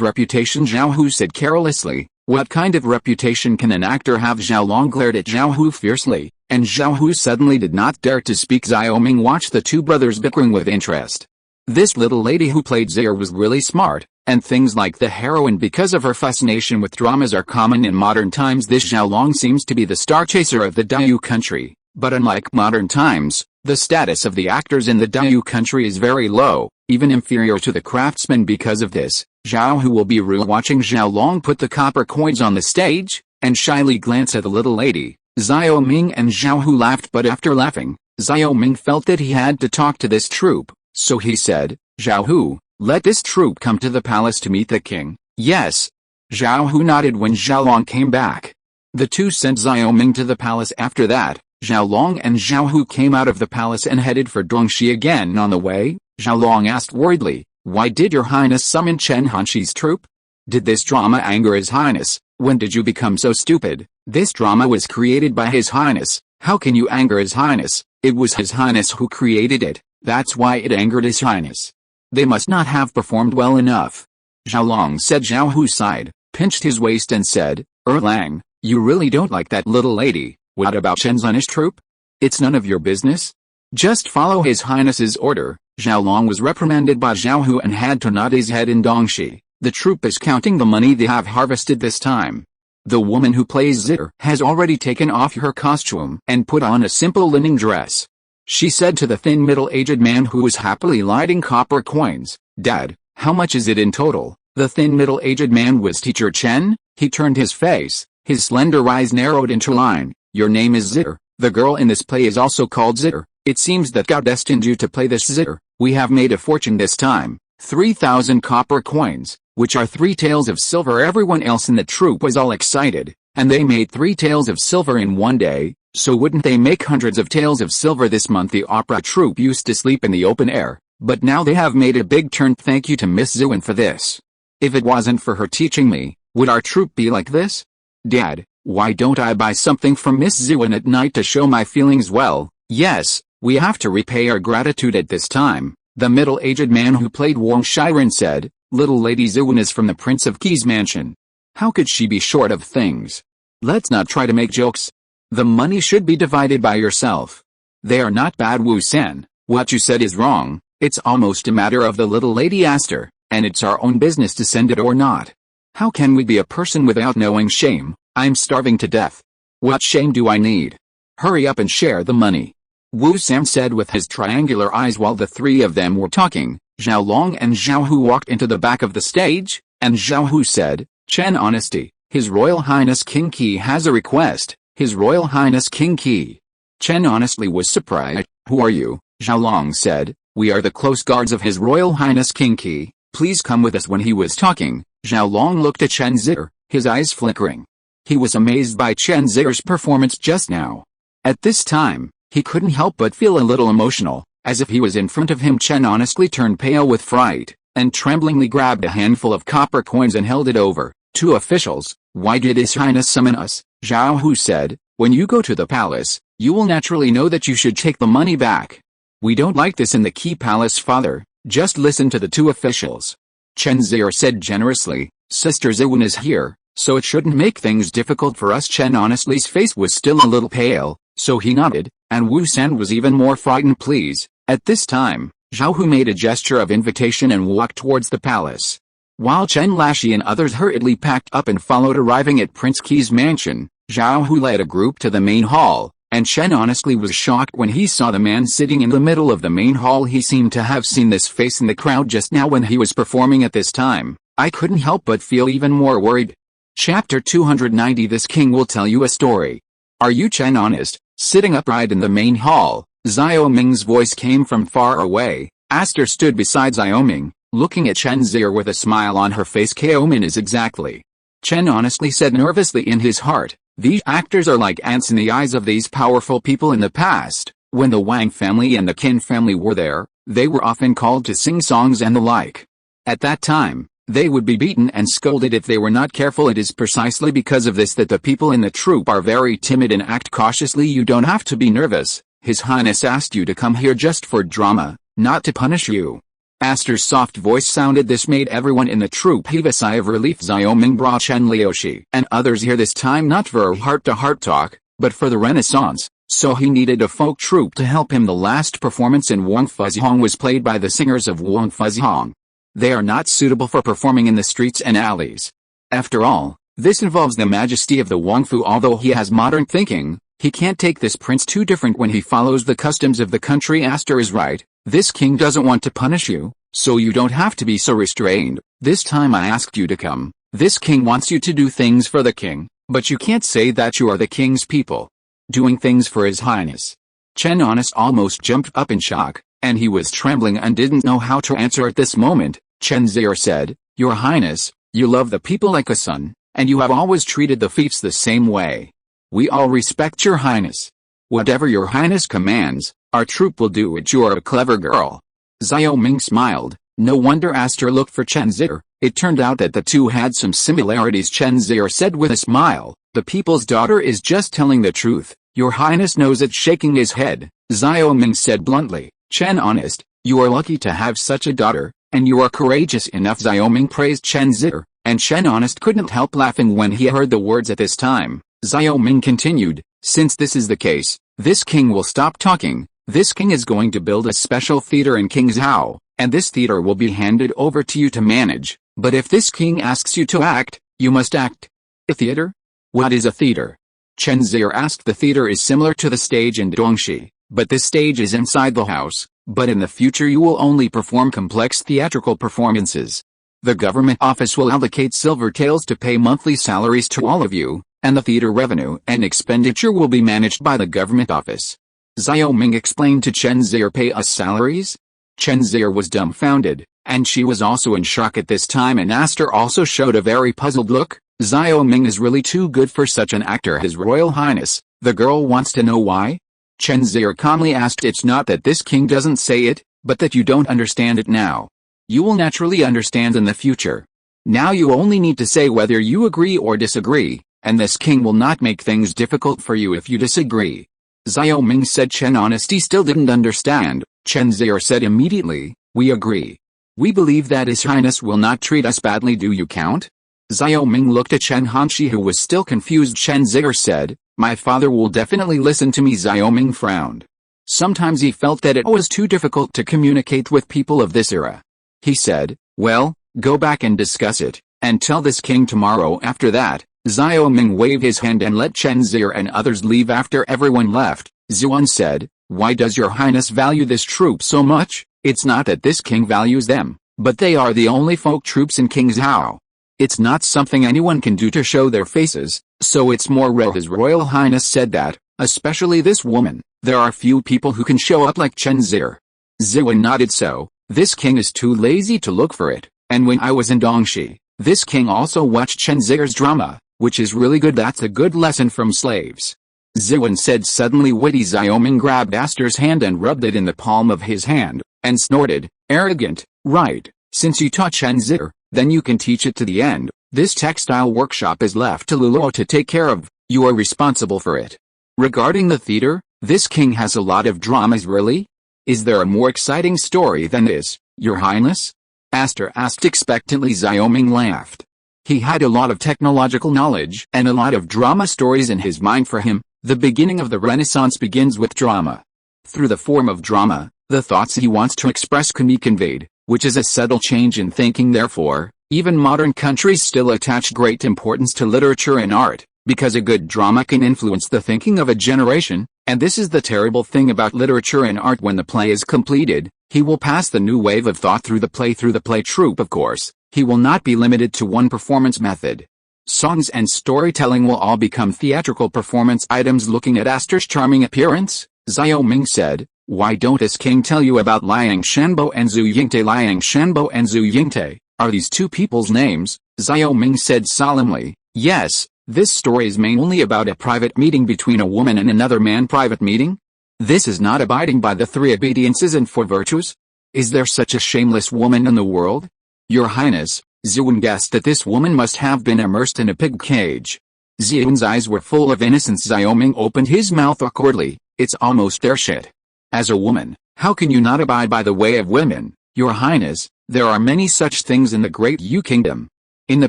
reputation." Zhao Hu said carelessly, "What kind of reputation can an actor have?" Zhao Long glared at Zhao Hu fiercely, and Zhao Hu suddenly did not dare to speak. Xiao Ming watched the 2 brothers bickering with interest. This little lady who played Zir was really smart, and things like the heroine because of her fascination with dramas are common in modern times. This Zhao Long seems to be the star chaser of the Dayu country, but unlike modern times, the status of the actors in the Dayu country is very low, even inferior to the craftsmen. Because of this, Zhao Hu will be watching Zhao Long put the copper coins on the stage, and shyly glance at the little lady. Xiao Ming and Zhao Hu laughed, but after laughing, Xiao Ming felt that he had to talk to this troupe, so he said, "Zhao Hu, let this troupe come to the palace to meet the king." "Yes, Zhao Hu nodded when Zhao Long came back. The two sent Xiao Ming to the palace. After that, Zhao Long and Zhao Hu came out of the palace and headed for Dongxi again. On the way, Zhao Long asked worriedly, "Why did your highness summon Chen Hanxi's troop? Did this drama anger his highness? When did you become so stupid? This drama was created by his highness. How can you anger his highness? It was his highness who created it. That's why it angered his highness. They must not have performed well enough." Zhao Long said. Zhao Hu sighed, pinched his waist and said, "Erlang, you really don't like that little lady. What about Chen Zun's troop? It's none of your business. Just follow his highness's order." Zhao Long was reprimanded by Zhao Hu and had to nod his head in Dongxi. The troop is counting the money they have harvested this time. The woman who plays Zitter has already taken off her costume and put on a simple linen dress. She said to the thin middle-aged man who was happily lighting copper coins, "Dad, how much is it in total?" The thin middle-aged man was Teacher Chen. He turned his face, his slender eyes narrowed into line. "Your name is Zitter. The girl in this play is also called Zitter. It seems that God destined you to play this Zitter. We have made a fortune this time. 3,000 copper coins, which are 3 taels of silver." Everyone else in the troupe was all excited, and they made 3 taels of silver in one day, so wouldn't they make hundreds of taels of silver this month? The opera troupe used to sleep in the open air, but now they have made a big turn. Thank you to Miss Zhuan for this. If it wasn't for her teaching me, would our troupe be like this? Dad, why don't I buy something from Miss Zhuan at night to show my feelings? Well, yes, we have to repay our gratitude at this time. The middle-aged man who played Wang Shiren said, "Little Lady Zhuan is from the Prince of Qi's mansion. How could she be short of things? Let's not try to make jokes. The money should be divided by yourself." "They are not bad, Wu San. What you said is wrong. It's almost a matter of the little lady Aster, and it's our own business to send it or not. How can we be a person without knowing shame? I'm starving to death. What shame do I need? Hurry up and share the money." Wu San said with his triangular eyes. While the three of them were talking, Zhao Long and Zhao Hu walked into the back of the stage, and Zhao Hu said, "Chen Honesty, His Royal Highness King Qi has a request." His Royal Highness King Qi. Chen honestly was surprised. "Who are you?" Zhao Long said. "We are the close guards of His Royal Highness King Qi. Please come with us." When he was talking, Zhao Long looked at Chen Zitter, his eyes flickering. He was amazed by Chen Zitter's performance just now. At this time, he couldn't help but feel a little emotional, as if he was in front of him. Chen honestly turned pale with fright, and tremblingly grabbed a handful of copper coins and held it over. "Two officials, why did His Highness summon us?" Zhao Hu said. "When you go to the palace, you will naturally know that you should take the money back. We don't like this in the Qi Palace, father. Just listen to the two officials." Chen Zitter said generously, "Sister Zhuan is here, so it shouldn't make things difficult for us." Chen honestly's face was still a little pale, so he nodded, and Wu San was even more frightened. "Please." At this time, Zhao Hu made a gesture of invitation and walked towards the palace, while Chen Lashi and others hurriedly packed up and followed. Arriving at Prince Qi's mansion, Zhao Hu led a group to the main hall, and Chen honestly was shocked when he saw the man sitting in the middle of the main hall. He seemed to have seen this face in the crowd just now when he was performing at this time. I couldn't help but feel even more worried. Chapter 290. This king will tell you a story. Are you Chen Honest? Sitting upright in the main hall, Xiao Ming's voice came from far away. Aster stood beside Xiao Ming, looking at Chen Zitter with a smile on her face. "Xiaomin is exactly," Chen honestly said nervously in his heart. "These actors are like ants in the eyes of these powerful people." In the past, when the Wang family and the Qin family were there, they were often called to sing songs and the like. At that time, they would be beaten and scolded if they were not careful. It is precisely because of this that the people in the troupe are very timid and act cautiously. You don't have to be nervous. His Highness asked you to come here just for drama, not to punish you. Aster's soft voice sounded. This made everyone in the troupe heave a sigh of relief. Xiao Ming brought Chen Liushi and others here this time not for a heart-to-heart talk, but for the Renaissance, so he needed a folk troupe to help him. The last performance in Wang Fuzihong was played by the singers of Wang Fuzihong. They are not suitable for performing in the streets and alleys. After all, this involves the majesty of the Wangfu. Although he has modern thinking, he can't take this prince too different when he follows the customs of the country. Aster is right. This king doesn't want to punish you, so you don't have to be so restrained. This time I asked you to come. This king wants you to do things for the king, but you can't say that you are the king's people. Doing things for His Highness. Chen Honest almost jumped up in shock, and he was trembling and didn't know how to answer at this moment. Chen Zitter said, "Your Highness, You love the people like a son, and you have always treated the fiefs the same way. We all respect your highness. Whatever your highness commands, our troop will do it. You are a clever girl. Xiao Ming smiled. No wonder Aster looked for Chen Zir. It turned out that the two had some similarities. Chen Zir said with a smile, the people's daughter is just telling the truth. Your highness knows it. Shaking his head, Xiao Ming said bluntly, Chen honest, you are lucky to have such a daughter, and you are courageous enough. Xiao Ming praised Chen Zir, and Chen honest couldn't help laughing when he heard the words at this time. Xiao Ming continued, since this is the case, this king will stop talking. This king is going to build a special theater in Qingzhou, and this theater will be handed over to you to manage, but if this king asks you to act, you must act. A theater? What is a theater? Chen Zir asked. The theater is similar to the stage in Dongxi, but this stage is inside the house, but in the future you will only perform complex theatrical performances. The government office will allocate silver taels to pay monthly salaries to all of you, and the theater revenue and expenditure will be managed by the government office. Xiao Ming explained to Chen Zir. Pay us salaries? Chen Zir was dumbfounded, and she was also in shock at this time, and Aster also showed a very puzzled look. Xiao Ming is really too good for such an actor. His Royal Highness, the girl wants to know why? Chen Zir calmly asked. It's not that this king doesn't say it, but that you don't understand it now. You will naturally understand in the future. Now you only need to say whether you agree or disagree, and this king will not make things difficult for you if you disagree. Xiao Ming said. Chen Honesty still didn't understand. Chen Zir said immediately, we agree. We believe that His Highness will not treat us badly. Do you count? Xiao Ming looked at Chen Hanshi, who was still confused. Chen Zir said, my father will definitely listen to me. Xiao Ming frowned. Sometimes he felt that it was too difficult to communicate with people of this era. He said, well, go back and discuss it, and tell this king tomorrow. After that, Xiao Ming waved his hand and let Chen Zir and others leave. After everyone left, Zuan said, why does your highness value this troop so much? It's not that this king values them, but they are the only folk troops in Qingzhou. It's not something anyone can do to show their faces, so it's more real. His Royal Highness said that, especially this woman, there are few people who can show up like Chen Zir. Zuan nodded. So, this king is too lazy to look for it, and when I was in Dongxi, this king also watched Chen Zir's drama, which is really good. That's a good lesson from slaves. Zuan said suddenly witty. Xiao Ming grabbed Aster's hand and rubbed it in the palm of his hand, and snorted, arrogant, right, since you taught Chen Zir, then you can teach it to the end. This textile workshop is left to Luo to take care of, you are responsible for it. Regarding the theater, this king has a lot of dramas. Really? Is there a more exciting story than this, your highness? Aster asked expectantly. Xiao Ming laughed. He had a lot of technological knowledge and a lot of drama stories in his mind. For him, the beginning of the Renaissance begins with drama. Through the form of drama, the thoughts he wants to express can be conveyed, which is a subtle change in thinking. Therefore, even modern countries still attach great importance to literature and art, because a good drama can influence the thinking of a generation, and this is the terrible thing about literature and art. When the play is completed, he will pass the new wave of thought through the play troupe. Of course, he will not be limited to one performance method. Songs and storytelling will all become theatrical performance items. Looking at Aster's charming appearance, Xiao Ming said, why don't this king tell you about Liang Shanbo and Zhu Yingte? Liang Shanbo and Zhu Yingte, are these two people's names? Xiao Ming said solemnly, yes, this story is mainly about a private meeting between a woman and another man. Private meeting? This is not abiding by the 3 obediences and 4 virtues? Is there such a shameless woman in the world? Your Highness, Zuan guessed that this woman must have been immersed in a pig cage. Zuan's eyes were full of innocence. Xiao Ming opened his mouth awkwardly. It's almost their shit. As a woman, how can you not abide by the way of women? Your Highness, there are many such things in the great Yu Kingdom. In the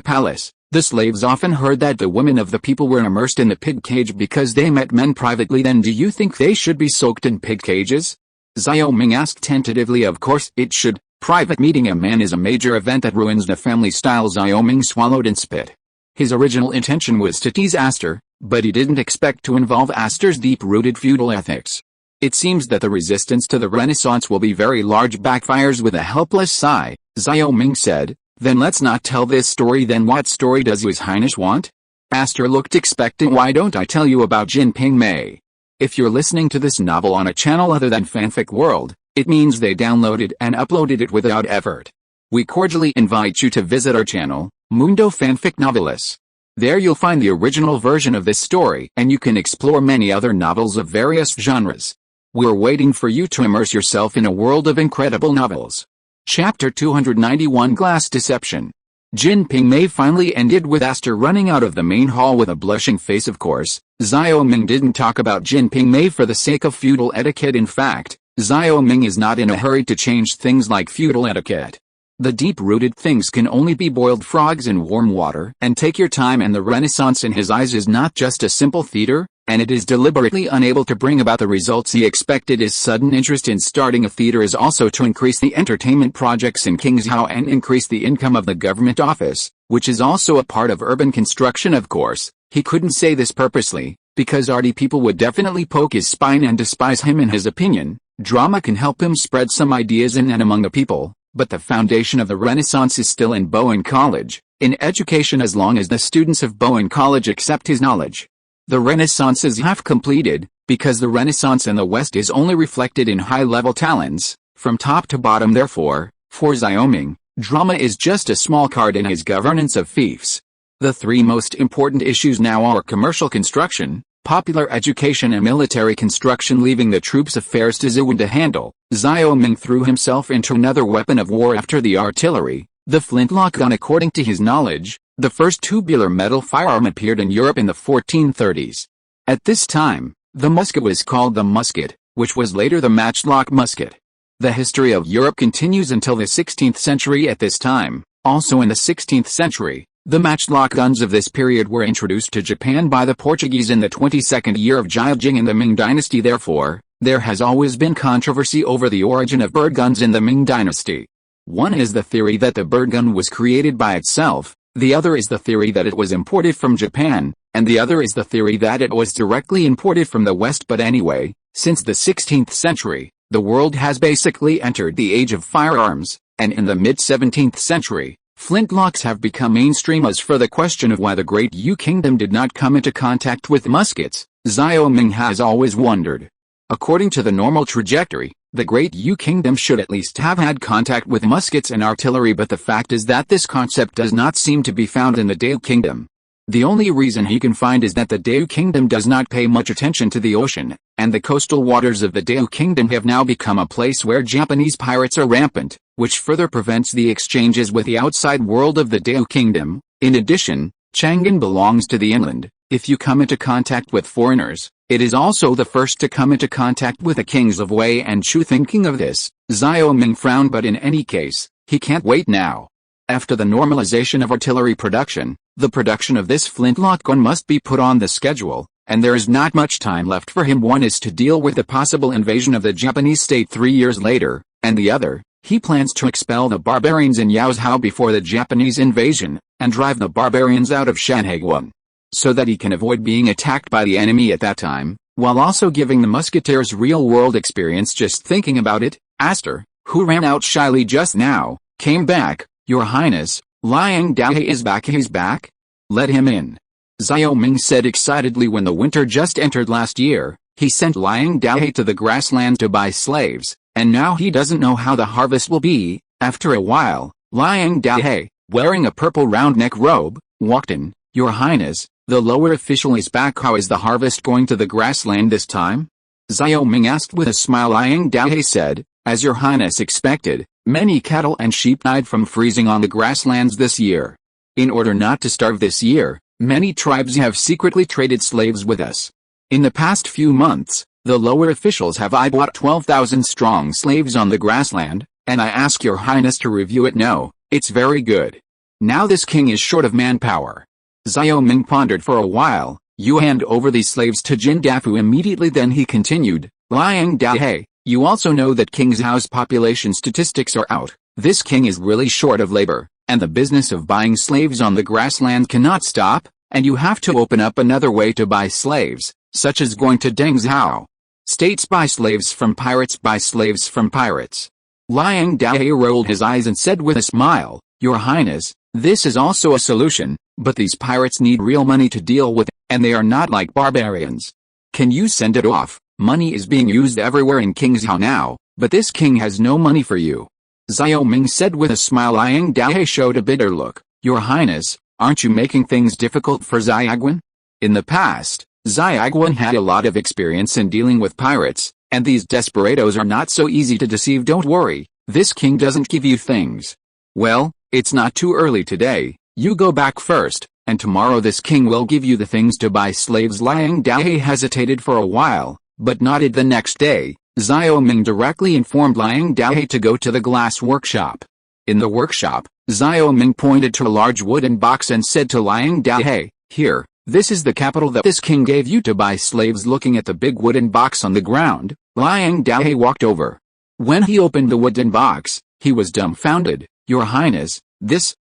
palace, the slaves often heard that the women of the people were immersed in the pig cage because they met men privately. Then do you think they should be soaked in pig cages? Xiao Ming asked tentatively. Of course it should. Private meeting a man is a major event that ruins the family style. Xiao Ming swallowed and spit. His original intention was to tease Aster, but he didn't expect to involve Aster's deep-rooted feudal ethics. It seems that the resistance to the Renaissance will be very large. Backfires with a helpless sigh, Xiao Ming said, then let's not tell this story. Then what story does His Highness want? Aster looked expectant. Why don't I tell you about Jin Ping Mei? If you're listening to this novel on a channel other than Fanfic World, it means they downloaded and uploaded it without effort. We cordially invite you to visit our channel, Mundo Fanfic Novelis. There you'll find the original version of this story and you can explore many other novels of various genres. We're waiting for you to immerse yourself in a world of incredible novels. Chapter 291 Glass Deception. Jin Pingmei finally ended with Aster running out of the main hall with a blushing face. Of course, Xiao Ming didn't talk about Jin Pingmei for the sake of feudal etiquette. In fact, Xiao Ming is not in a hurry to change things like feudal etiquette. The deep-rooted things can only be boiled frogs in warm water. And take your time, and the Renaissance in his eyes is not just a simple theater, and it is deliberately unable to bring about the results he expected. His sudden interest in starting a theater is also to increase the entertainment projects in Kingzhou and increase the income of the government office, which is also a part of urban construction. Of course, he couldn't say this purposely, because arty people would definitely poke his spine and despise him. In his opinion, drama can help him spread some ideas in and among the people. But the foundation of the Renaissance is still in Bowen College, in education, as long as the students of Bowen College accept his knowledge. The Renaissance is half completed, because the Renaissance in the West is only reflected in high-level talents, from top to bottom. Therefore, for Xiao Ming, drama is just a small card in his governance of fiefs. The three most important issues now are commercial construction, popular education, and military construction. Leaving the troops' affairs to Zhou to handle, Xiao Ming threw himself into another weapon of war after the artillery, the flintlock gun. According to his knowledge, the first tubular metal firearm appeared in Europe in the 1430s. At this time, the musket was called the musket, which was later the matchlock musket. The history of Europe continues until the 16th century. At this time, also in the 16th century, the matchlock guns of this period were introduced to Japan by the Portuguese in the 22nd year of Jiajing in the Ming dynasty. Therefore, there has always been controversy over the origin of bird guns in the Ming dynasty. One is the theory that the bird gun was created by itself, the other is the theory that it was imported from Japan, and the other is the theory that it was directly imported from the West. But anyway, since the 16th century, the world has basically entered the age of firearms, and in the mid-17th century, flintlocks have become mainstream. As for the question of why the Great Yu Kingdom did not come into contact with muskets, Xiao Ming has always wondered. According to the normal trajectory, the Great Yu Kingdom should at least have had contact with muskets and artillery, but the fact is that this concept does not seem to be found in the Dao Kingdom. The only reason he can find is that the Dao Kingdom does not pay much attention to the ocean, and the coastal waters of the Dao Kingdom have now become a place where Japanese pirates are rampant, which further prevents the exchanges with the outside world of the Dao Kingdom. In addition, Chang'an belongs to the inland. If you come into contact with foreigners, it is also the first to come into contact with the kings of Wei and Chu. Thinking of this, Xiao Ming frowned, but in any case, he can't wait now. After the normalization of artillery production, the production of this flintlock gun must be put on the schedule, and there is not much time left for him. One is to deal with the possible invasion of the Japanese state 3 years later, and the other, he plans to expel the barbarians in Yaozhou before the Japanese invasion, and drive the barbarians out of Shanhaiguan, so that he can avoid being attacked by the enemy at that time, while also giving the musketeers real-world experience. Just thinking about it, Aster, who ran out shyly just now, came back. Your Highness, Liang Dahe is back. He's back? Let him in. Xiao Ming said excitedly. When the winter just entered last year, he sent Liang Dahe to the grassland to buy slaves, and now he doesn't know how the harvest will be. After a while, Liang Dahe, wearing a purple round-neck robe, walked in. Your Highness, the lower official is back. How is the harvest going to the grassland this time? Xiao Ming asked with a smile. Liang Dahe said, as Your Highness expected, many cattle and sheep died from freezing on the grasslands this year. In order not to starve this year, many tribes have secretly traded slaves with us. In the past few months, the lower officials have bought 12,000 strong slaves on the grassland, and I ask Your Highness to review it. No, it's very good. Now this king is short of manpower. Xiao Ming pondered for a while. You hand over these slaves to Jin Dafu immediately. Then he continued, Liang Dahe, you also know that Kingzhou's population statistics are out. This king is really short of labor, and the business of buying slaves on the grassland cannot stop, and you have to open up another way to buy slaves, such as going to Dengzhou. States buy slaves from pirates. Buy slaves from pirates. Liang Dahe rolled his eyes and said with a smile, Your Highness, this is also a solution, but these pirates need real money to deal with, and they are not like barbarians. Can you send it off? Money is being used everywhere in Kingzhou now, but this king has no money for you. Xiao Ming said with a smile. Liang Dahe showed a bitter look. Your Highness, aren't you making things difficult for Xiaoguan? In the past, Xiaoguan had a lot of experience in dealing with pirates, and these desperados are not so easy to deceive. Don't worry, this king doesn't give you things. Well, it's not too early today, you go back first, and tomorrow this king will give you the things to buy slaves. Liang Dahe hesitated for a while, but nodded. The next day, Xiao Ming directly informed Liang Dahe to go to the glass workshop. In the workshop, Xiao Ming pointed to a large wooden box and said to Liang Dahe, "Here, this is the capital that this king gave you to buy slaves." Looking at the big wooden box on the ground, Liang Dahe walked over. When he opened the wooden box, he was dumbfounded. Your Highness, this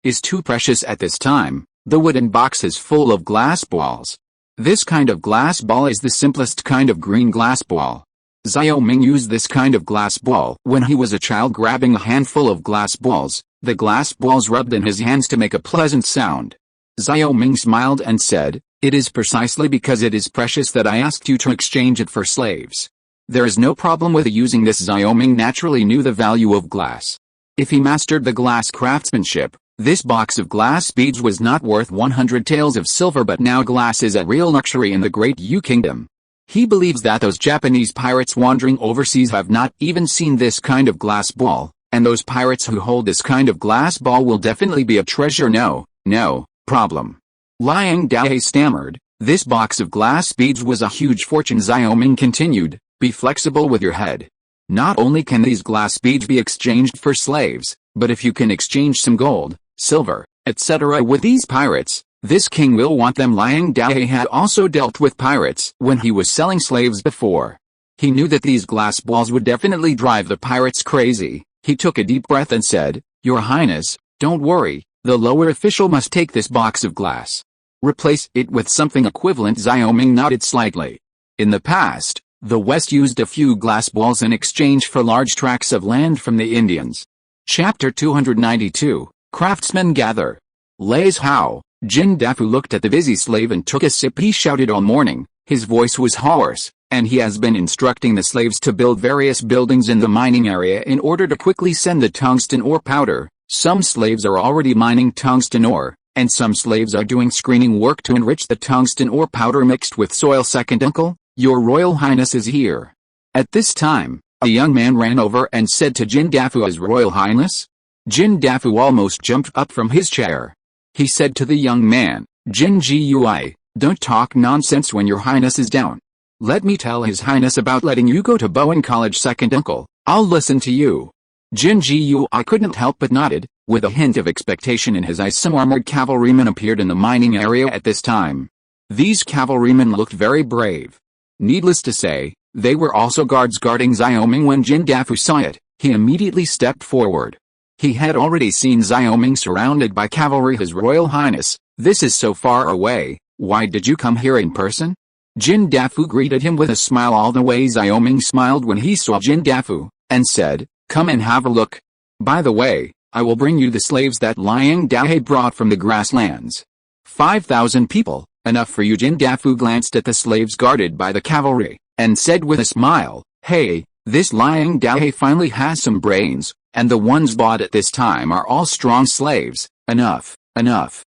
is too precious at this time. The wooden box is full of glass balls. This kind of glass ball is the simplest kind of green glass ball. Xiao Ming used this kind of glass ball when he was a child. Grabbing a handful of glass balls, the glass balls rubbed in his hands to make a pleasant sound. Xiao Ming smiled and said, "It is precisely because it is precious that I asked you to exchange it for slaves. There is no problem with using this." Xiao Ming naturally knew the value of glass. If he mastered the glass craftsmanship, this box of glass beads was not worth 100 taels of silver. But now glass is a real luxury in the Great Yu Kingdom. He believes that those Japanese pirates wandering overseas have not even seen this kind of glass ball, and those pirates who hold this kind of glass ball will definitely be a treasure. No problem. Liang Dahe stammered. This box of glass beads was a huge fortune. Xiao Ming continued, "Be flexible with your head. Not only can these glass beads be exchanged for slaves, but if you can exchange some gold, silver, etc. with these pirates, this king will want them." Liang Dahe had also dealt with pirates when he was selling slaves before. He knew that these glass balls would definitely drive the pirates crazy. He took a deep breath and said, "Your Highness, don't worry, the lower official must take this box of glass. Replace it with something equivalent." Xiao Ming nodded slightly. In the past, the West used a few glass balls in exchange for large tracts of land from the Indians. Chapter 292, Craftsmen Gather. Lays How. Jin Dafu looked at the busy slave and took a sip. He shouted all morning, his voice was hoarse, and he has been instructing the slaves to build various buildings in the mining area in order to quickly send the tungsten ore powder. Some slaves are already mining tungsten ore, and some slaves are doing screening work to enrich the tungsten ore powder mixed with soil. Second uncle, your Royal Highness is here. At this time, a young man ran over and said to Jin Dafu, "His Royal Highness?" Jin Dafu almost jumped up from his chair. He said to the young man, "Jin Gui, don't talk nonsense when your Highness is down. Let me tell His Highness about letting you go to Bowen College." "Second uncle, I'll listen to you." Jin Gui couldn't help but nodded, with a hint of expectation in his eyes. Some armored cavalrymen appeared in the mining area at this time. These cavalrymen looked very brave. Needless to say, they were also guards guarding Xiao Ming. When Jin Dafu saw it, he immediately stepped forward. He had already seen Xiao Ming surrounded by cavalry. "His Royal Highness, this is so far away, why did you come here in person?" Jin Dafu greeted him with a smile all the way. Xiao Ming smiled when he saw Jin Dafu, and said, "Come and have a look. By the way, I will bring you the slaves that Liang Dahe brought from the grasslands. 5,000 people, enough for you." Jin Dafu glanced at the slaves guarded by the cavalry, and said with a smile, "Hey, this Liang Dahe finally has some brains, and the ones bought at this time are all strong slaves. Enough.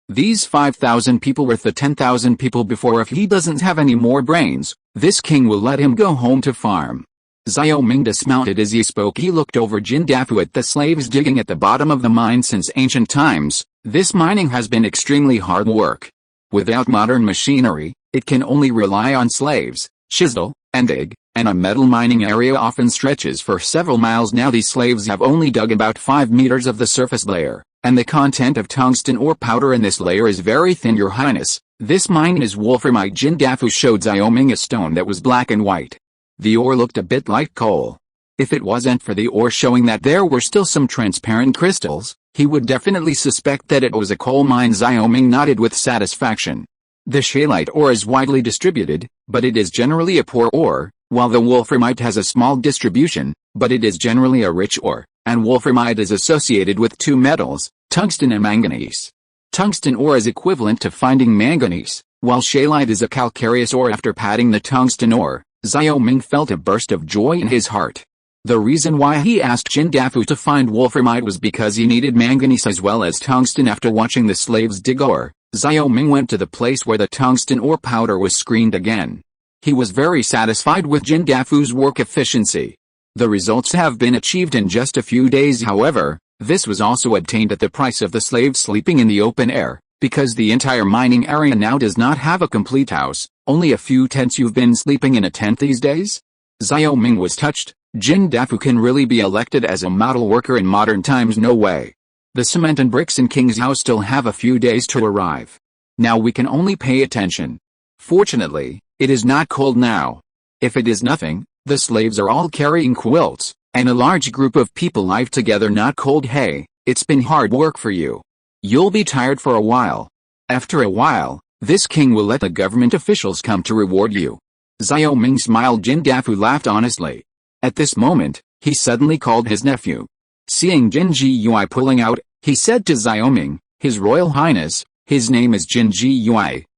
These 5,000 people worth the 10,000 people before. If he doesn't have any more brains, this king will let him go home to farm." Xiao Ming dismounted as he spoke. He looked over Jin Dafu at the slaves digging at the bottom of the mine. Since ancient times, this mining has been extremely hard work. Without modern machinery, it can only rely on slaves, chisel, and dig, and a metal mining area often stretches for several miles. Now these slaves have only dug about 5 meters of the surface layer, and the content of tungsten ore powder in this layer is very thin. Your Highness, this mine is wolframite. Jin Dafu showed Xiao Ming a stone that was black and white. The ore looked a bit like coal. If it wasn't for the ore showing that there were still some transparent crystals, he would definitely suspect that it was a coal mine. Xiao Ming nodded with satisfaction. The scheelite ore is widely distributed, but it is generally a poor ore, while the wolframite has a small distribution, but it is generally a rich ore, and wolframite is associated with two metals, tungsten and manganese. Tungsten ore is equivalent to finding manganese, while scheelite is a calcareous ore. After patting the tungsten ore, Xiao Ming felt a burst of joy in his heart. The reason why he asked Jin Dafu to find wolframite was because he needed manganese as well as tungsten. After watching the slaves dig ore, Xiao Ming went to the place where the tungsten ore powder was screened again. He was very satisfied with Jin Dafu's work efficiency. The results have been achieved in just a few days. However, this was also obtained at the price of the slaves sleeping in the open air, because the entire mining area now does not have a complete house, only a few tents. You've been sleeping in a tent these days? Xiao Ming was touched. Jin Dafu can really be elected as a model worker in modern times? No way. The cement and bricks in King's House still have a few days to arrive. Now we can only pay attention. Fortunately, it is not cold now. If it is nothing, the slaves are all carrying quilts, and a large group of people live together. Not cold. Hey, it's been hard work for you. You'll be tired for a while. After a while, this king will let the government officials come to reward you. Xiao Ming smiled. Jin Dafu laughed honestly. At this moment, he suddenly called his nephew. Seeing Jin Ji pulling out, he said to Xiao Ming, "His Royal Highness, his name is Jin Ji,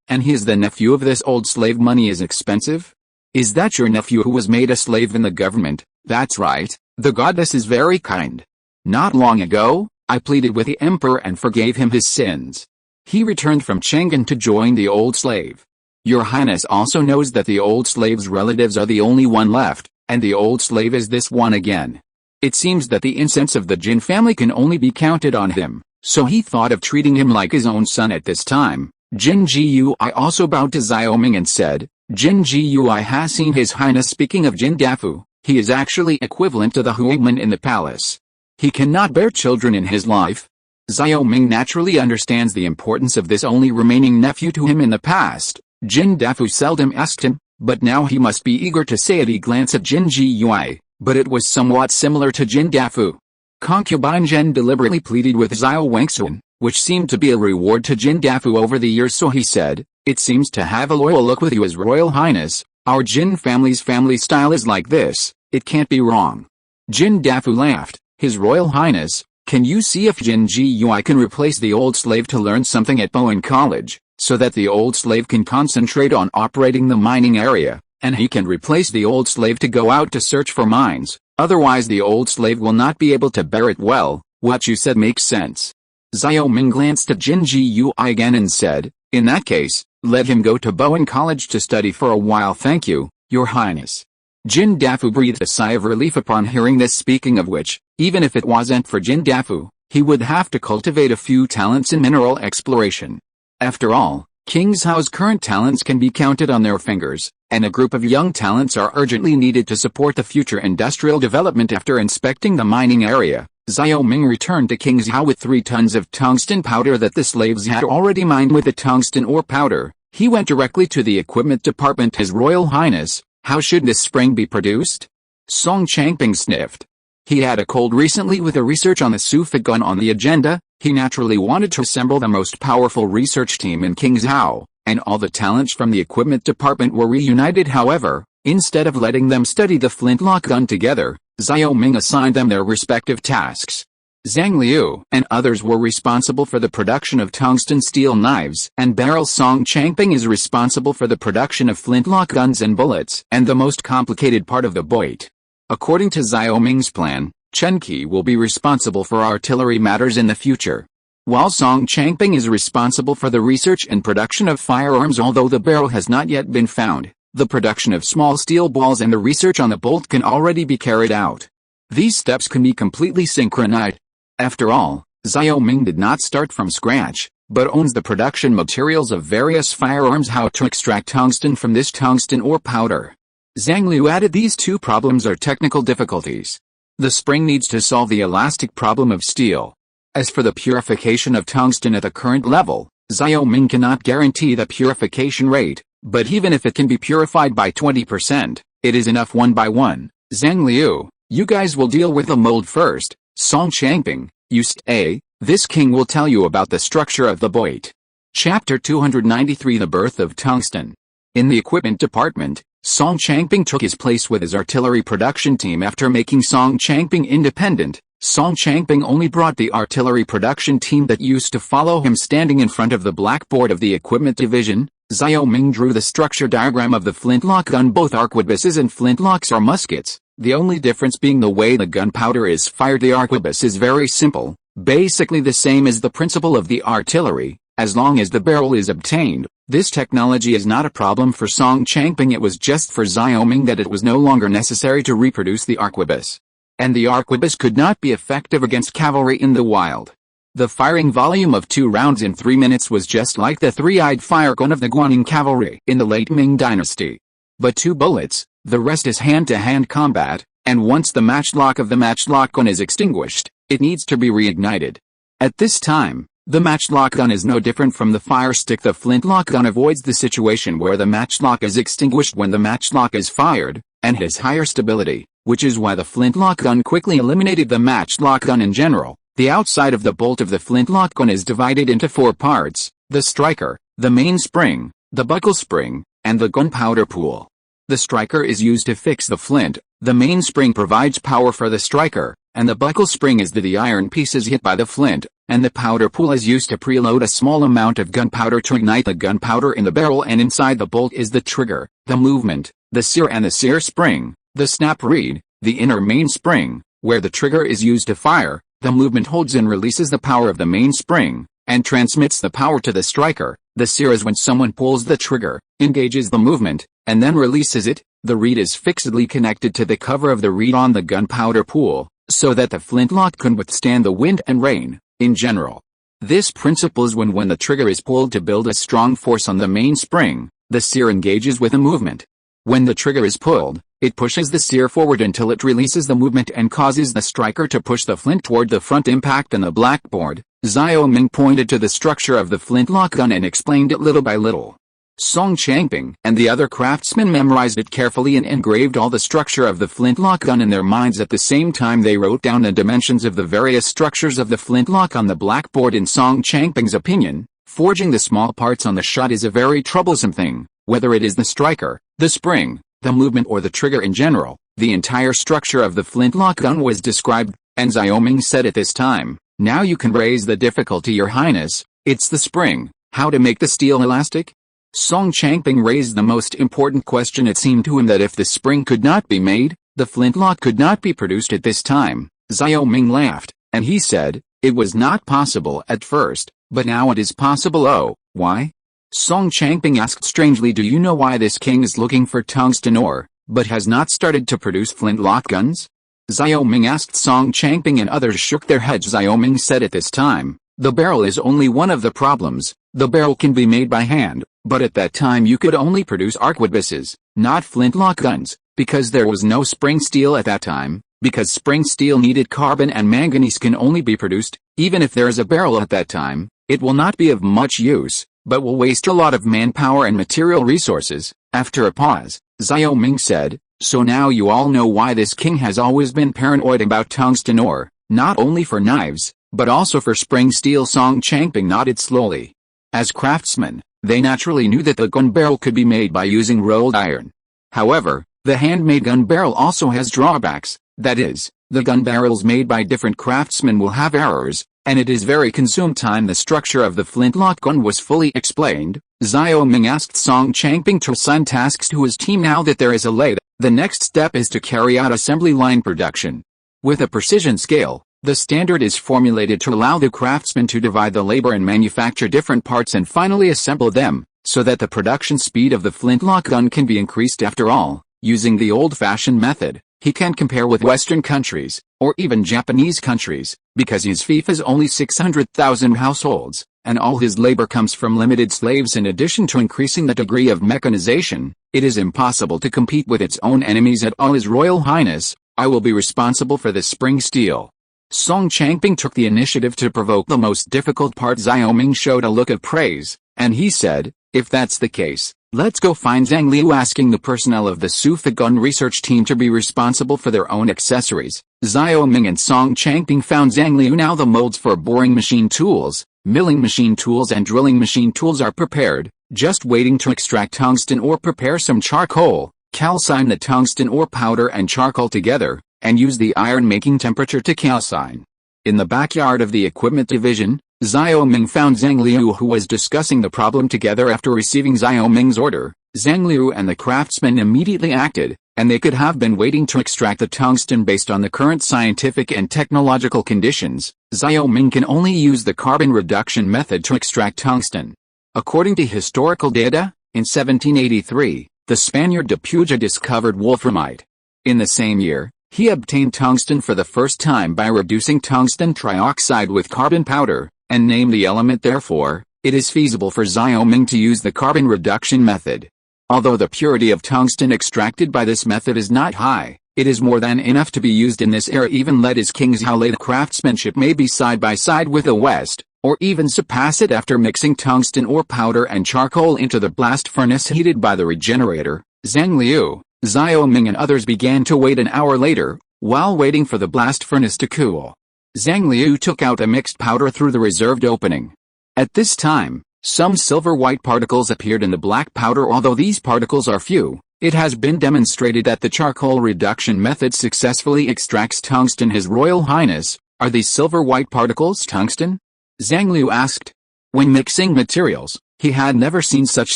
and he is the nephew of this old slave. Money is expensive? Is that your nephew who was made a slave in the government?" "That's right, the goddess is very kind. Not long ago, I pleaded with the emperor and forgave him his sins. He returned from Chang'an to join the old slave. Your Highness also knows that the old slave's relatives are the only one left, and the old slave is this one again. It seems that the incense of the Jin family can only be counted on him, so he thought of treating him like his own son at this time." Jin Ji also bowed to Xiao Ming and said, "Jin Ji has seen His Highness." Speaking of Jin Dafu, he is actually equivalent to the Huangman in the palace. He cannot bear children in his life. Xiao Ming naturally understands the importance of this only remaining nephew to him. In the past, Jin Dafu seldom asked him, but now he must be eager to say it. He glanced at Jin Ji, but it was somewhat similar to Jin Dafu. Concubine Zhen deliberately pleaded with Xiao Wangsun, which seemed to be a reward to Jin Dafu over the years, so he said, "It seems to have a loyal look with you as Royal Highness. Our Jin family's family style is like this, it can't be wrong." Jin Dafu laughed. "His Royal Highness, can you see if Jin Ji can replace the old slave to learn something at Bowen College, so that the old slave can concentrate on operating the mining area, and he can replace the old slave to go out to search for mines? Otherwise the old slave will not be able to bear it well." "What you said makes sense." Xiao Ming glanced at Jin Ji again and said, "In that case, let him go to Bowen College to study for a while." "Thank you, Your Highness." Jin Dafu breathed a sigh of relief upon hearing this. Speaking of which, even if it wasn't for Jin Dafu, he would have to cultivate a few talents in mineral exploration. After all, King's House current talents can be counted on their fingers, and a group of young talents are urgently needed to support the future industrial development. After inspecting the mining area, Xiao Ming returned to King's House with 3 tons of tungsten powder that the slaves had already mined. With the tungsten ore powder, he went directly to the equipment department. "His Royal Highness, how should this spring be produced?" Song Changping sniffed. He had a cold recently with a research on the Sufa gun on the agenda. He naturally wanted to assemble the most powerful research team in King's House, and all the talents from the equipment department were reunited. However, instead of letting them study the flintlock gun together, Xiao Ming assigned them their respective tasks. Zhang Liu and others were responsible for the production of tungsten steel knives and barrels. Song Changping is responsible for the production of flintlock guns and bullets and the most complicated part of the boit. According to Xiao Ming's plan, Chen Qi will be responsible for artillery matters in the future, while Song Changping is responsible for the research and production of firearms. Although the barrel has not yet been found, the production of small steel balls and the research on the bolt can already be carried out. These steps can be completely synchronized. After all, Xiao Ming did not start from scratch, but owns the production materials of various firearms. How to extract tungsten from this tungsten ore powder? Zhang Liu added, "These 2 problems are technical difficulties. The spring needs to solve the elastic problem of steel. As for the purification of tungsten at the current level, Xiao Ming cannot guarantee the purification rate, but even if it can be purified by 20%, it is enough one by one. Zhang Liu, you guys will deal with the mold first. Song Changping, you stay, this king will tell you about the structure of the boit." Chapter 293 The Birth of Tungsten. In the equipment department, Song Changping took his place with his artillery production team. After making Song Changping independent, Song Changping only brought the artillery production team that used to follow him. Standing in front of the blackboard of the equipment division, Xiao Ming drew the structure diagram of the flintlock gun. Both arquebuses and flintlocks are muskets, the only difference being the way the gunpowder is fired. The arquebus is very simple, basically the same as the principle of the artillery, as long as the barrel is obtained. This technology is not a problem for Song Changping. It was just for Xiaoming that it was no longer necessary to reproduce the arquebus. And the arquebus could not be effective against cavalry in the wild. The firing volume of 2 rounds in 3 minutes was just like the 3-eyed fire gun of the Guanyin cavalry in the late Ming dynasty. But 2 bullets, the rest is hand-to-hand combat, and once the matchlock of the matchlock gun is extinguished, it needs to be reignited. At this time, the matchlock gun is no different from the fire stick. The flintlock gun avoids the situation where the matchlock is extinguished when the matchlock is fired, and has higher stability, which is why the flintlock gun quickly eliminated the matchlock gun in general. The outside of the bolt of the flintlock gun is divided into 4 parts: the striker, the mainspring, the buckle spring, and the gunpowder pool. The striker is used to fix the flint, the mainspring provides power for the striker, and the buckle spring is the iron pieces hit by the flint, and the powder pool is used to preload a small amount of gunpowder to ignite the gunpowder in the barrel, and inside the bolt is the trigger, the movement, the sear and the sear spring, the snap reed, the inner mainspring, where the trigger is used to fire. The movement holds and releases the power of the mainspring, and transmits the power to the striker. The sear is when someone pulls the trigger, engages the movement, and then releases it. The reed is fixedly connected to the cover of the reed on the gunpowder pool, so that the flintlock can withstand the wind and rain. In general, this principle is when the trigger is pulled to build a strong force on the mainspring, the sear engages with a movement. When the trigger is pulled, it pushes the sear forward until it releases the movement and causes the striker to push the flint toward the front impact and the blackboard. Xiaoming pointed to the structure of the flintlock gun and explained it little by little. Song Changping and the other craftsmen memorized it carefully and engraved all the structure of the flintlock gun in their minds. At the same time, they wrote down the dimensions of the various structures of the flintlock on the blackboard. In Song Changping's opinion, forging the small parts on the shot is a very troublesome thing, whether it is the striker, the spring, the movement or the trigger in general. The entire structure of the flintlock gun was described, and Xiaoming said at this time, "Now you can raise the difficulty, Your Highness. It's the spring. How to make the steel elastic?" Song Changping raised the most important question. It seemed to him that if the spring could not be made, the flintlock could not be produced at this time. Xiaoming laughed, and he said, "It was not possible at first, but now it is possible." "Oh, why?" Song Changping asked strangely. "Do you know why this king is looking for tungsten ore, but has not started to produce flintlock guns?" Xiaoming asked Song Changping, and others shook their heads. Xiaoming said at this time, "The barrel is only one of the problems. The barrel can be made by hand, but at that time you could only produce arquebuses, not flintlock guns, because there was no spring steel at that time. Because spring steel needed carbon and manganese can only be produced. Even if there is a barrel at that time, it will not be of much use, but will waste a lot of manpower and material resources." After a pause, Xiaoming said, "So now you all know why this king has always been paranoid about tungsten ore, not only for knives, but also for spring steel." Song Changping nodded slowly. As craftsmen, they naturally knew that the gun barrel could be made by using rolled iron. However, the handmade gun barrel also has drawbacks. That is, the gun barrels made by different craftsmen will have errors, and it is very consume time. The structure of the flintlock gun was fully explained. Xiaoming asked Song Changping to assign tasks to his team. Now that there is a lathe, the next step is to carry out assembly line production. With a precision scale, the standard is formulated to allow the craftsman to divide the labor and manufacture different parts and finally assemble them, so that the production speed of the flintlock gun can be increased. After all, using the old-fashioned method, he can compare with Western countries, or even Japanese countries, because his fief is only 600,000 households, and all his labor comes from limited slaves. In addition to increasing the degree of mechanization, it is impossible to compete with its own enemies at all. His Royal Highness, I will be responsible for the spring steel. Song Changping took the initiative to provoke the most difficult part. Xiaoming showed a look of praise, and he said, "If that's the case, let's go find Zhang Liu." Asking the personnel of the Sufa gun research team to be responsible for their own accessories, Xiaoming and Song Changping found Zhang Liu. Now the molds for boring machine tools, milling machine tools and drilling machine tools are prepared, just waiting to extract tungsten ore. Prepare some charcoal, calcine the tungsten ore powder and charcoal together, and use the iron-making temperature to calcine. In the backyard of the equipment division, Xiaoming found Zhang Liu, who was discussing the problem together. After receiving Xiaoming's order, Zhang Liu and the craftsman immediately acted, and they could have been waiting to extract the tungsten based on the current scientific and technological conditions. Xiao Ming can only use the carbon reduction method to extract tungsten. According to historical data, in 1783, the Spaniard de Puja discovered wolframite. In the same year, he obtained tungsten for the first time by reducing tungsten trioxide with carbon powder, and named the element. Therefore, it is feasible for Xiao Ming to use the carbon reduction method. Although the purity of tungsten extracted by this method is not high, it is more than enough to be used in this era. Even let his King Xiao, the craftsmanship may be side by side with the West, or even surpass it after mixing tungsten ore powder and charcoal into the blast furnace heated by the regenerator, Zhang Liu. Xiao Ming and others began to wait an hour later, while waiting for the blast furnace to cool. Zhang Liu took out the mixed powder through the reserved opening. At this time, some silver-white particles appeared in the black powder. Although these particles are few, it has been demonstrated that the charcoal reduction method successfully extracts tungsten. His Royal Highness, are these silver-white particles tungsten? Zhang Liu asked. When mixing materials, he had never seen such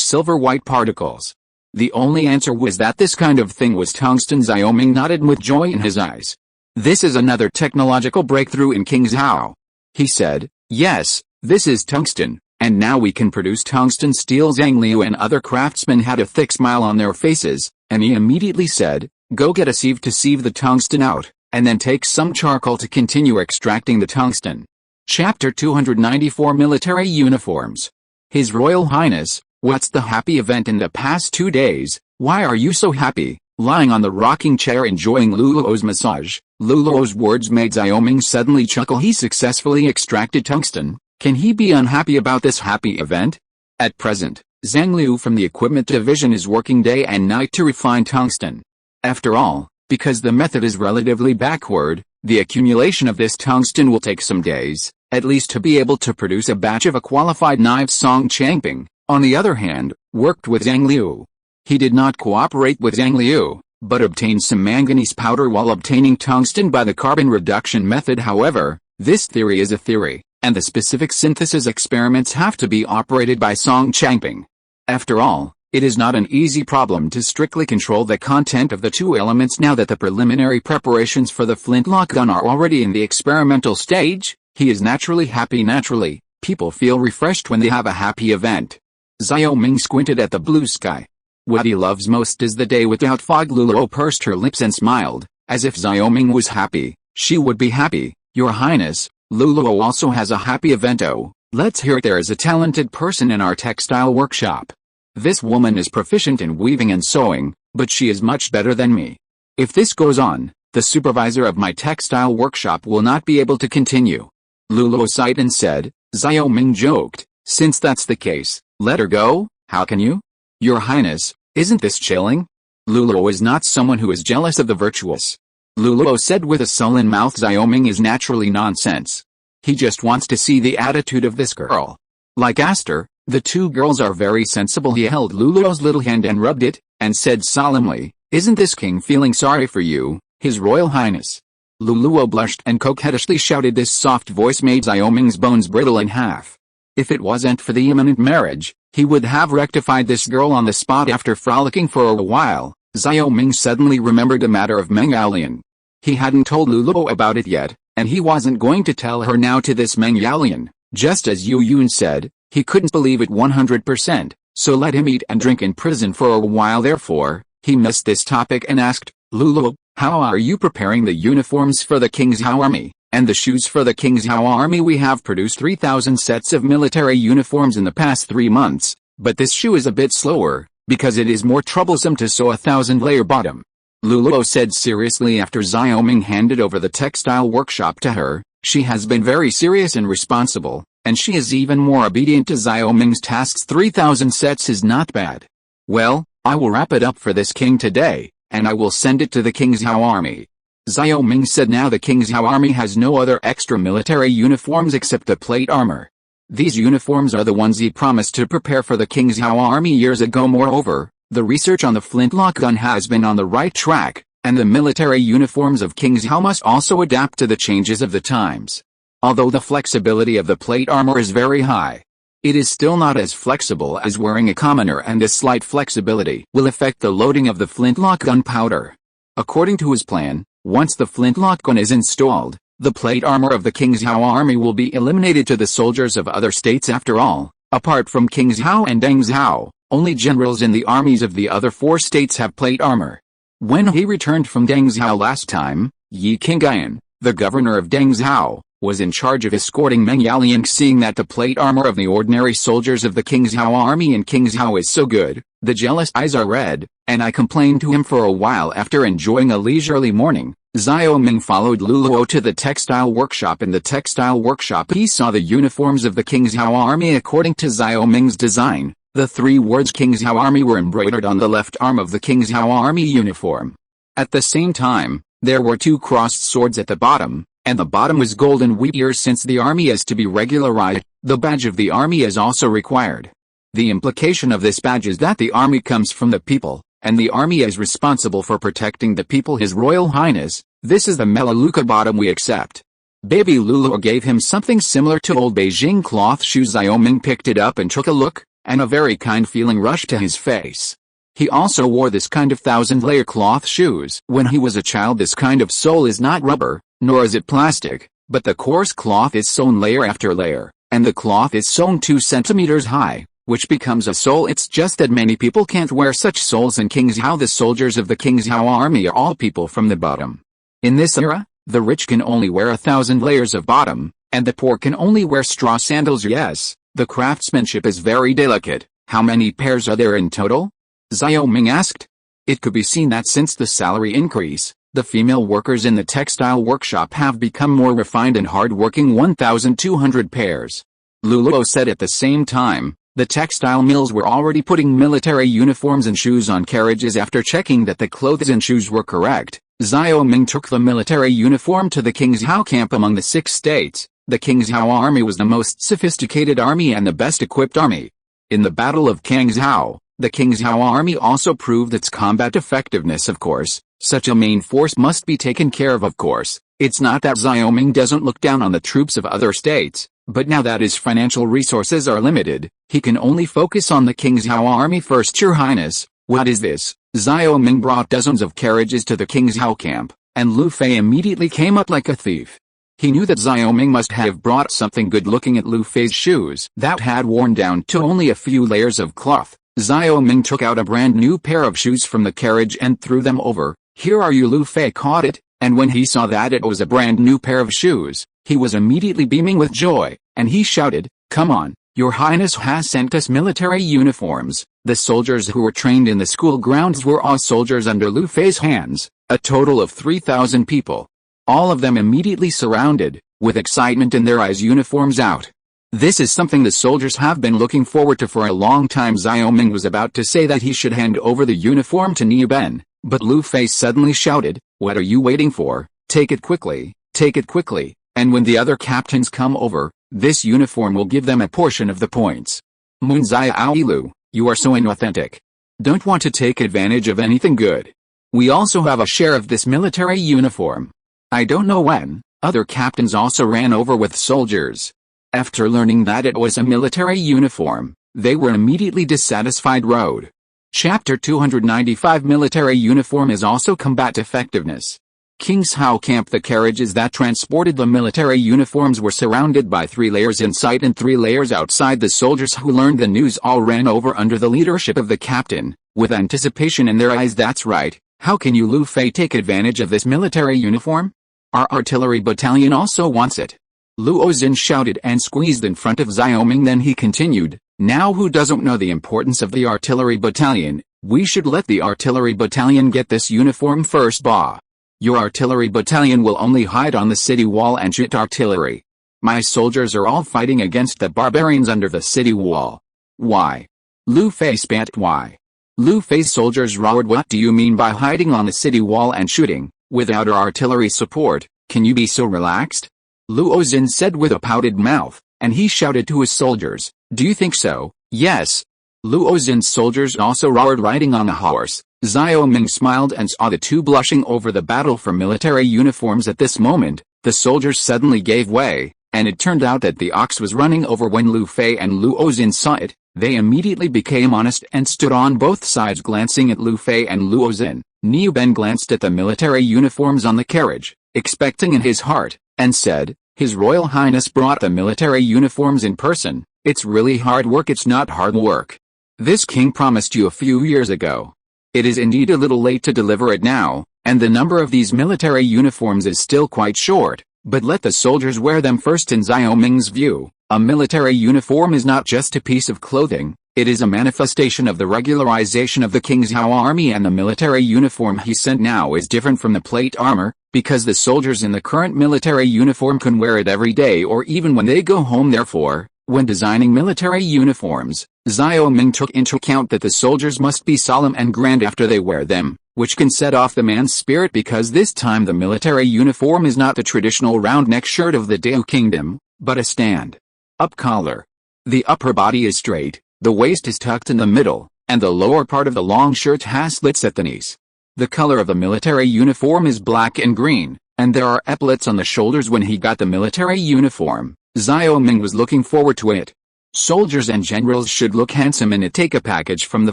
silver-white particles. The only answer was that this kind of thing was tungsten. Xiao Ming nodded with joy in his eyes. This is another technological breakthrough in King Xiao. He said, yes, this is tungsten, and now we can produce tungsten steel. Zhang Liu and other craftsmen had a thick smile on their faces, and he immediately said, go get a sieve to sieve the tungsten out, and then take some charcoal to continue extracting the tungsten. Chapter 294 Military Uniforms. His Royal Highness, what's the happy event in the past 2 days? Why are you so happy? Lying on the rocking chair enjoying Luluo's massage, Luluo's words made Xiao Ming suddenly chuckle. He successfully extracted tungsten. Can he be unhappy about this happy event? At present, Zhang Liu from the equipment division is working day and night to refine tungsten. After all, because the method is relatively backward, the accumulation of this tungsten will take some days, at least, to be able to produce a batch of a qualified knife. Song Changping, on the other hand, worked with Zhang Liu. He did not cooperate with Zhang Liu, but obtained some manganese powder while obtaining tungsten by the carbon reduction method. However, this theory is a theory, and the specific synthesis experiments have to be operated by Song Changping. After all, it is not an easy problem to strictly control the content of the two elements. Now that the preliminary preparations for the flintlock gun are already in the experimental stage, he is naturally happy. Naturally, people feel refreshed when they have a happy event. Xiao Ming squinted at the blue sky. What he loves most is the day without fog. Luluo pursed her lips and smiled, as if Xiao Ming was happy, she would be happy. Your Highness, Luluo also has a happy event. Oh, let's hear it. There is a talented person in our textile workshop. This woman is proficient in weaving and sewing, but she is much better than me. If this goes on, the supervisor of my textile workshop will not be able to continue. Luluo sighed and said. Xiao Ming joked, since that's the case, let her go. How can you? Your Highness, isn't this chilling? Luluo is not someone who is jealous of the virtuous. Luluo said with a sullen mouth. Xiao Ming is naturally nonsense. He just wants to see the attitude of this girl. Like Aster, the two girls are very sensible. He held Luluo's little hand and rubbed it, and said solemnly, isn't this king feeling sorry for you, His Royal Highness? Luluo blushed and coquettishly shouted. This soft voice made Xiao Ming's bones brittle in half. If it wasn't for the imminent marriage, he would have rectified this girl on the spot. After frolicking for a while, Xiao Ming suddenly remembered the matter of Meng Yaolian. He hadn't told Luluo about it yet, and he wasn't going to tell her now. To this Meng Yaolian, just as Yu Yun said, he couldn't believe it 100%, so let him eat and drink in prison for a while. Therefore, he missed this topic and asked, Luluo, how are you preparing the uniforms for the King Xiao army, and the shoes for the King Xiao army? We have produced 3,000 sets of military uniforms in the past 3 months, but this shoe is a bit slower, because it is more troublesome to sew a 1,000-layer bottom. Luluo said seriously after Xiao Ming handed over the textile workshop to her. She has been very serious and responsible, and she is even more obedient to Xiao Ming's tasks. 3,000 sets is not bad. Well, I will wrap it up for this king today, and I will send it to the King Xiao army. Xiao Ming said. Now the King Xiao army has no other extra military uniforms except the plate armor. These uniforms are the ones he promised to prepare for the King Xiao army years ago. Moreover, the research on the flintlock gun has been on the right track, and the military uniforms of King Xiao must also adapt to the changes of the times. Although the flexibility of the plate armor is very high, It is still not as flexible as wearing a commoner, and a slight flexibility will affect the loading of the flintlock gunpowder. According to his plan, once the flintlock gun is installed, the plate armor of the King Zhao army will be eliminated to the soldiers of other states. After all, apart from King Zhao and Deng Zhao, only generals in the armies of the other 4 states have plate armor. When he returned from Deng Zhao last time, Yi Qingyan, the governor of Deng Zhao, was in charge of escorting Meng Yaoliang. Seeing that the plate armor of the ordinary soldiers of the King Zhao army in King Zhao is so good, the jealous eyes are red, and I complained to him for a while. After enjoying a leisurely morning, Xiao Ming followed Lu Luo to the textile workshop. In the textile workshop he saw the uniforms of the King Zhao army according to Xiao Ming's design. The 3 words King Zhao army were embroidered on the left arm of the King Zhao army uniform. At the same time, there were 2 crossed swords at the bottom, and the bottom was golden wheat ears. Since the army is to be regularized, the badge of the army is also required. The implication of this badge is that the army comes from the people, and the army is responsible for protecting the people. His Royal Highness, this is the Melaleuca bottom we accept. Baby Lulu gave him something similar to old Beijing cloth shoes. Xiao Ming picked it up and took a look, and a very kind feeling rushed to his face. He also wore this kind of 1000-layer cloth shoes. When he was a child, this kind of sole is not rubber, nor is it plastic, but the coarse cloth is sewn layer after layer, and the cloth is sewn 2 centimeters high, which becomes a sole. It's just that many people can't wear such soles in King Zhao. The soldiers of the King Zhao army are all people from the bottom. In this era, the rich can only wear 1000 layers of bottom, and the poor can only wear straw sandals. Yes, the craftsmanship is very delicate. How many pairs are there in total? Xiao Ming asked. It could be seen that since the salary increase, the female workers in the textile workshop have become more refined and hard-working. 1,200 pairs. Lu Luo said. At the same time, the textile mills were already putting military uniforms and shoes on carriages. After checking that the clothes and shoes were correct, Xiao Ming took the military uniform to the King Zhao camp. Among the 6 states, the King Zhao army was the most sophisticated army and the best equipped army. In the Battle of Kangzhou, the King Zhao army also proved its combat effectiveness. Of course, such a main force must be taken care of. Of course, it's not that Xiao Ming doesn't look down on the troops of other states, but now that his financial resources are limited, he can only focus on the King Zhao army first. Your Highness, what is this? Xiao Ming brought dozens of carriages to the King Zhao camp, and Lu Fei immediately came up like a thief. He knew that Xiao Ming must have brought something good. Looking at Lu Fei's shoes that had worn down to only a few layers of cloth, Xiao Ming took out a brand new pair of shoes from the carriage and threw them over. Here are you. Lu Fei caught it, and when he saw that it was a brand new pair of shoes, he was immediately beaming with joy, and he shouted, "Come on, Your Highness has sent us military uniforms." The soldiers who were trained in the school grounds were all soldiers under Lu Fei's hands, a total of 3,000 people. All of them immediately surrounded, with excitement in their eyes. Uniforms out. This is something the soldiers have been looking forward to for a long time. Xiao Ming was about to say that he should hand over the uniform to Niu Ben, but Lu Fei suddenly shouted, "What are you waiting for? Take it quickly, take it quickly, and when the other captains come over, this uniform will give them a portion of the points." Munzai Aoilu, you are so inauthentic. Don't want to take advantage of anything good. We also have a share of this military uniform. I don't know when. Other captains also ran over with soldiers. After learning that it was a military uniform, they were immediately dissatisfied. Road. Chapter 295. Military uniform is also combat effectiveness. King Zhao camp. The carriages that transported the military uniforms were surrounded by 3 layers inside and 3 layers outside. The soldiers who learned the news all ran over under the leadership of the captain, with anticipation in their eyes. That's right. How can you, Lu Fei, take advantage of this military uniform? Our artillery battalion also wants it. Luo Xin shouted and squeezed in front of Xiao Ming. Then he continued, "Now who doesn't know the importance of the artillery battalion? We should let the artillery battalion get this uniform first. Bah. Your artillery battalion will only hide on the city wall and shoot artillery. My soldiers are all fighting against the barbarians under the city wall." Why? Lu Fei spat. Why? Lu Fei's soldiers roared. What do you mean by hiding on the city wall and shooting, without our artillery support? Can you be so relaxed? Luo Xin said with a pouted mouth, and he shouted to his soldiers, "Do you think so?" "Yes." Luo Xin's soldiers also roared. Riding on a horse, Xiao Ming smiled and saw the 2 blushing over the battle for military uniforms. At this moment, the soldiers suddenly gave way, and it turned out that the ox was running over. When Lu Fei and Luo Xin saw it, they immediately became honest and stood on both sides glancing at Lu Fei and Luo Xin. Niu Ben glanced at the military uniforms on the carriage, expecting in his heart, and said, "His Royal Highness brought the military uniforms in person. It's really hard work." "It's not hard work. This king promised you a few years ago. It is indeed a little late to deliver it now, and the number of these military uniforms is still quite short, but let the soldiers wear them first." In Xiao Ming's view, a military uniform is not just a piece of clothing, it is a manifestation of the regularization of the King's Zhao army, and the military uniform he sent now is different from the plate armor, because the soldiers in the current military uniform can wear it every day or even when they go home. Therefore, when designing military uniforms, Xiao Ming took into account that the soldiers must be solemn and grand after they wear them, which can set off the man's spirit, because this time the military uniform is not the traditional round neck shirt of the Dao Kingdom, but a stand-up collar. The upper body is straight, the waist is tucked in the middle, and the lower part of the long shirt has slits at the knees. The color of the military uniform is black and green, and there are epaulets on the shoulders. When he got the military uniform, Xiao Ming was looking forward to it. Soldiers and generals should look handsome in it. Take a package from the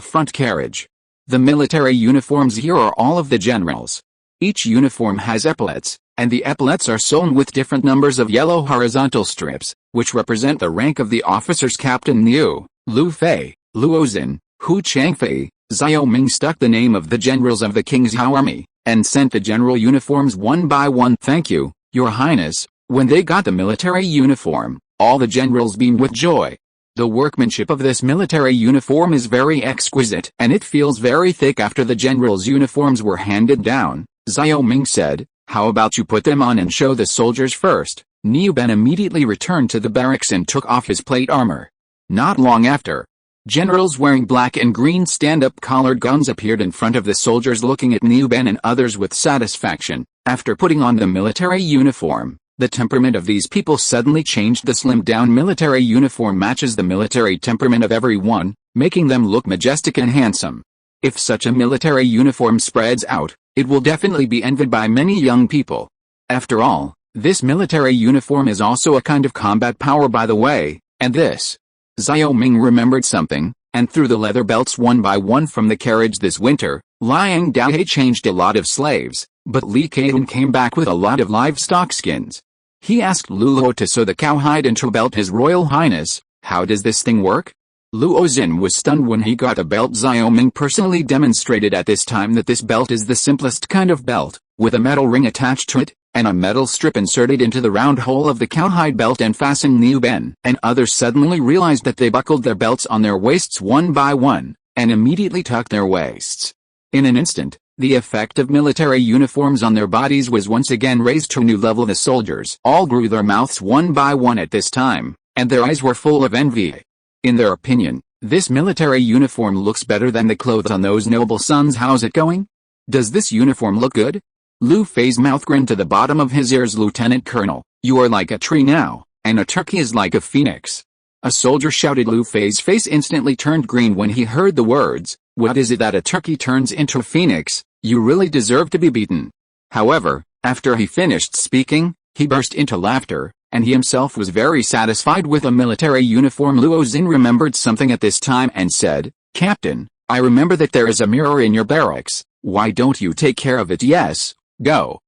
front carriage. The military uniforms here are all of the generals. Each uniform has epaulets, and the epaulets are sewn with different numbers of yellow horizontal strips, which represent the rank of the officers. Captain Niu, Lu Fei, Luo Xin, Hu Changfei. Xiao Ming stuck the name of the generals of the King's Zhao army, and sent the general uniforms one by one. "Thank you, Your Highness." When they got the military uniform, all the generals beamed with joy. The workmanship of this military uniform is very exquisite, and it feels very thick. After the generals' uniforms were handed down, Xiao Ming said, "How about you put them on and show the soldiers first?" Niu Ben immediately returned to the barracks and took off his plate armor. Not long after, generals wearing black and green stand-up collared guns appeared in front of the soldiers, looking at Niu Ben and others with satisfaction. After putting on the military uniform, the temperament of these people suddenly changed. The slimmed-down military uniform matches the military temperament of everyone, making them look majestic and handsome. If such a military uniform spreads out, it will definitely be envied by many young people. After all, this military uniform is also a kind of combat power, by the way, and this. Xiao Ming remembered something, and threw the leather belts one by one from the carriage. This winter, Liang Daohe changed a lot of slaves, but Li Keihun came back with a lot of livestock skins. He asked Luo to sew the cowhide into a belt. "His Royal Highness, how does this thing work?" Luo Xin was stunned when he got a belt. Xiao Ming personally demonstrated at this time that this belt is the simplest kind of belt, with a metal ring attached to it, and a metal strip inserted into the round hole of the cowhide belt and fastened. Niu Ben and others suddenly realized that they buckled their belts on their waists one by one, and immediately tucked their waists. In an instant, the effect of military uniforms on their bodies was once again raised to a new level. The soldiers all grew their mouths one by one at this time, and their eyes were full of envy. In their opinion, this military uniform looks better than the clothes on those noble sons. "How's it going? Does this uniform look good?" Lu Fei's mouth grinned to the bottom of his ears. "Lieutenant Colonel, you are like a tree now, and a turkey is like a phoenix." A soldier shouted. Lu Fei's face instantly turned green when he heard the words, "What is it that a turkey turns into a phoenix? You really deserve to be beaten." However, after he finished speaking, he burst into laughter, and he himself was very satisfied with a military uniform. Luo Xin remembered something at this time and said, "Captain, I remember that there is a mirror in your barracks. Why don't you take care of it?" "Yes, go."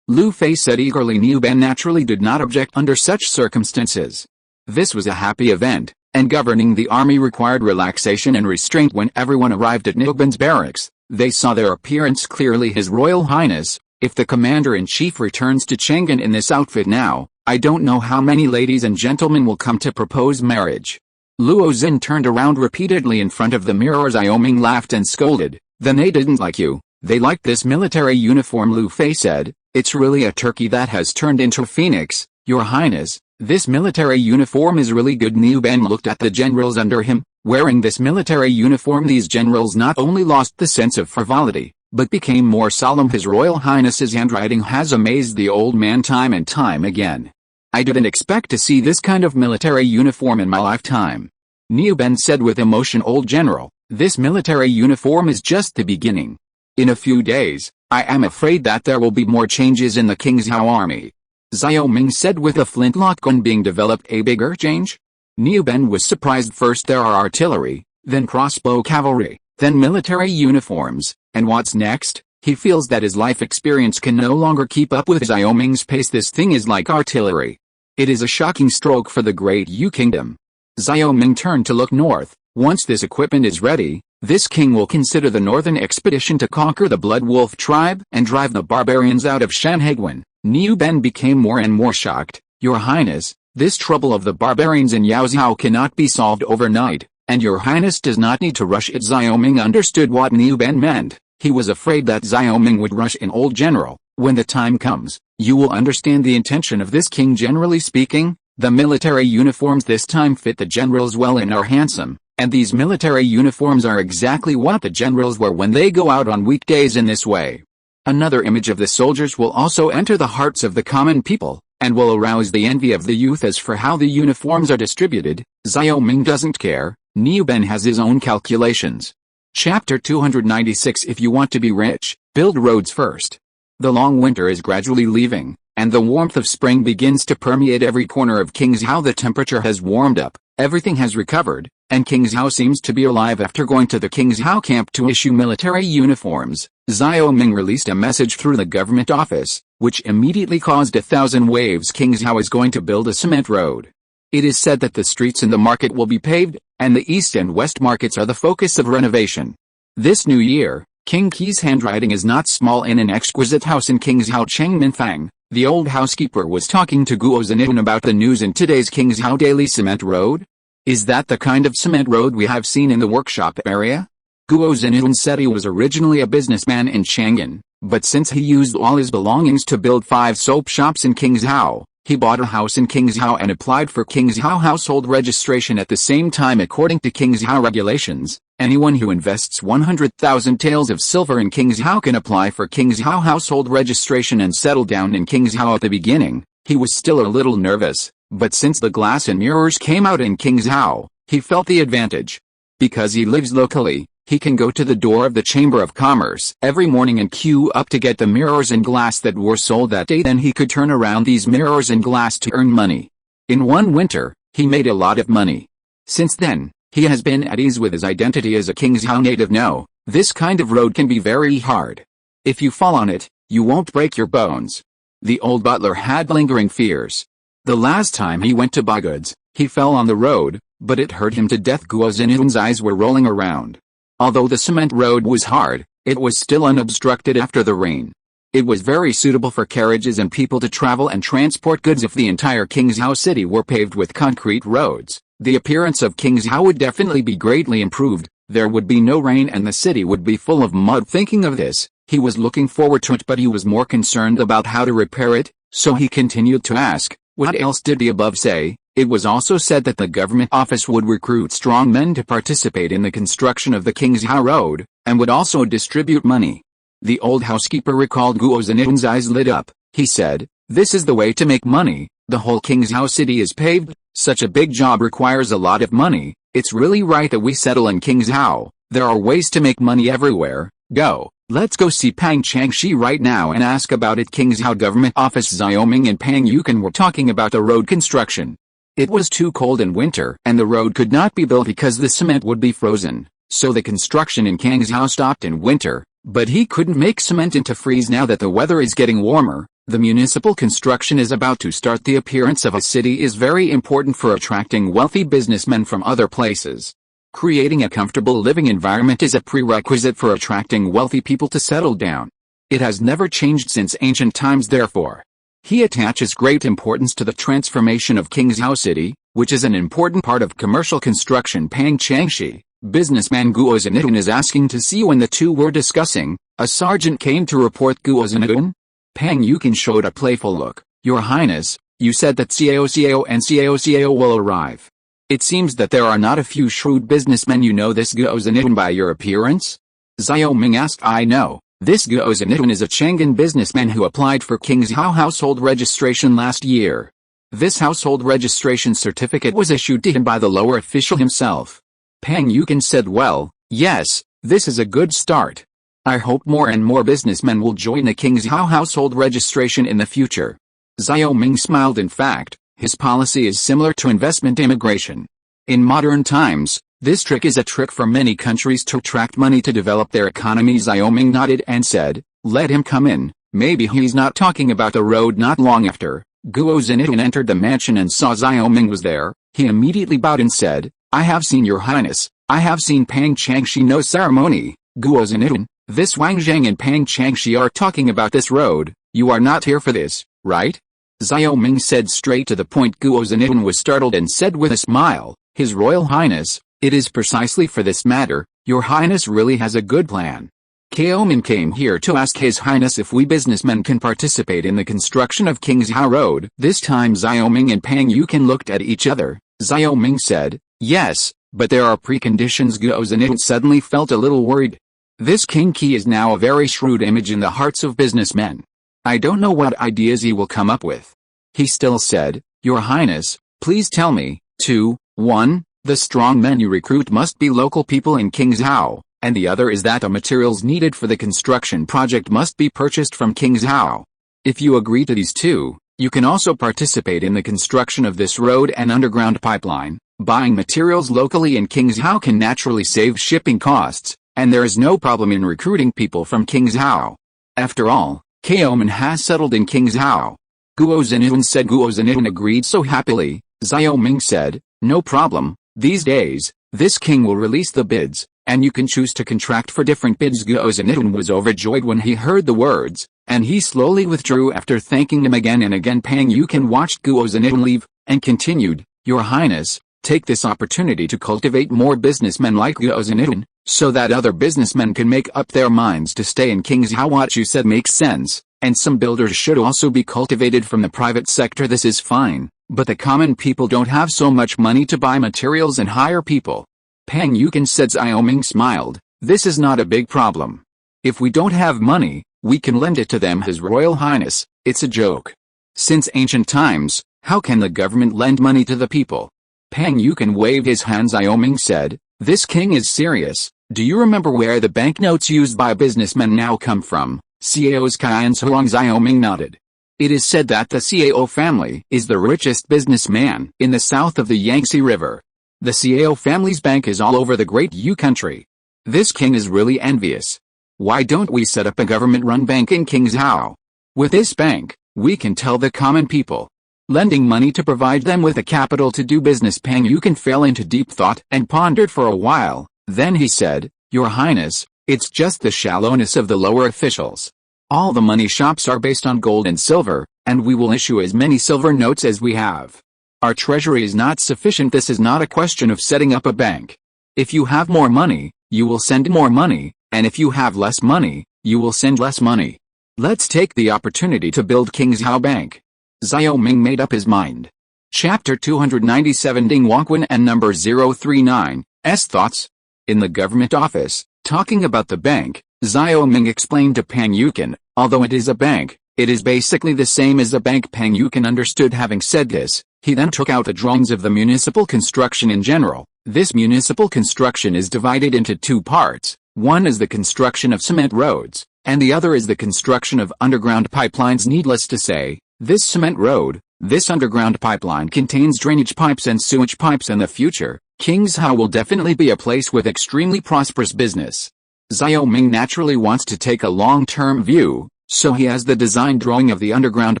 Lu Fei said eagerly. Niu Ben naturally did not object under such circumstances. This was a happy event, and governing the army required relaxation and restraint. When everyone arrived at Niu Ben's barracks, they saw their appearance clearly. "His Royal Highness, if the Commander-in-Chief returns to Chang'an in this outfit now, I don't know how many ladies and gentlemen will come to propose marriage." Luo Xin turned around repeatedly in front of the mirror. Xiao Ming laughed and scolded, "Then they didn't like you, they liked this military uniform." Lu Fei said, "It's really a turkey that has turned into a phoenix, Your Highness. This military uniform is really good." Niu Ben looked at the generals under him. Wearing this military uniform, these generals not only lost the sense of frivolity, but became more solemn. "His Royal Highness's handwriting has amazed the old man time and time again. I didn't expect to see this kind of military uniform in my lifetime." Niu Ben said with emotion, "Old general, this military uniform is just the beginning. In a few days, I am afraid that there will be more changes in the King's Zhao army. Xiao Ming said with a flintlock gun being developed a bigger change? Niu Ben was surprised. First there are artillery, then crossbow cavalry, then military uniforms, and what's next? He feels that his life experience can no longer keep up with Xiao Ming's pace. This thing is like artillery. It is a shocking stroke for the great Yu Kingdom. Xiao Ming turned to look north. Once this equipment is ready, this king will consider the northern expedition to conquer the Blood Wolf tribe and drive the barbarians out of Shanhaiguan. Niu Ben became more and more shocked. Your Highness, this trouble of the barbarians in Yaoxiao cannot be solved overnight, and your Highness does not need to rush it. Xiao Ming understood what Niu Ben meant. He was afraid that Xiao Ming would rush in. Old general, when the time comes, you will understand the intention of this king. Generally speaking, the military uniforms this time fit the generals well and are handsome, and these military uniforms are exactly what the generals wear when they go out on weekdays. In this way, another image of the soldiers will also enter the hearts of the common people, and will arouse the envy of the youth. As for how the uniforms are distributed, Xiao Ming doesn't care. Niu Ben has his own calculations. Chapter 296. If you want to be rich, build roads first. The long winter is gradually leaving, and the warmth of spring begins to permeate every corner of Qingzhou. The temperature has warmed up, everything has recovered, and Qingzhou seems to be alive. After going to the Qingzhou camp to issue military uniforms, Xiao Ming released a message through the government office, which immediately caused 1,000 waves. Qingzhou is going to build a cement road. It is said that the streets in the market will be paved, and the east and west markets are the focus of renovation. This new year, King Qi's handwriting is not small. In an exquisite house in Qingzhou, Cheng Minfang, the old housekeeper, was talking to Guo Zhenyun about the news in today's Qingzhou Daily Cement Road. Is that the kind of cement road we have seen in the workshop area? Guo Zhenyun said he was originally a businessman in Chang'an, but since he used all his belongings to build 5 soap shops in Qingzhou, he bought a house in Qingzhou and applied for Qingzhou household registration at the same time. According to Qingzhou regulations, anyone who invests 100,000 taels of silver in Qingzhou can apply for Qingzhou household registration and settle down in Qingzhou. At the beginning, he was still a little nervous, but since the glass and mirrors came out in Qingzhou, he felt the advantage. Because he lives locally, he can go to the door of the Chamber of Commerce every morning and queue up to get the mirrors and glass that were sold that day. Then he could turn around these mirrors and glass to earn money. In one winter, he made a lot of money. Since then, he has been at ease with his identity as a Qingzhou native. No, this kind of road can be very hard. If you fall on it, you won't break your bones. The old butler had lingering fears. The last time he went to buy goods, he fell on the road, but it hurt him to death. Guo Zhenyun's eyes were rolling around. Although the cement road was hard, it was still unobstructed after the rain. It was very suitable for carriages and people to travel and transport goods. If the entire Qingzhou city were paved with concrete roads, the appearance of Qingzhou would definitely be greatly improved. There would be no rain and the city would be full of mud. Thinking of this, he was looking forward to it, but he was more concerned about how to repair it, so he continued to ask, what else did the above say? It was also said that the government office would recruit strong men to participate in the construction of the Qingzhou Road, and would also distribute money. The old housekeeper recalled. Guo Zhenyun's eyes lit up. He said, this is the way to make money. The whole Qingzhou city is paved. Such a big job requires a lot of money. It's really right that we settle in Qingzhou. There are ways to make money everywhere. Go. Let's go see Pang Changshi right now and ask about it. Qingzhou government office. Xiao Ming and Pang Yukan were talking about the road construction. It was too cold in winter and the road could not be built because the cement would be frozen, so the construction in Qingzhou stopped in winter, but he couldn't make cement into freeze. Now that the weather is getting warmer, the municipal construction is about to start. The appearance of a city is very important for attracting wealthy businessmen from other places. Creating a comfortable living environment is a prerequisite for attracting wealthy people to settle down. It has never changed since ancient times. Therefore, he attaches great importance to the transformation of Qingzhou City, which is an important part of commercial construction. Pang Changshi, businessman Guo Zhenyun, is asking to see. When the two were discussing, a sergeant came to report Guo Zhenyun. Pang Yukan showed a playful look. Your Highness, you said that Cao and Cao will arrive. It seems that there are not a few shrewd businessmen. You know this Guo Zhenyun by your appearance? Xiao Ming asked. I know. This Guo Zhenyun is a Chang'an businessman who applied for Qingzhou household registration last year. This household registration certificate was issued to him by the lower official himself. Pang Yukan said, well, yes, this is a good start. I hope more and more businessmen will join the Qingzhou household registration in the future. Xiao Ming smiled. In fact, his policy is similar to investment immigration. In modern times, this trick is a trick for many countries to attract money to develop their economy. Xiao Ming nodded and said, "Let him come in." Maybe he's not talking about the road. Not long after, Guo Zinitun entered the mansion and saw Xiao Ming was there. He immediately bowed and said, "I have seen your highness. I have seen Pang Changshi." No ceremony. Guo Zinitun, this Wang Zhang and Pang Changshi are talking about this road. You are not here for this, right? Xiao Ming said straight to the point. Guo Zinitun was startled and said with a smile, "His Royal Highness, it is precisely for this matter. Your Highness really has a good plan." Xiao Ming came here to ask His Highness if we businessmen can participate in the construction of Kingzhou Road. This time Xiao Ming and Pang Yukin looked at each other. Xiao Ming said, "Yes, but there are preconditions." Guo Zinitun suddenly felt a little worried. This King Qi is now a very shrewd image in the hearts of businessmen. I don't know what ideas he will come up with. He still said, "Your Highness, please tell me." 2. 1. The strong men you recruit must be local people in Kingzhou, and the other is that the materials needed for the construction project must be purchased from Kingzhou. If you agree to these two, you can also participate in the construction of this road and underground pipeline. Buying materials locally in Kingzhou can naturally save shipping costs, and there is no problem in recruiting people from Kingzhou. After all, Xiao Ming has settled in Kingzhou. Guo Zinitun said. Guo Zinitun agreed so happily. Xiao Ming said, "No problem. These days, this king will release the bids, and you can choose to contract for different bids." Guo Zinitun was overjoyed when he heard the words, and he slowly withdrew after thanking him again and again. Pang Yukin watched Guo Zinitun leave, and continued, "Your Highness, take this opportunity to cultivate more businessmen like Guo Zinitun, so that other businessmen can make up their minds to stay in Kingzhou." What you said makes sense, and some builders should also be cultivated from the private sector. This is fine, but the common people don't have so much money to buy materials and hire people. Pang Yukin said. Xiao Ming smiled, "This is not a big problem. If we don't have money, we can lend it to them." His Royal Highness, it's a joke. Since ancient times, how can the government lend money to the people? Pang Yukin waved his hand. Xiao Ming said, "This king is serious. Do you remember where the banknotes used by businessmen now come from?" Cao's Qian Huang. Xiao Ming nodded. It is said that the Cao family is the richest businessman in the south of the Yangtze River. The Cao family's bank is all over the Great Yu country. This king is really envious. Why don't we set up a government-run bank in Kingzhou? With this bank, we can tell the common people, lending money to provide them with a capital to do business. Pang Yukin fell into deep thought and pondered for a while. Then he said, "Your Highness, it's just the shallowness of the lower officials. All the money shops are based on gold and silver, and we will issue as many silver notes as we have. Our treasury is not sufficient. This is not a question of setting up a bank. If you have more money, you will send more money, and if you have less money, you will send less money. Let's take the opportunity to build Kingzhou Bank." Xiao Ming made up his mind. Chapter 297. Ding Wangquan and number 039, S thoughts. In the government office, talking about the bank, Xiao Ming explained to Pang Yukin, although it is a bank, it is basically the same as a bank. Pang Yukin understood. Having said this, he then took out the drawings of the municipal construction in general. This municipal construction is divided into two parts. One is the construction of cement roads, and the other is the construction of underground pipelines. Needless to say, this cement road, this underground pipeline contains drainage pipes and sewage pipes. In the future, Kingzhou will definitely be a place with extremely prosperous business. Xiao Ming naturally wants to take a long-term view, so he has the design drawing of the underground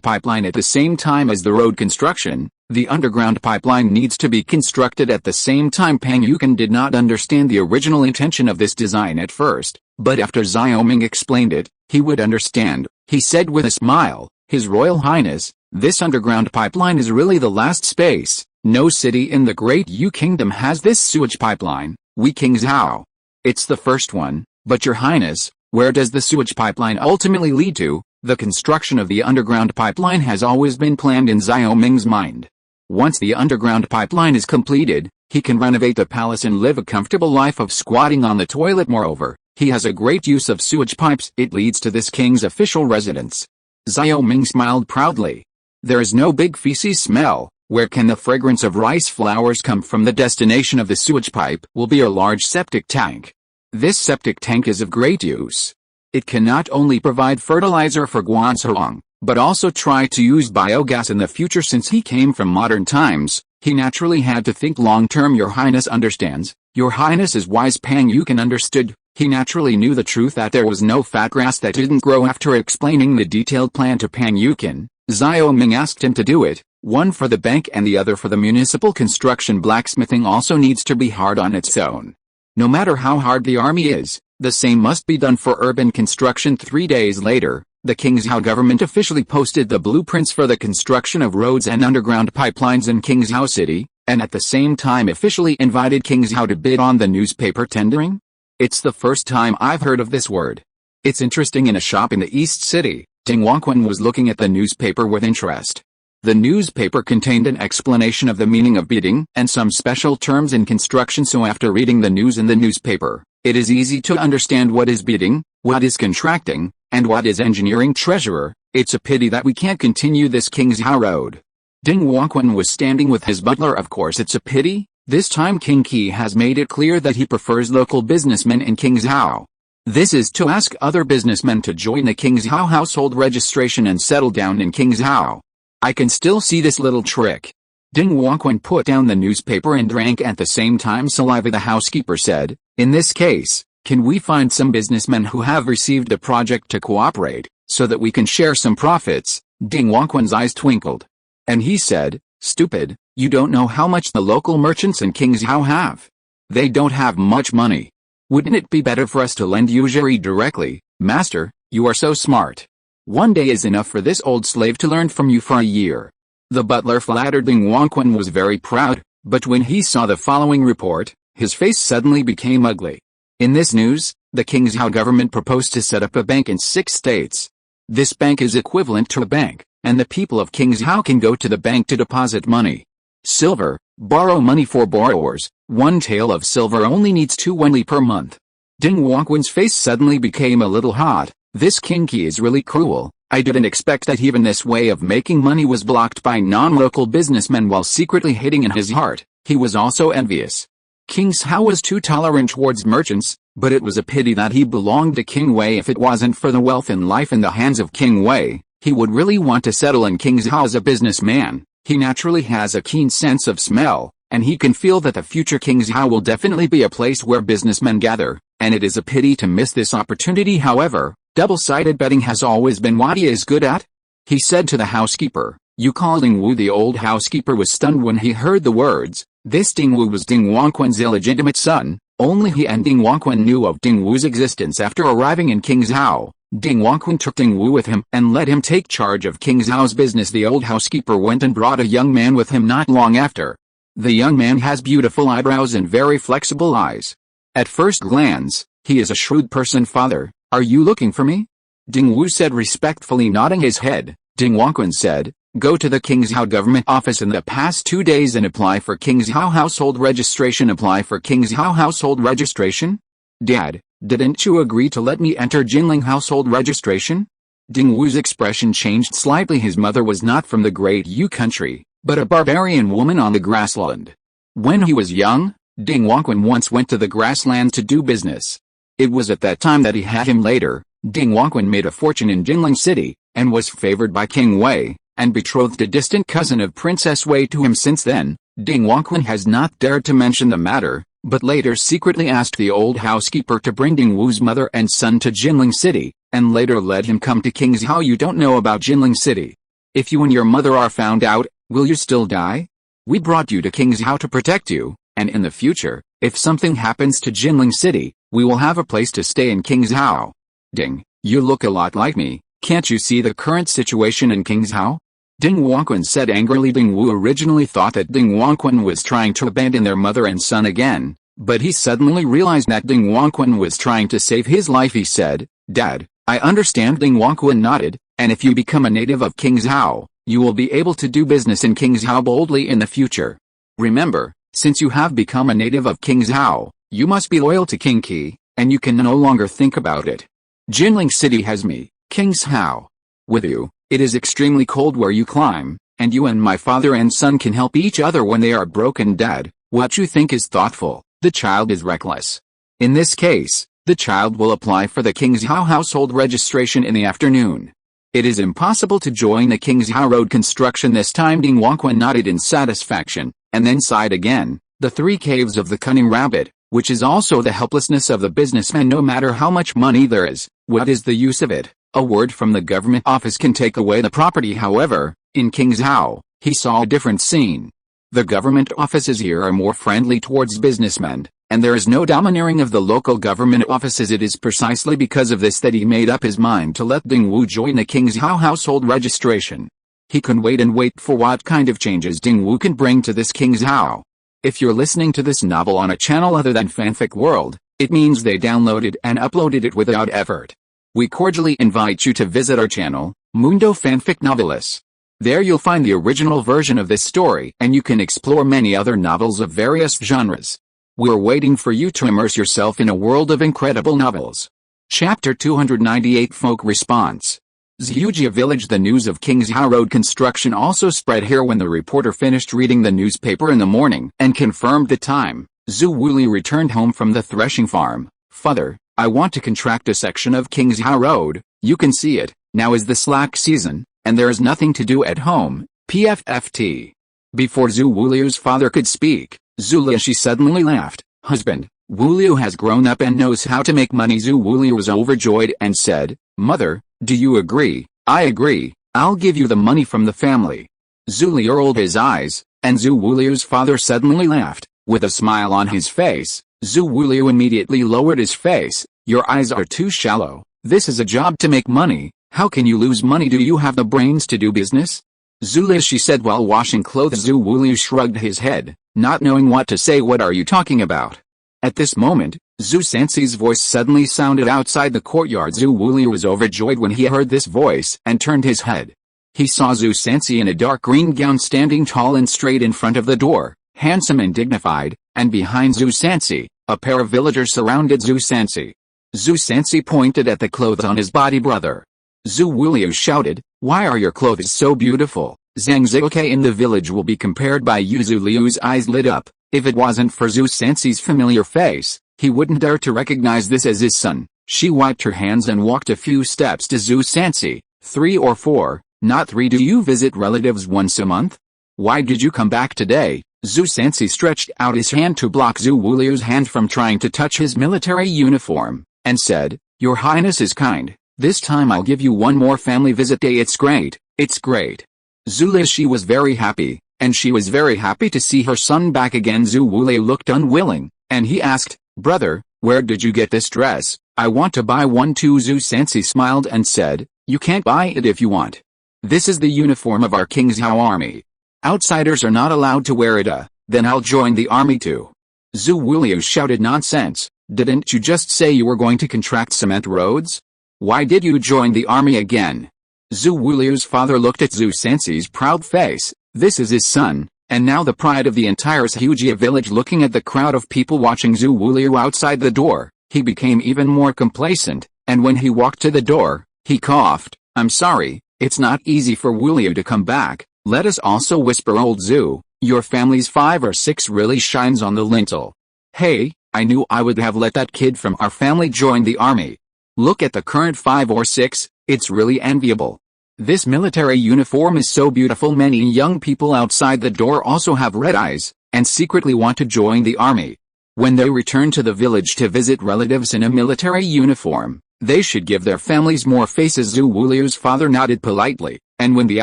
pipeline at the same time as the road construction. The underground pipeline needs to be constructed at the same time. Pang Yukin did not understand the original intention of this design at first, but after Xiao Ming explained it, he would understand. He said with a smile, "His Royal Highness, this underground pipeline is really the last space. No city in the Great Yu Kingdom has this sewage pipeline. We Kingzhou. It's the first one. But Your Highness, where does the sewage pipeline ultimately lead to?" The construction of the underground pipeline has always been planned in Xiao Ming's mind. Once the underground pipeline is completed, he can renovate the palace and live a comfortable life of squatting on the toilet. Moreover, he has a great use of sewage pipes. It leads to this king's official residence. Xiao Ming smiled proudly. There is no big feces smell. Where can the fragrance of rice flowers come from? The destination of the sewage pipe will be a large septic tank. This septic tank is of great use. It can not only provide fertilizer for Guanshuang, but also try to use biogas in the future. Since he came from modern times, he naturally had to think long-term. Your Highness understands. Your Highness is wise. Pang Yukin understood. He naturally knew the truth that there was no fat grass that didn't grow. After explaining the detailed plan to Pang Yukin, Xiao Ming asked him to do it, one for the bank and the other for the municipal construction. Blacksmithing also needs to be hard on its own. No matter how hard the army is, the same must be done for urban construction. 3 days later, the Qingzhou government officially posted the blueprints for the construction of roads and underground pipelines in Qingzhou City, and at the same time officially invited Qingzhou to bid on the newspaper tendering. It's the first time I've heard of this word. It's interesting. In a shop in the East City, Ding Wanquan was looking at the newspaper with interest. The newspaper contained an explanation of the meaning of bidding and some special terms in construction. So after reading the news in the newspaper, it is easy to understand what is bidding, what is contracting, and what is engineering. Treasurer, it's a pity that we can't continue this Qingzhou road. Ding Wanquan was standing with his butler. Of course it's a pity. This time King Qi has made it clear that he prefers local businessmen in Qingzhou. This is to ask other businessmen to join the Qingzhou household registration and settle down in Qingzhou. I can still see this little trick. Ding Wanquan put down the newspaper and drank at the same time saliva. The housekeeper said, in this case, can we find some businessmen who have received the project to cooperate, so that we can share some profits? Ding Wanquan's eyes twinkled. And he said, stupid, you don't know how much the local merchants in Qingzhou have. They don't have much money. Wouldn't it be better for us to lend usury directly? Master, you are so smart. One day is enough for this old slave to learn from you for a year. The butler flattered. Ding Wanquan was very proud, but when he saw the following report, his face suddenly became ugly. In this news, the Qingzhou government proposed to set up a bank in 6 states. This bank is equivalent to a bank, and the people of Qingzhou can go to the bank to deposit money. Silver, borrow money for borrowers. 1 tael of silver only needs 2 wenli per month. Ding Wanquan's face suddenly became a little hot. This King Qi is really cruel. I didn't expect that even this way of making money was blocked by non-local businessmen. While secretly hating in his heart, he was also envious. King Cao was too tolerant towards merchants, but it was a pity that he belonged to King Wei. If it wasn't for the wealth and life in the hands of King Wei, he would really want to settle in Qingzhou. As a businessman, he naturally has a keen sense of smell, and he can feel that the future Qingzhou will definitely be a place where businessmen gather, and it is a pity to miss this opportunity. However, double-sided betting has always been what he is good at. He said to the housekeeper, you call Ding Wu. The old housekeeper was stunned when he heard the words. This Ding Wu was Ding Wanquan's illegitimate son. Only he and Ding Wanquan knew of Ding Wu's existence. After arriving in Qingzhou, Ding Wanquan took Ding Wu with him and let him take charge of Qingzhou's business. The old housekeeper went and brought a young man with him not long after. The young man has beautiful eyebrows and very flexible eyes. At first glance, he is a shrewd person. Father, are you looking for me? Ding Wu said respectfully, nodding his head. Ding Wanquan said, go to the Qingzhou government office in the past 2 days and apply for Qingzhou household registration. Apply for Qingzhou household registration? Dad, didn't you agree to let me enter Jinling household registration? Ding Wu's expression changed slightly. His mother was not from the Great Yu country, but a barbarian woman on the grassland. When he was young, Ding Wanquan once went to the grassland to do business. It was at that time that he had him. Later, Ding Wanquan made a fortune in Jinling City, and was favored by King Wei, and betrothed a distant cousin of Princess Wei to him. Since then, Ding Wanquan has not dared to mention the matter, but later secretly asked the old housekeeper to bring Ding Wu's mother and son to Jinling City, and later let him come to Qingzhou. You don't know about Jinling City. If you and your mother are found out, will you still die? We brought you to Qingzhou to protect you, and in the future, if something happens to Jinling City, we will have a place to stay in Qingzhou. Ding, you look a lot like me. Can't you see the current situation in Qingzhou? Ding Wanquan said angrily. Ding Wu originally thought that Ding Wanquan was trying to abandon their mother and son again, but he suddenly realized that Ding Wanquan was trying to save his life. He said, Dad, I understand. Ding Wanquan nodded, and if you become a native of Qingzhou, you will be able to do business in Qingzhou boldly in the future. Remember, since you have become a native of Qingzhou, you must be loyal to King Qi, and you can no longer think about it. Jinling City has me, Qingzhou, with you. It is extremely cold where you climb, and you and my father and son can help each other when they are broken. Dad, what you think is thoughtful, the child is reckless. In this case, the child will apply for the Qingzhou household registration in the afternoon. It is impossible to join the King's How Road construction this time. Ding Wanquan nodded in satisfaction, and then sighed again. The 3 caves of the cunning rabbit, which is also the helplessness of the businessman. No matter how much money there is, what is the use of it? A word from the government office can take away the property. However, in King's How, he saw a different scene. The government offices here are more friendly towards businessmen, and there is no domineering of the local government offices. It is precisely because of this that he made up his mind to let Ding Wu join the King's How household registration. He can wait and wait for what kind of changes Ding Wu can bring to this King's How. If you're listening to this novel on a channel other than Fanfic World, it means they downloaded and uploaded it without effort. We cordially invite you to visit our channel, Mundo Fanfic Novelis. There you'll find the original version of this story, and you can explore many other novels of various genres. We're waiting for you to immerse yourself in a world of incredible novels. Chapter 298 Folk Response. Xiujia Village. The news of King's How Road construction also spread here. When the reporter finished reading the newspaper in the morning and confirmed the time, Zhu Wuli returned home from the threshing farm. Father, I want to contract a section of King's How Road. You can see it, now is the slack season, and there is nothing to do at home. PFFT. Before Zhu Wuliu's father could speak, Zhu Liashi suddenly laughed. Husband, Wuliu has grown up and knows how to make money. Zhu Wuliu was overjoyed and said, Mother, do you agree? I agree, I'll give you the money from the family. Zhu Liu rolled his eyes, and Zhu Wuliu's father suddenly laughed. With a smile on his face, Zhu Wuliu immediately lowered his face. Your eyes are too shallow. This is a job to make money. How can you lose money? Do you have the brains to do business? Zhu Liashi said while washing clothes. Zhu Wuliu shrugged his head, not knowing what to say. What are you talking about? At this moment, Zhu Sanxi's voice suddenly sounded outside the courtyard. Zhu Wuliu was overjoyed when he heard this voice and turned his head. He saw Zhu Sanxi in a dark green gown standing tall and straight in front of the door, handsome and dignified, and behind Zhu Sanxi, a pair of villagers surrounded Zhu Sanxi. Zhu Sanxi pointed at the clothes on his body. Brother. Zhu Wuliu shouted, why are your clothes so beautiful? Zhang Zhouke in the village will be compared by you. Zhu Liu's eyes lit up. If it wasn't for Zhu Sanxi's familiar face, he wouldn't dare to recognize this as his son. She wiped her hands and walked a few steps to Zhu Sanxi. 3 or 4, not 3. Do you visit relatives once a month? Why did you come back today? Zhu Sanxi stretched out his hand to block Zhu Wuliu's hand from trying to touch his military uniform, and said, Your Highness is kind. This time I'll give you one more family visit day. It's great, it's great. Zhu Liashi was very happy, and she was very happy to see her son back again. Zhu Wuliu looked unwilling, and he asked, Brother, where did you get this dress? I want to buy one too. Zhu Sanxi smiled and said, You can't buy it if you want. This is the uniform of our King's How army. Outsiders are not allowed to wear it. Then I'll join the army too. Zhu Wuliu shouted, Nonsense, didn't you just say you were going to contract cement roads? Why did you join the army again? Zhu Wuliu's father looked at Zhu Sanxi's proud face. This is his son, and now the pride of the entire Xiujia village. Looking at the crowd of people watching Zhu Wuliu outside the door, he became even more complacent, and when he walked to the door, he coughed. I'm sorry, it's not easy for Wuliu to come back. Let us also whisper, Old Zhu, your family's 5 or 6 really shines on the lintel. Hey, I knew I would have let that kid from our family join the army. Look at the current 5 or 6, it's really enviable. This military uniform is so beautiful. Many young people outside the door also have red eyes, and secretly want to join the army. When they return to the village to visit relatives in a military uniform, they should give their families more faces. Zhu Wuliu's father nodded politely, and when the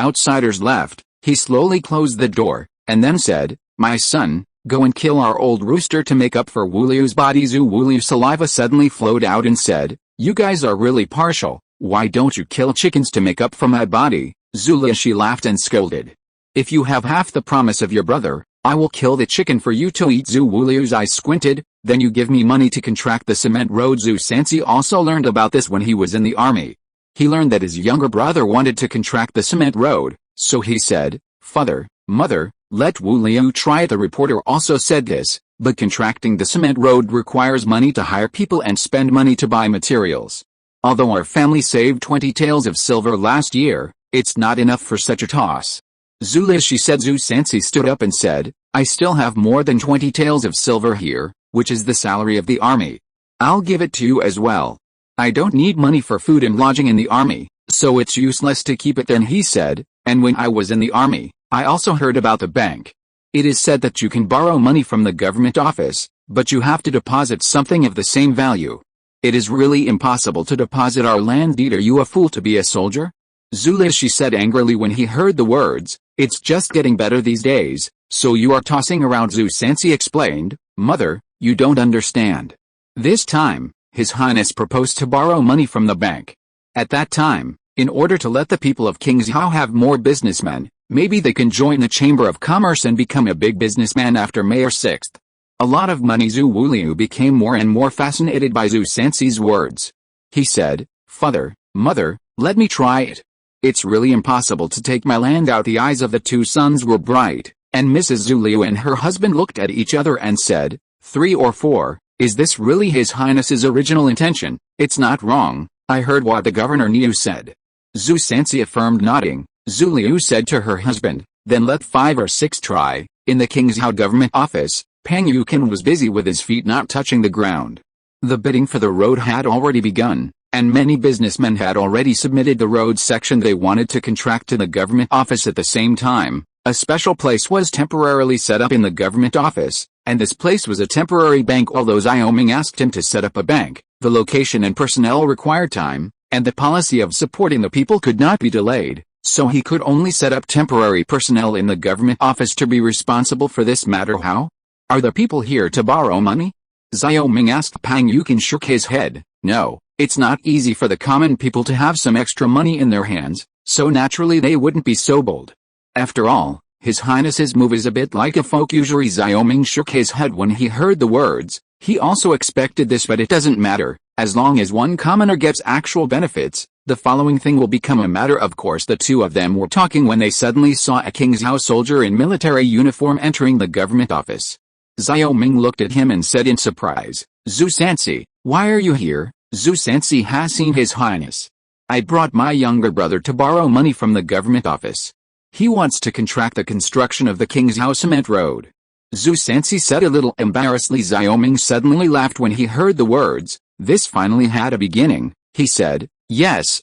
outsiders left, he slowly closed the door, and then said, My son, go and kill our old rooster to make up for Wuliu's body. Zhu Wuliu's saliva suddenly flowed out and said, You guys are really partial. Why don't you kill chickens to make up for my body? Zhu Liashi laughed and scolded. If you have half the promise of your brother, I will kill the chicken for you to eat. Zhu Wuliu's eyes squinted. Then you give me money to contract the cement road. Zhu Sanxi also learned about this when he was in the army. He learned that his younger brother wanted to contract the cement road, so he said, Father, Mother, let Wuliu try it. The reporter also said this, but contracting the cement road requires money to hire people and spend money to buy materials. Although our family saved 20 taels of silver last year, it's not enough for such a toss. Zhu Liashi said. Zhu Sanxi stood up and said, I still have more than 20 taels of silver here, which is the salary of the army. I'll give it to you as well. I don't need money for food and lodging in the army. So it's useless to keep it. Then he said, and when I was in the army, I also heard about the bank. It is said that you can borrow money from the government office, but you have to deposit something of the same value. It is really impossible to deposit our land deed. Are you a fool to be a soldier? Zulashi said angrily when he heard the words. It's just getting better these days, so you are tossing around. Zhu Sansi explained, Mother, you don't understand. This time, His Highness proposed to borrow money from the bank. At that time, in order to let the people of Qingzhou have more businessmen, maybe they can join the Chamber of Commerce and become a big businessman after May 6th. A lot of money. Zhu Wuliu became more and more fascinated by Zhu Sansi's words. He said, Father, Mother, let me try it. It's really impossible to take my land out. The eyes of the two sons were bright, and Mrs. Zhu Liu and her husband looked at each other and said, 3 or 4, is this really His Highness's original intention? It's not wrong. I heard what the Governor Niu said. Zhu Sansi affirmed, nodding. Zhu Liu said to her husband, then let 5 or 6 try. In the Qingzhou government office, Pang Yuqin was busy with his feet not touching the ground. The bidding for the road had already begun, and many businessmen had already submitted the road section they wanted to contract to the government office. At the same time, a special place was temporarily set up in the government office, and this place was a temporary bank. Although Xiao Ming asked him to set up a bank, the location and personnel required time, and the policy of supporting the people could not be delayed, so he could only set up temporary personnel in the government office to be responsible for this matter. How? Are the people here to borrow money? Xiao Ming asked. Pang Yuqin shook his head. No, it's not easy for the common people to have some extra money in their hands, so naturally they wouldn't be so bold. After all, His Highness's move is a bit like a folk usury. Xiao Ming shook his head when he heard the words. He also expected this, but it doesn't matter. As long as one commoner gets actual benefits, the following thing will become a matter of course. The two of them were talking when they suddenly saw a Qingzhou soldier in military uniform entering the government office. Xiao Ming looked at him and said in surprise, Zhu Sansi, why are you here? Zhu Sansi has seen His Highness. I brought my younger brother to borrow money from the government office. He wants to contract the construction of the Qingzhou cement road. Zhu Sansi said a little embarrassedly. Xiao Ming suddenly laughed when he heard the words. This finally had a beginning. He said, Yes,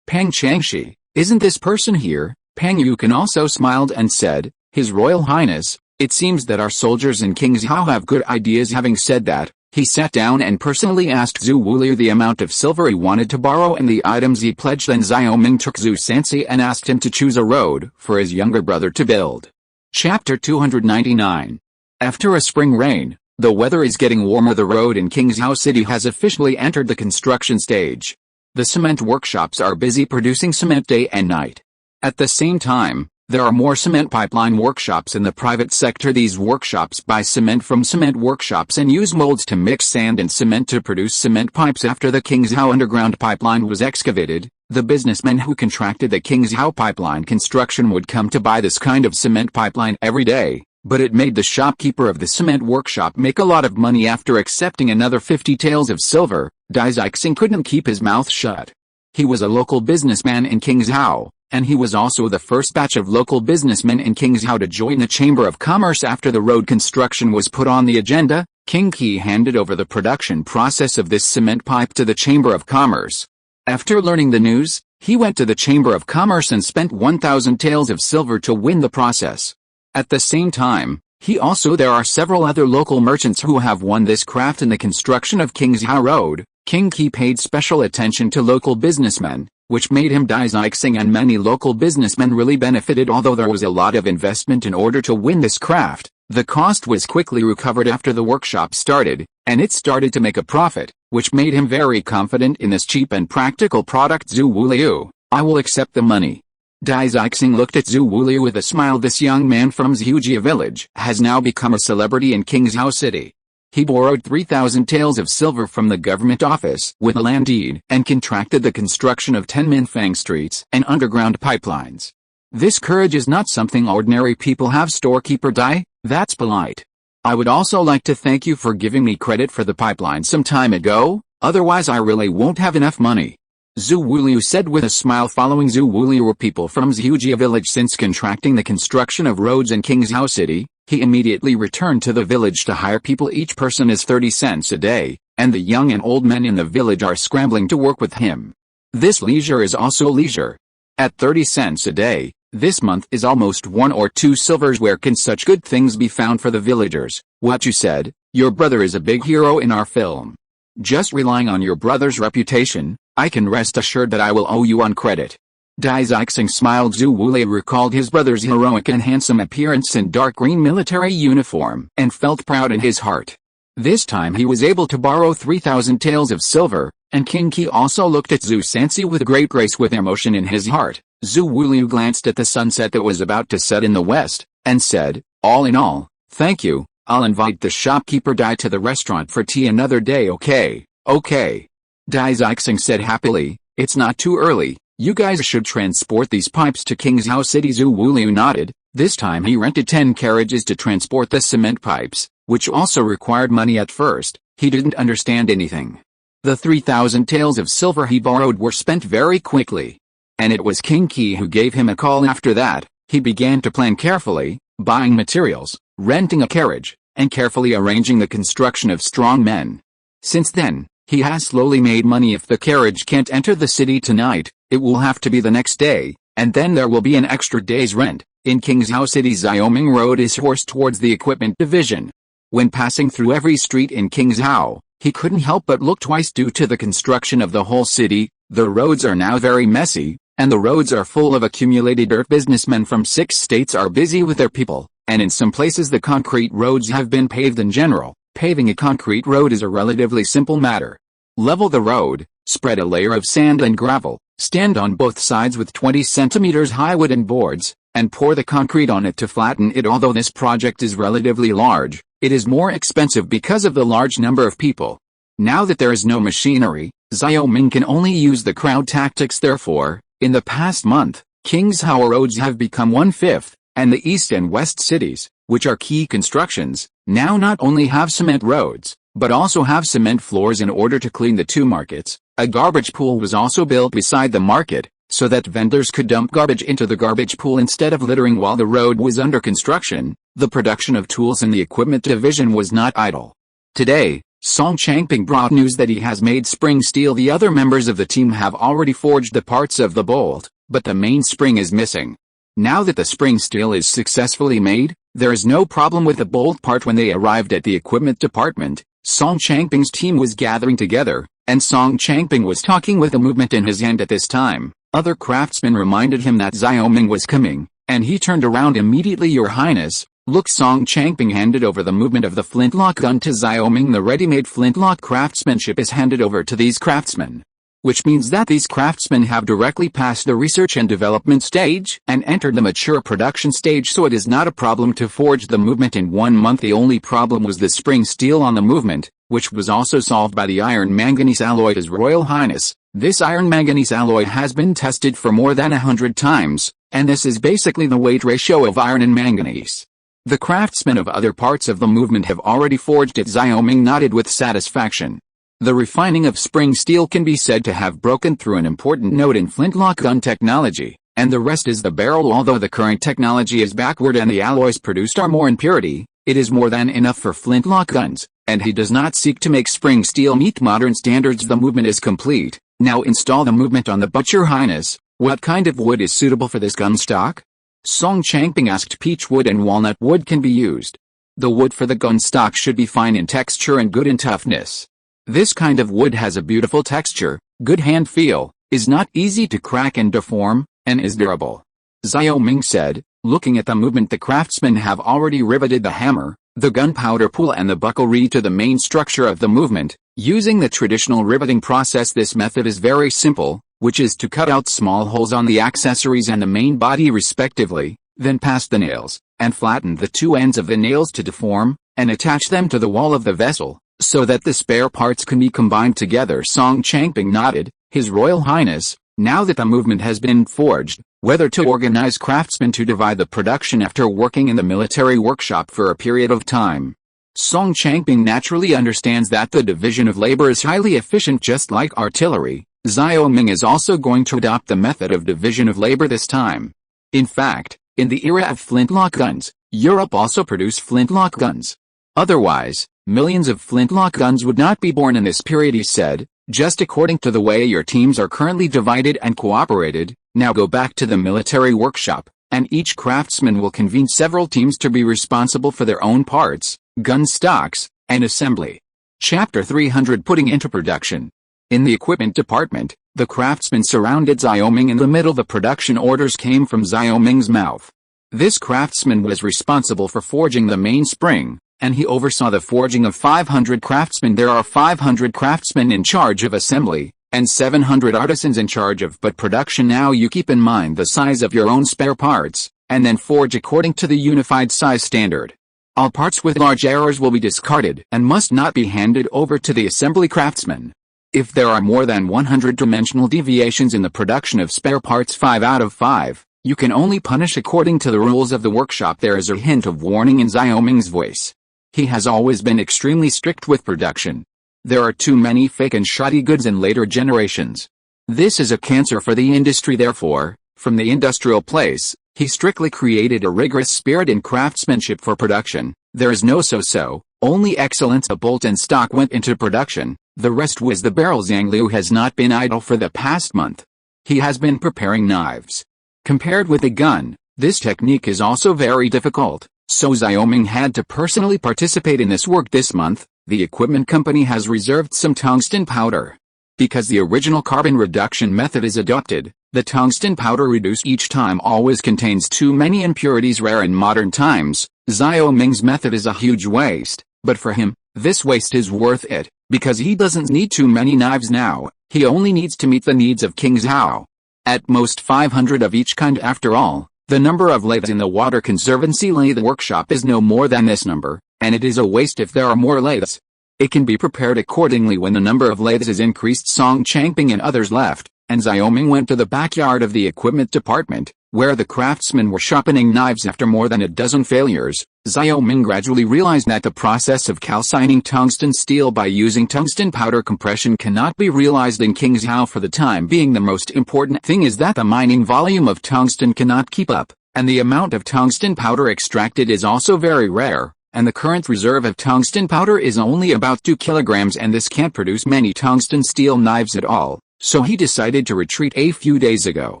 Pang Changshi, isn't this person here? Pang Yuqin also smiled and said, His Royal Highness, it seems that our soldiers in Qingzhou have good ideas. Having said that, he sat down and personally asked Zhu Wuliu the amount of silver he wanted to borrow and the items he pledged. Then Xiao Ming took Zhu Sansi and asked him to choose a road for his younger brother to build. Chapter 299. After a spring rain, the weather is getting warmer. The road in Qingzhou City has officially entered the construction stage. The cement workshops are busy producing cement day and night. At the same time, there are more cement pipeline workshops in the private sector. These workshops buy cement from cement workshops and use molds to mix sand and cement to produce cement pipes. After the Qingzhou underground pipeline was excavated, the businessmen who contracted the Qingzhou pipeline construction would come to buy this kind of cement pipeline every day, but it made the shopkeeper of the cement workshop make a lot of money. After accepting another 50 taels of silver, Dai Zixing couldn't keep his mouth shut. He was a local businessman in Qingzhou, and he was also the first batch of local businessmen in Qingzhou to join the Chamber of Commerce. After the road construction was put on the agenda, King Qi handed over the production process of this cement pipe to the Chamber of Commerce. After learning the news, he went to the Chamber of Commerce and spent 1,000 taels of silver to win the process. At the same time, there are several other local merchants who have won this craft in the construction of Qingzhou Road. King Qi paid special attention to local businessmen, which made him Dai Zixing, and many local businessmen really benefited. Although there was a lot of investment in order to win this craft, the cost was quickly recovered after the workshop started, and it started to make a profit, which made him very confident in this cheap and practical product. Zhu Wuliu, I will accept the money. Dai Zixing looked at Zhu Wuliu with a smile. This young man from Zhujia village has now become a celebrity in Qingzhou City. He borrowed 3,000 taels of silver from the government office with a land deed and contracted the construction of 10 Minfang streets and underground pipelines. This courage is not something ordinary people have. Storekeeper Dai, that's polite. I would also like to thank you for giving me credit for the pipeline some time ago, otherwise I really won't have enough money. Zhu Wuliu said with a smile. Following Zhu Wuliu were people from Zhujia village. Since contracting the construction of roads in Qingzhou City, he immediately returned to the village to hire people. Each person is 30 cents a day, and the young and old men in the village are scrambling to work with him. This leisure is also leisure. At 30 cents a day, this month is almost 1 or 2 silvers. Where can such good things be found for the villagers? What you said, your brother is a big hero in our film. Just relying on your brother's reputation, I can rest assured that I will owe you on credit. Dai Zixing smiled. Zhu Wulei recalled his brother's heroic and handsome appearance in dark green military uniform and felt proud in his heart. This time he was able to borrow 3,000 taels of silver, and King Qi also looked at Zhu Sansi with great grace. With emotion in his heart, Zhu Wulei glanced at the sunset that was about to set in the west, and said, all in all, thank you, I'll invite the shopkeeper Dai to the restaurant for tea another day. Okay. Dai Zixing said happily, it's not too early, you guys should transport these pipes to Qingzhou City. Zhu Wulei nodded. This time he rented 10 carriages to transport the cement pipes, which also required money. At first, he didn't understand anything. The 3,000 taels of silver he borrowed were spent very quickly. And it was King Qi who gave him a call. After that, he began to plan carefully, buying materials, renting a carriage, and carefully arranging the construction of strong men. Since then, he has slowly made money. If the carriage can't enter the city tonight, it will have to be the next day, and then there will be an extra day's rent. In Qingzhou City, Xiaoming rode his horse towards the equipment division. When passing through every street in Qingzhou, he couldn't help but look twice. Due to the construction of the whole city, the roads are now very messy, and the roads are full of accumulated dirt. Businessmen from 6 states are busy with their people, and in some places the concrete roads have been paved. In general, paving a concrete road is a relatively simple matter. Level the road, spread a layer of sand and gravel, stand on both sides with 20 centimeters high wooden boards, and pour the concrete on it to flatten it. Although this project is relatively large, it is more expensive because of the large number of people. Now that there is no machinery, Xiaoming can only use the crowd tactics. Therefore, in the past month, Qingzhou roads have become 1/5, and the east and west cities, which are key constructions, now not only have cement roads, but also have cement floors. In order to clean the 2 markets, a garbage pool was also built beside the market, so that vendors could dump garbage into the garbage pool instead of littering. While the road was under construction, the production of tools in the equipment division was not idle. Today, Song Changping brought news that he has made spring steel. The other members of the team have already forged the parts of the bolt, but the main spring is missing. Now that the spring steel is successfully made, there is no problem with the bolt part. When they arrived at the equipment department, Song Changping's team was gathering together, and Song Changping was talking with a movement in his hand. At this time, other craftsmen reminded him that Xiaoming was coming, and he turned around immediately. Your Highness, look. Song Changping handed over the movement of the flintlock gun to Xiaoming. The ready-made flintlock craftsmanship is handed over to these craftsmen, which means that these craftsmen have directly passed the research and development stage and entered the mature production stage. So it is not a problem to forge the movement in 1 month. The only problem was the spring steel on the movement, which was also solved by the iron manganese alloy. His Royal Highness, this iron manganese alloy has been tested for more than 100 times, and this is basically the weight ratio of iron and manganese. The craftsmen of other parts of the movement have already forged it. Xiaoming nodded with satisfaction. The refining of spring steel can be said to have broken through an important node in flintlock gun technology, and the rest is the barrel. Although the current technology is backward and the alloys produced are more in purity, it is more than enough for flintlock guns, and he does not seek to make spring steel meet modern standards. The movement is complete. Now install the movement on the butt. Your Highness, what kind of wood is suitable for this gun stock? Song Changping asked. Peach wood and walnut wood can be used. The wood for the gun stock should be fine in texture and good in toughness. This kind of wood has a beautiful texture, good hand feel, is not easy to crack and deform, and is durable. Xiaoming said, looking at the movement. The craftsmen have already riveted the hammer, the gunpowder pool and the buckle reed to the main structure of the movement, using the traditional riveting process. This method is very simple, which is to cut out small holes on the accessories and the main body respectively, then pass the nails, and flatten the 2 ends of the nails to deform, and attach them to the wall of the vessel, so that the spare parts can be combined together. Song Changping nodded. His Royal Highness, now that the movement has been forged, whether to organize craftsmen to divide the production after working in the military workshop for a period of time. Song Changping naturally understands that the division of labor is highly efficient just like artillery. Xiaoming is also going to adopt the method of division of labor this time. In fact, in the era of flintlock guns, Europe also produced flintlock guns. Otherwise, millions of flintlock guns would not be born in this period. He said, Just according to the way your teams are currently divided and cooperated, now go back to the military workshop, and each craftsman will convene several teams to be responsible for their own parts, gun stocks, and assembly. Chapter 300 Putting into Production. In the equipment department, the craftsman surrounded Xiaoming in the middle. The production orders came from Xiaoming's mouth. This craftsman was responsible for forging the main spring, and he oversaw the forging of 500 craftsmen. There are 500 craftsmen in charge of assembly, and 700 artisans in charge of production. Now you keep in mind the size of your own spare parts, and then forge according to the unified size standard. All parts with large errors will be discarded and must not be handed over to the assembly craftsman. If there are more than 100 dimensional deviations in the production of spare parts 5 out of 5, you can only punish according to the rules of the workshop. There is a hint of warning in Xiaoming's voice. He has always been extremely strict with production. There are too many fake and shoddy goods in later generations. This is a cancer for the industry. Therefore, from the industrial place, he strictly created a rigorous spirit in craftsmanship for production. There is no so-so, only excellence. A bolt and stock went into production. The rest was the barrel. Zhang Liu has not been idle for the past month. He has been preparing knives. Compared with a gun, this technique is also very difficult, so Xiaoming had to personally participate in this work this month. The equipment company has reserved some tungsten powder. Because the original carbon reduction method is adopted, the tungsten powder reduced each time always contains too many impurities rare in modern times. Xiaoming's method is a huge waste, but for him, this waste is worth it, because he doesn't need too many knives now, he only needs to meet the needs of King Zhao. At most 500 of each kind. After all, the number of lathes in the Water Conservancy lathe workshop is no more than this number, and it is a waste if there are more lathes. It can be prepared accordingly when the number of lathes is increased. Song Changping and others left, and Xiaoming went to the backyard of the equipment department, where the craftsmen were sharpening knives. After more than a dozen failures, Xiaoming gradually realized that the process of calcining tungsten steel by using tungsten powder compression cannot be realized in King Zhao for the time being. The most important thing is that the mining volume of tungsten cannot keep up, and the amount of tungsten powder extracted is also very rare, and the current reserve of tungsten powder is only about 2 kilograms, and this can't produce many tungsten steel knives at all, so he decided to retreat a few days ago.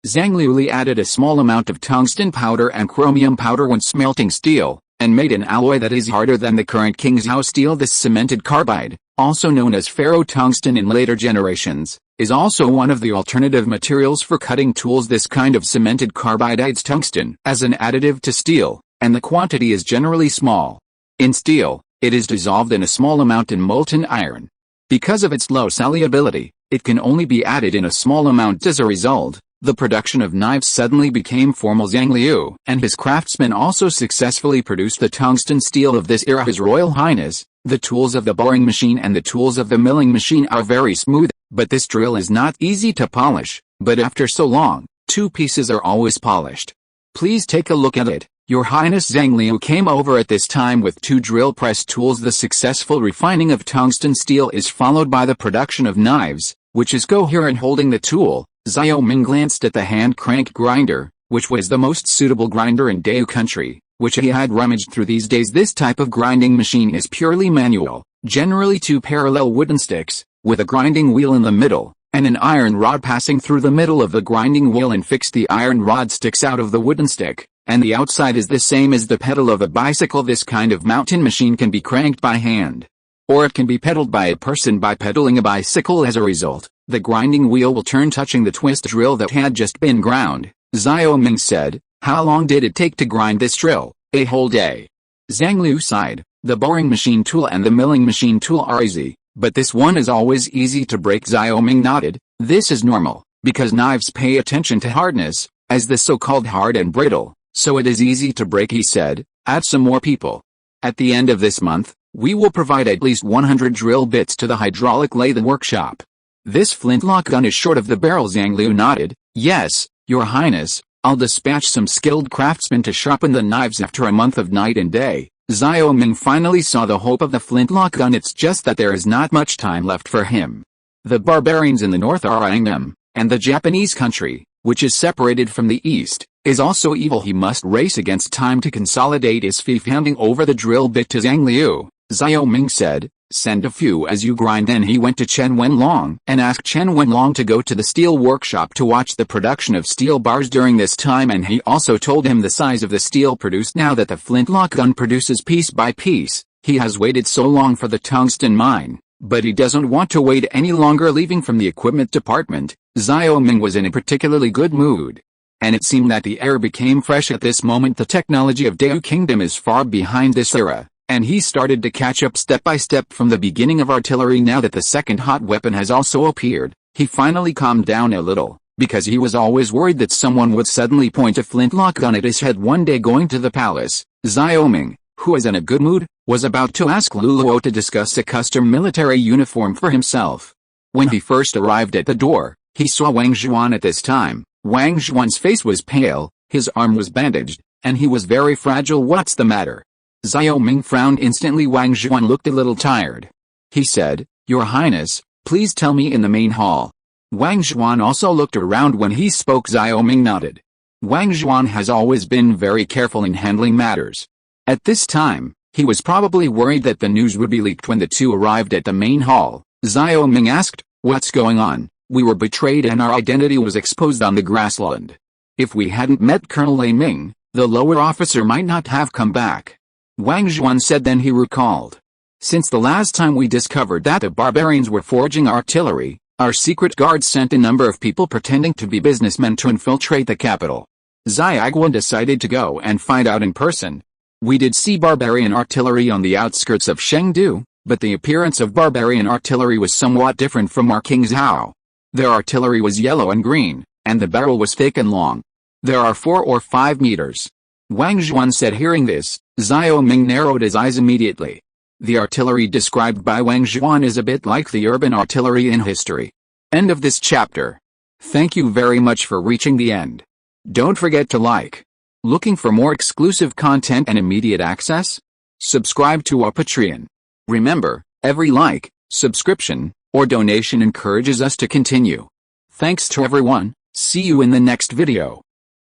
Zhang Liuli added a small amount of tungsten powder and chromium powder when smelting steel, and made an alloy that is harder than the current King Zhao steel. This cemented carbide, also known as ferrotungsten in later generations, is also one of the alternative materials for cutting tools. This kind of cemented carbide adds tungsten as an additive to steel, and the quantity is generally small. In steel, it is dissolved in a small amount in molten iron. Because of its low solubility, it can only be added in a small amount. As a result, the production of knives suddenly became formal. Zhang Liu and his craftsmen also successfully produced the tungsten steel of this era. His Royal Highness, the tools of the boring machine and the tools of the milling machine are very smooth, but this drill is not easy to polish. But after so long, 2 pieces are always polished. Please take a look at it. Your Highness. Zhang Liu came over at this time with 2 drill press tools. The successful refining of tungsten steel is followed by the production of knives, which is coherent. Holding the tool, Xiaoming glanced at the hand crank grinder, which was the most suitable grinder in Dao country, which he had rummaged through these days. This type of grinding machine is purely manual, generally 2 parallel wooden sticks, with a grinding wheel in the middle, and an iron rod passing through the middle of the grinding wheel and fixed. The iron rod sticks out of the wooden stick, and the outside is the same as the pedal of a bicycle. This kind of mountain machine can be cranked by hand, or it can be pedaled by a person by pedaling a bicycle. As a result, the grinding wheel will turn touching the twist drill that had just been ground. Xiaoming said, "How long did it take to grind this drill?" "A whole day." Zhang Liu sighed. The boring machine tool and the milling machine tool are easy, but this one is always easy to break. Xiaoming nodded. This is normal, because knives pay attention to hardness, as the so-called hard and brittle, so it is easy to break. He said, "Add some more people. At the end of this month, we will provide at least 100 drill bits to the hydraulic lathe workshop." "This flintlock gun is short of the barrel." Zhang Liu nodded. "Yes, Your Highness, I'll dispatch some skilled craftsmen to sharpen the knives." After a month of night and day, Xiaoming finally saw the hope of the flintlock gun. It's just that there is not much time left for him. The barbarians in the north are eyeing him, and the Japanese country, which is separated from the east, is also evil. He must race against time to consolidate his fief. Handing over the drill bit to Zhang Liu, Xiaoming said, Send a few as you grind. Then he went to Chen Wenlong and asked Chen Wenlong to go to the steel workshop to watch the production of steel bars during this time, and he also told him the size of the steel produced. Now that the flintlock gun produces piece by piece, he has waited so long for the tungsten mine, but he doesn't want to wait any longer. Leaving from the equipment department, Xiao Ming was in a particularly good mood. And it seemed that the air became fresh at this moment. The technology of Dao Kingdom is far behind this era, and he started to catch up step by step from the beginning of artillery. Now that the second hot weapon has also appeared, he finally calmed down a little, because he was always worried that someone would suddenly point a flintlock gun at his head one day. Going to the palace, Xiao Ming, who was in a good mood, was about to ask Luluo to discuss a custom military uniform for himself. When he first arrived at the door, he saw Wang Zhuan. At this time, Wang Zhuan's face was pale, his arm was bandaged, and he was very fragile. What's the matter? Xiao Ming frowned instantly. Wang Zhuan looked a little tired. He said, Your Highness, please tell me in the main hall. Wang Zhuan also looked around. When he spoke, Xiao Ming nodded. Wang Zhuan has always been very careful in handling matters. At this time, he was probably worried that the news would be leaked. When the two arrived at the main hall, Xiao Ming asked, What's going on? We were betrayed and our identity was exposed on the grassland. If we hadn't met Colonel Lei Ming, the lower officer might not have come back. Wang Zhuan said. Then he recalled. Since the last time we discovered that the barbarians were forging artillery, our secret guards sent a number of people pretending to be businessmen to infiltrate the capital. Xiaoguan decided to go and find out in person. We did see barbarian artillery on the outskirts of Chengdu, but the appearance of barbarian artillery was somewhat different from our King Zhao. Their artillery was yellow and green, and the barrel was thick and long. There are 4 or 5 meters. Wang Zhuan said. Hearing this, Xiao Ming narrowed his eyes immediately. The artillery described by Wang Zhuan is a bit like the urban artillery in history. End of this chapter. Thank you very much for reaching the end. Don't forget to like. Looking for more exclusive content and immediate access? Subscribe to our Patreon. Remember, every like, subscription, or donation encourages us to continue. Thanks to everyone. See you in the next video.